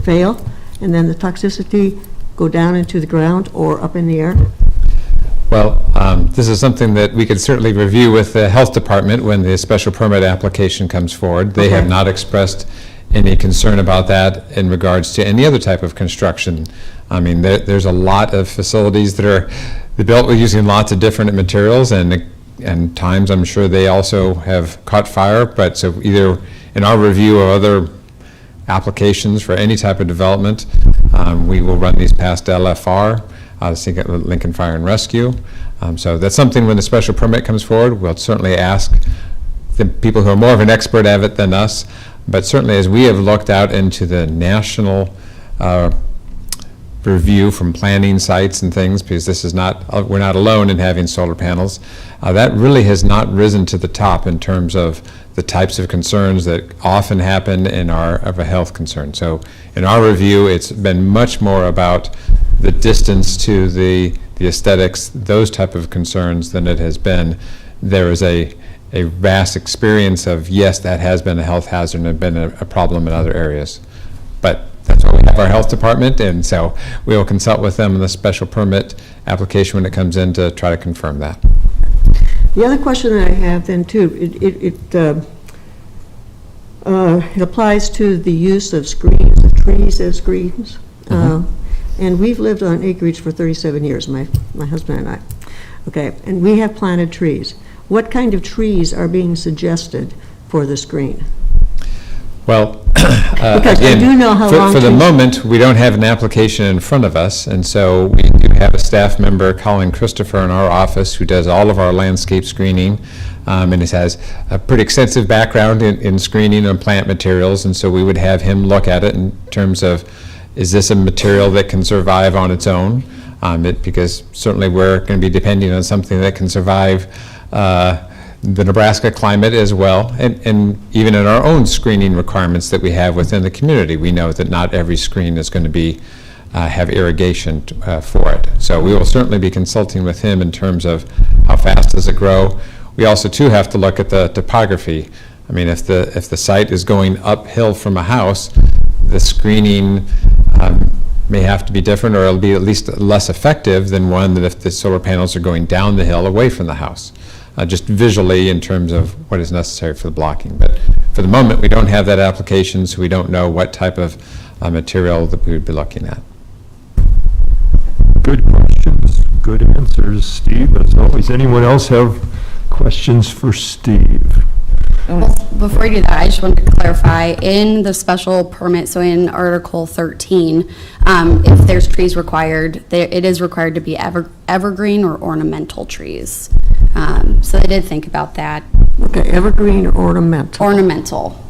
fail, and then the toxicity go down into the ground or up in the air? Well, this is something that we could certainly review with the health department when the special permit application comes forward. They have not expressed any concern about that in regards to any other type of construction. I mean, there's a lot of facilities that are built using lots of different materials, and times I'm sure they also have caught fire. But so either in our review of other applications for any type of development, we will run these past LFR, Lincoln Fire and Rescue. So that's something when the special permit comes forward, we'll certainly ask the people who are more of an expert at it than us. But certainly as we have looked out into the national review from planning sites and things, because this is not, we're not alone in having solar panels, that really has not risen to the top in terms of the types of concerns that often happen of a health concern. So in our review, it's been much more about the distance to the aesthetics, those type of concerns, than it has been. There is a vast experience of, yes, that has been a health hazard and been a problem in other areas. But that's why we have our health department, and so we will consult with them on the special permit application when it comes in to try to confirm that. The other question that I have then too, it applies to the use of screens, of trees as screens. And we've lived on acreage for 37 years, my husband and I. Okay, and we have planted trees. What kind of trees are being suggested for the screen? Well, because again, I do know how long for the moment, we don't have an application in front of us, and so we do have a staff member, Colin Christopher, in our office who does all of our landscape screening, and he has a pretty extensive background in screening and plant materials, and so we would have him look at it in terms of, is this a material that can survive on its own? Because certainly we're going to be depending on something that can survive the Nebraska climate as well, and even in our own screening requirements that we have within the community, we know that not every screen is going to be have irrigation for it. So we will certainly be consulting with him in terms of how fast does it grow. We also too have to look at the topography. I mean, if the site is going uphill from a house, the screening may have to be different, or it'll be at least less effective than one that if the solar panels are going down the hill away from the house. Just visually in terms of what is necessary for the blocking. But for the moment, we don't have that application, so we don't know what type of material that we would be looking at. Good questions, good answers, Steve, as always. Anyone else have questions for Steve? Well, before you do that, I just wanted to clarify, in the special permit, so in Article 13, if there's trees required, it is required to be evergreen or ornamental trees. So I did think about that. Okay, evergreen or ornamental? Ornamental.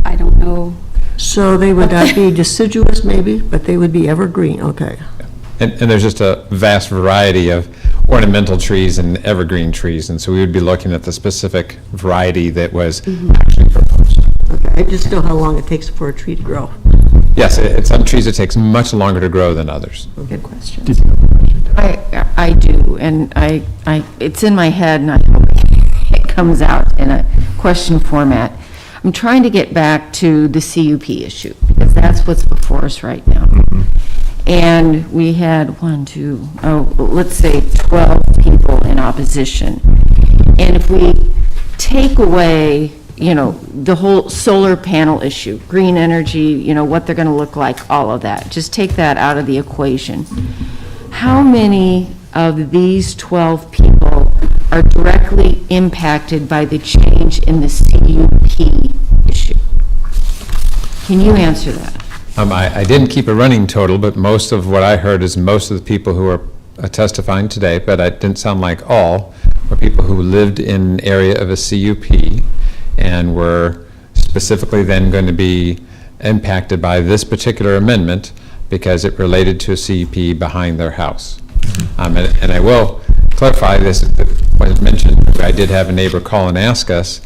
I don't know. So they would not be deciduous maybe, but they would be evergreen, okay. And there's just a vast variety of ornamental trees and evergreen trees, and so we would be looking at the specific variety that was actually proposed. Okay, I just know how long it takes for a tree to grow. Yes, some trees it takes much longer to grow than others. Good question. I do, and it's in my head, and I hope it comes out in a question format. I'm trying to get back to the CUP issue, because that's what's before us right now. And we had let's say 12 people in opposition. And if we take away, the whole solar panel issue, green energy, what they're going to look like, all of that, just take that out of the equation. How many of these 12 people are directly impacted by the change in the CUP issue? Can you answer that? I didn't keep a running total, but most of what I heard is most of the people who are testifying today, but it didn't sound like all, were people who lived in an area of a CUP and were specifically then going to be impacted by this particular amendment because it related to a CUP behind their house. And I will clarify this, when it mentioned, I did have a neighbor call and ask us,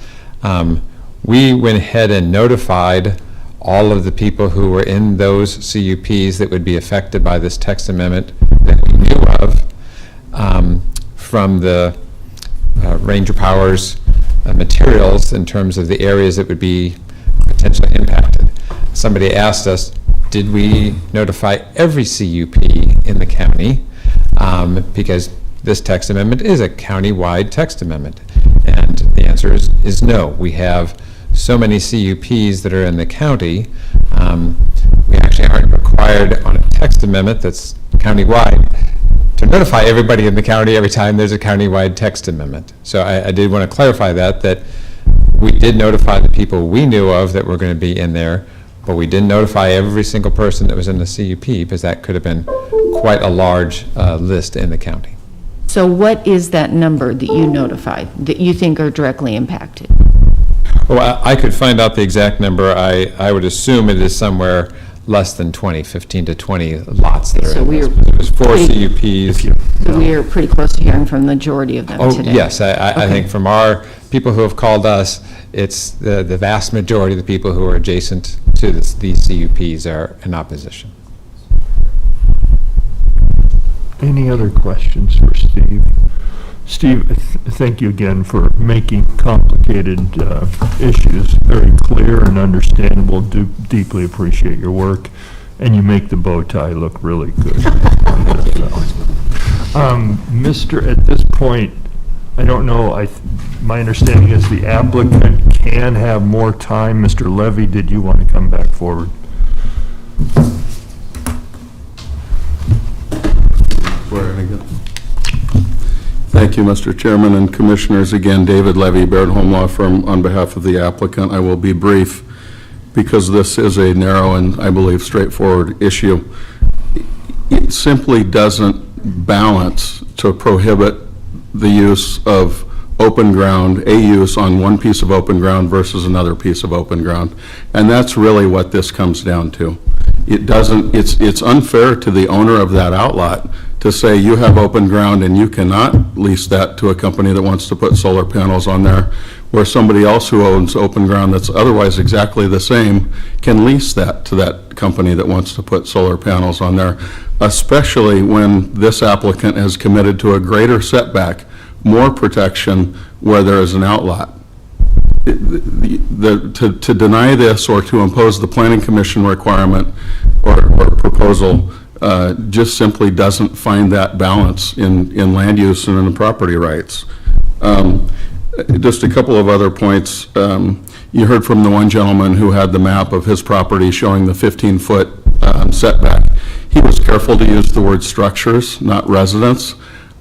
we went ahead and notified all of the people who were in those CUPs that would be affected by this text amendment that we knew of from the Ranger Powers materials in terms of the areas that would be potentially impacted. Somebody asked us, did we notify every CUP in the county? Because this text amendment is a county-wide text amendment. And the answer is no. We have so many CUPs that are in the county, we actually aren't required on a text amendment that's county-wide to notify everybody in the county every time there's a county-wide text amendment. So I did want to clarify that we did notify the people we knew of that were going to be in there, but we didn't notify every single person that was in the CUP because that could have been quite a large list in the county. So what is that number that you notified, that you think are directly impacted? Well, I could find out the exact number. I would assume it is somewhere less than 20, 15 to 20 lots that are So in this. It was 4 CUPs. So we are pretty close to hearing from the majority of them today. Yes, I think from our people who have called us, it's the vast majority of the people who are adjacent to these CUPs are in opposition. Any other questions for Steve? Steve, thank you again for making complicated issues very clear and understandable. Deeply appreciate your work, and you make the bow tie look really good. At this point, I don't know, my understanding is the applicant can have more time. Mr. Levy, did you want to come back forward? Thank you, Mr. Chairman and Commissioners. Again, David Levy, Baird Home Law Firm, on behalf of the applicant. I will be brief because this is a narrow and, I believe, straightforward issue. It simply doesn't balance to prohibit the use of open ground, a use on one piece of open ground versus another piece of open ground. And that's really what this comes down to. It doesn't, it's unfair to the owner of that outlot to say you have open ground and you cannot lease that to a company that wants to put solar panels on there, where somebody else who owns open ground that's otherwise exactly the same can lease that to that company that wants to put solar panels on there, especially when this applicant has committed to a greater setback, more protection where there is an outlot. To deny this or to impose the Planning Commission requirement or proposal just simply doesn't find that balance in land use and in the property rights. Just a couple of other points. You heard from the one gentleman who had the map of his property showing the 15-foot setback. He was careful to use the word structures, not residence.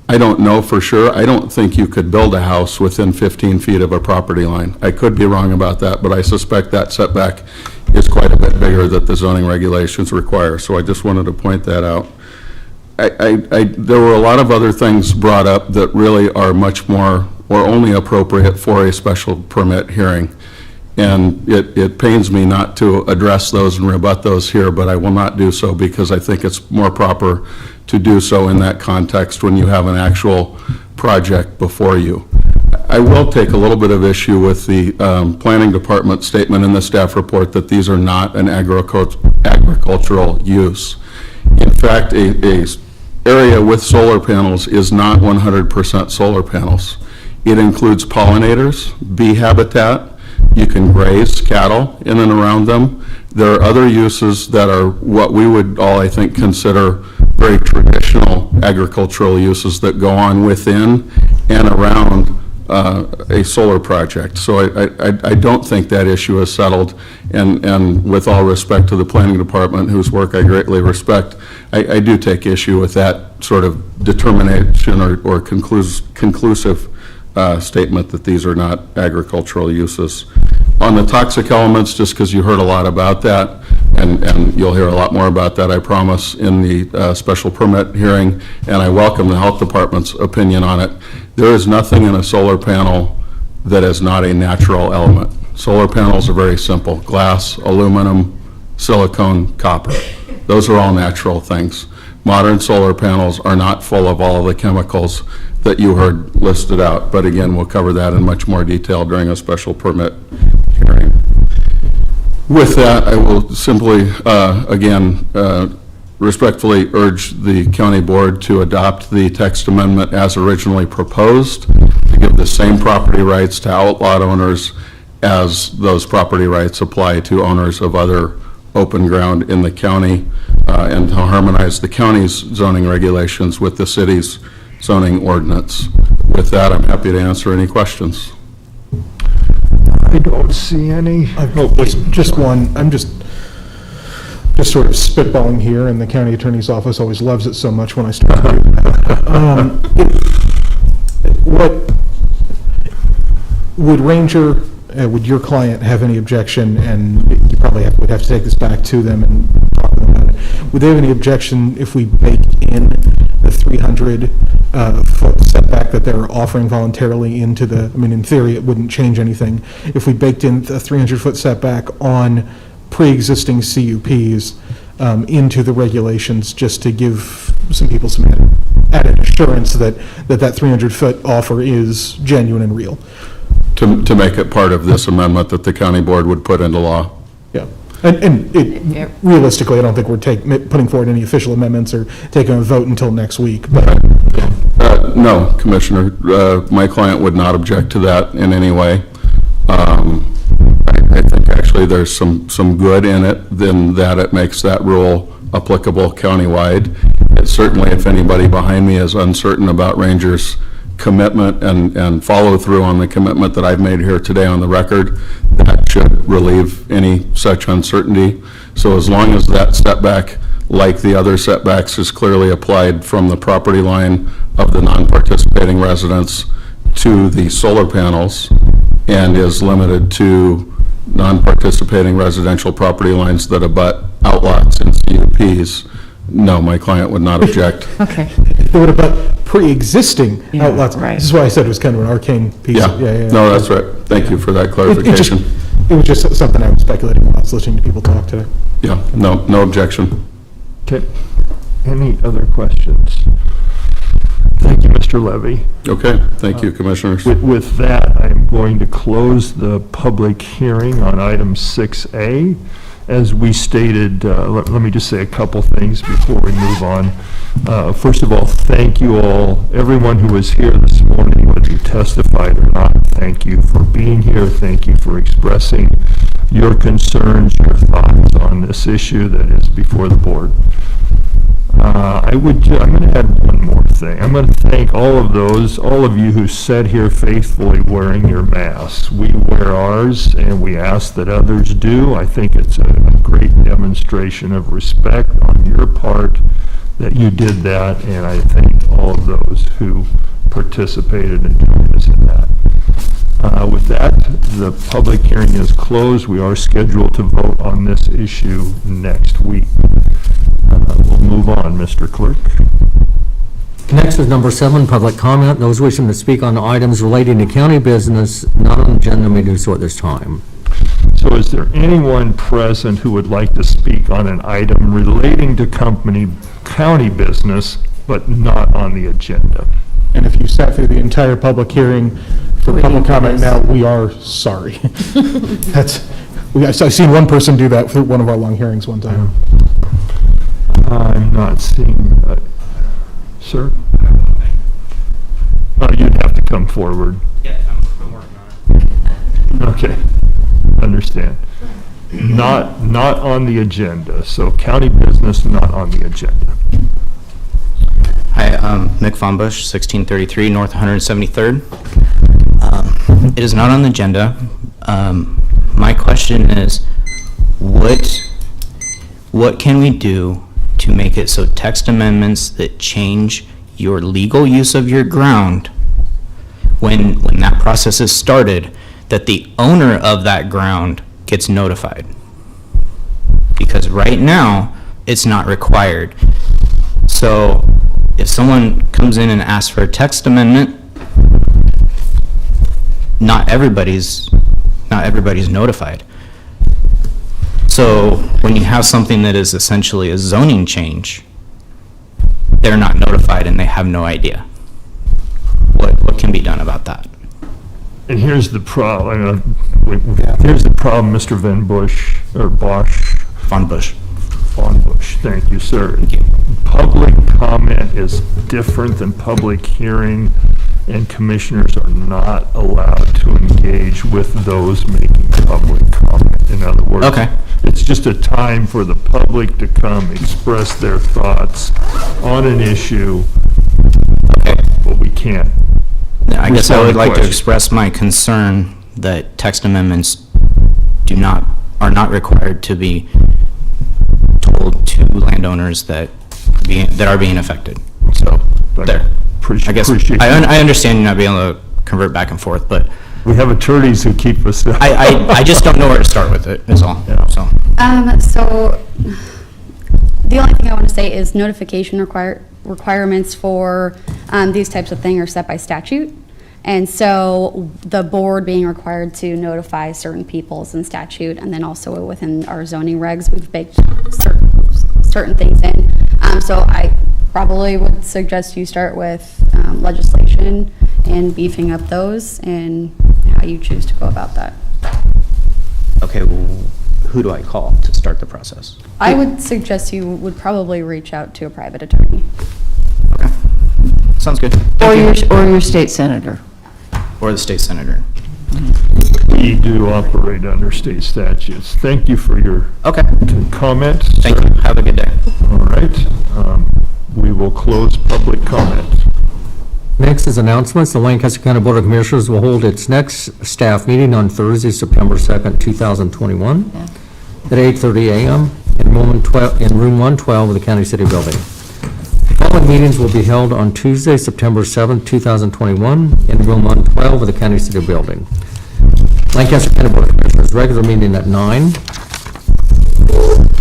I don't know for sure. I don't think you could build a house within 15 feet of a property line. I could be wrong about that, but I suspect that setback is quite a bit bigger that the zoning regulations require. So I just wanted to point that out. There were a lot of other things brought up that really are much more or only appropriate for a special permit hearing. And it pains me not to address those and rebut those here, but I will not do so because I think it's more proper to do so in that context when you have an actual project before you. I will take a little bit of issue with the planning department statement in the staff report that these are not an agricultural use. In fact, a area with solar panels is not 100% solar panels. It includes pollinators, bee habitat. You can graze cattle in and around them. There are other uses that are what we would all, I think, consider very traditional agricultural uses that go on within and around a solar project. So I don't think that issue is settled. And with all respect to the planning department, whose work I greatly respect, I do take issue with that sort of determination or conclusive statement that these are not agricultural uses. On the toxic elements, just because you heard a lot about that, and you'll hear a lot more about that, I promise, in the special permit hearing, and I welcome the health department's opinion on it. There is nothing in a solar panel that is not a natural element. Solar panels are very simple: glass, aluminum, silicone, copper. Those are all natural things. Modern solar panels are not full of all of the chemicals that you heard listed out, but again, we'll cover that in much more detail during a special permit hearing. With that, I will simply, again, respectfully urge the county board to adopt the text amendment as originally proposed, to give the same property rights to outlot owners as those property rights apply to owners of other open ground in the county, and to harmonize the county's zoning regulations with the city's zoning ordinance. With that, I'm happy to answer any questions. I don't see any. Just one. I'm just sort of spitballing here, and the county attorney's office always loves it so much when I start to do that. Would Ranger, would your client have any objection, and you probably would have to take this back to them and talk to them about it, would they have any objection if we baked in the 300-foot setback that they're offering voluntarily into the, I mean, in theory, it wouldn't change anything. If we baked in the 300-foot setback on pre-existing CUPs into the regulations, just to give some people some added assurance that 300-foot offer is genuine and real. To make it part of this amendment that the county board would put into law. Yeah. And realistically, I don't think we're putting forward any official amendments or taking a vote until next week. But no, Commissioner, my client would not object to that in any way. I think actually there's some good in it, in that it makes that rule applicable countywide. It certainly, if anybody behind me is uncertain about Ranger's commitment and follow through on the commitment that I've made here today on the record, that should relieve any such uncertainty. So as long as that setback, like the other setbacks, is clearly applied from the property line of the non-participating residents to the solar panels and is limited to non-participating residential property lines that abut outlots and CUPs, no, my client would not object. Okay. It would abut pre-existing outlots. Right. This is why I said it was kind of an arcane piece. Yeah. No, that's right. Thank you for that clarification. It was just something I was speculating when I was listening to people talk today. Yeah, no objection. Okay. Any other questions? Thank you, Mr. Levy. Okay, thank you, Commissioners. With that, I'm going to close the public hearing on item 6A. As we stated, let me just say a couple things before we move on. First of all, thank you all, everyone who was here this morning, whether you testified or not. Thank you for being here. Thank you for expressing your concerns, your thoughts on this issue that is before the board. I'm going to add one more thing. thing. I'm going to thank all of you who sat here faithfully wearing your masks. We wear ours, and we ask that others do. I think it's a great demonstration of respect on your part that you did that, and I thank all of those who participated and joined us in that. With that, the public hearing is closed. We are scheduled to vote on this issue next week. We'll move on, Mr. Clerk. Next is number 7, public comment. Those wishing to speak on items relating to county business not on the agenda may do so at this time. So is there anyone present who would like to speak on an item relating to county business but not on the agenda? And if you sat through the entire public hearing for public comment now, we are sorry. I've seen one person do that for one of our long hearings one time. I'm not seeing, sir? You'd have to come forward. Yeah, I'm working on it. Okay, understand. Not on the agenda, so county business not on the agenda. Hi, Mick Von Bush, 1633 North 173rd. It is not on the agenda. My question is, what can we do to make it so text amendments that change your legal use of your ground, when that process is started, that the owner of that ground gets notified? Because right now, it's not required. So if someone comes in and asks for a text amendment, not everybody's notified. So when you have something that is essentially a zoning change, they're not notified and they have no idea. What can be done about that? And here's the problem. Here's the problem, Mr. Van Bush, or Bosch. Von Bush. Von Bush, thank you, sir. Thank you. Public comment is different than public hearing, and commissioners are not allowed to engage with those making public comment. In other words, okay, it's just a time for the public to come express their thoughts on an issue, but we can't. I guess I would like to express my concern that text amendments are not required to be told to landowners that are being affected. So there. I guess I understand you not being able to convert back and forth, but we have attorneys who keep us. I just don't know where to start with it. Is all. Yeah. So The only thing I want to say is notification requirements for these types of things are set by statute. And so the board being required to notify certain peoples in statute, and then also within our zoning regs, we've baked certain things in. So I probably would suggest you start with legislation and beefing up those and how you choose to go about that. Okay, well, who do I call to start the process? I would suggest you would probably reach out to a private attorney. Okay, sounds good. Or your state senator. Or the state senator. We do operate under state statutes. Thank you for your comments. Thank you. Have a good day. All right. We will close public comment. Next is announcements. The Lancaster County Board of Commissioners will hold its next staff meeting on Thursday, September 2nd, 2021 at 8:30 a.m. in room 112 of the County City Building. The following meetings will be held on Tuesday, September 7th, 2021 in room 112 of the County City Building. Lancaster County Board of Commissioners regular meeting at 9.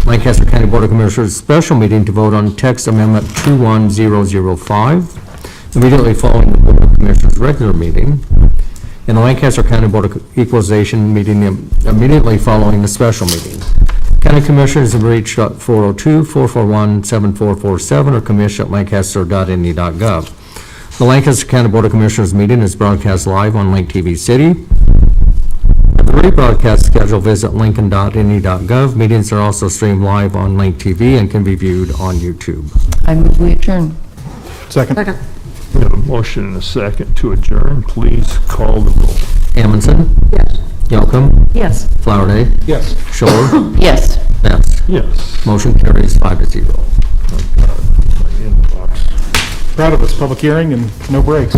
Lancaster County Board of Commissioners special meeting to vote on text amendment 21005 immediately following the Board of Commissioners regular meeting. And the Lancaster County Board of Equalization meeting immediately following the special meeting. County Commissioners have reached 402-441-7447 or commission@lancaster.ne.gov. The Lancaster County Board of Commissioners meeting is broadcast live on Link TV City. For the rebroadcast schedule, visit lincoln.ne.gov. Meetings are also streamed live on Link TV and can be viewed on YouTube. I move we adjourn. Second. We have a motion and a second to adjourn. Please call the roll. Amundson? Yes. Yocum? Yes. Flowerday? Yes. Shore? Yes. Best. Yes. Motion carries 5-0. Oh, God, my inbox. proud of us. Public hearing and no breaks.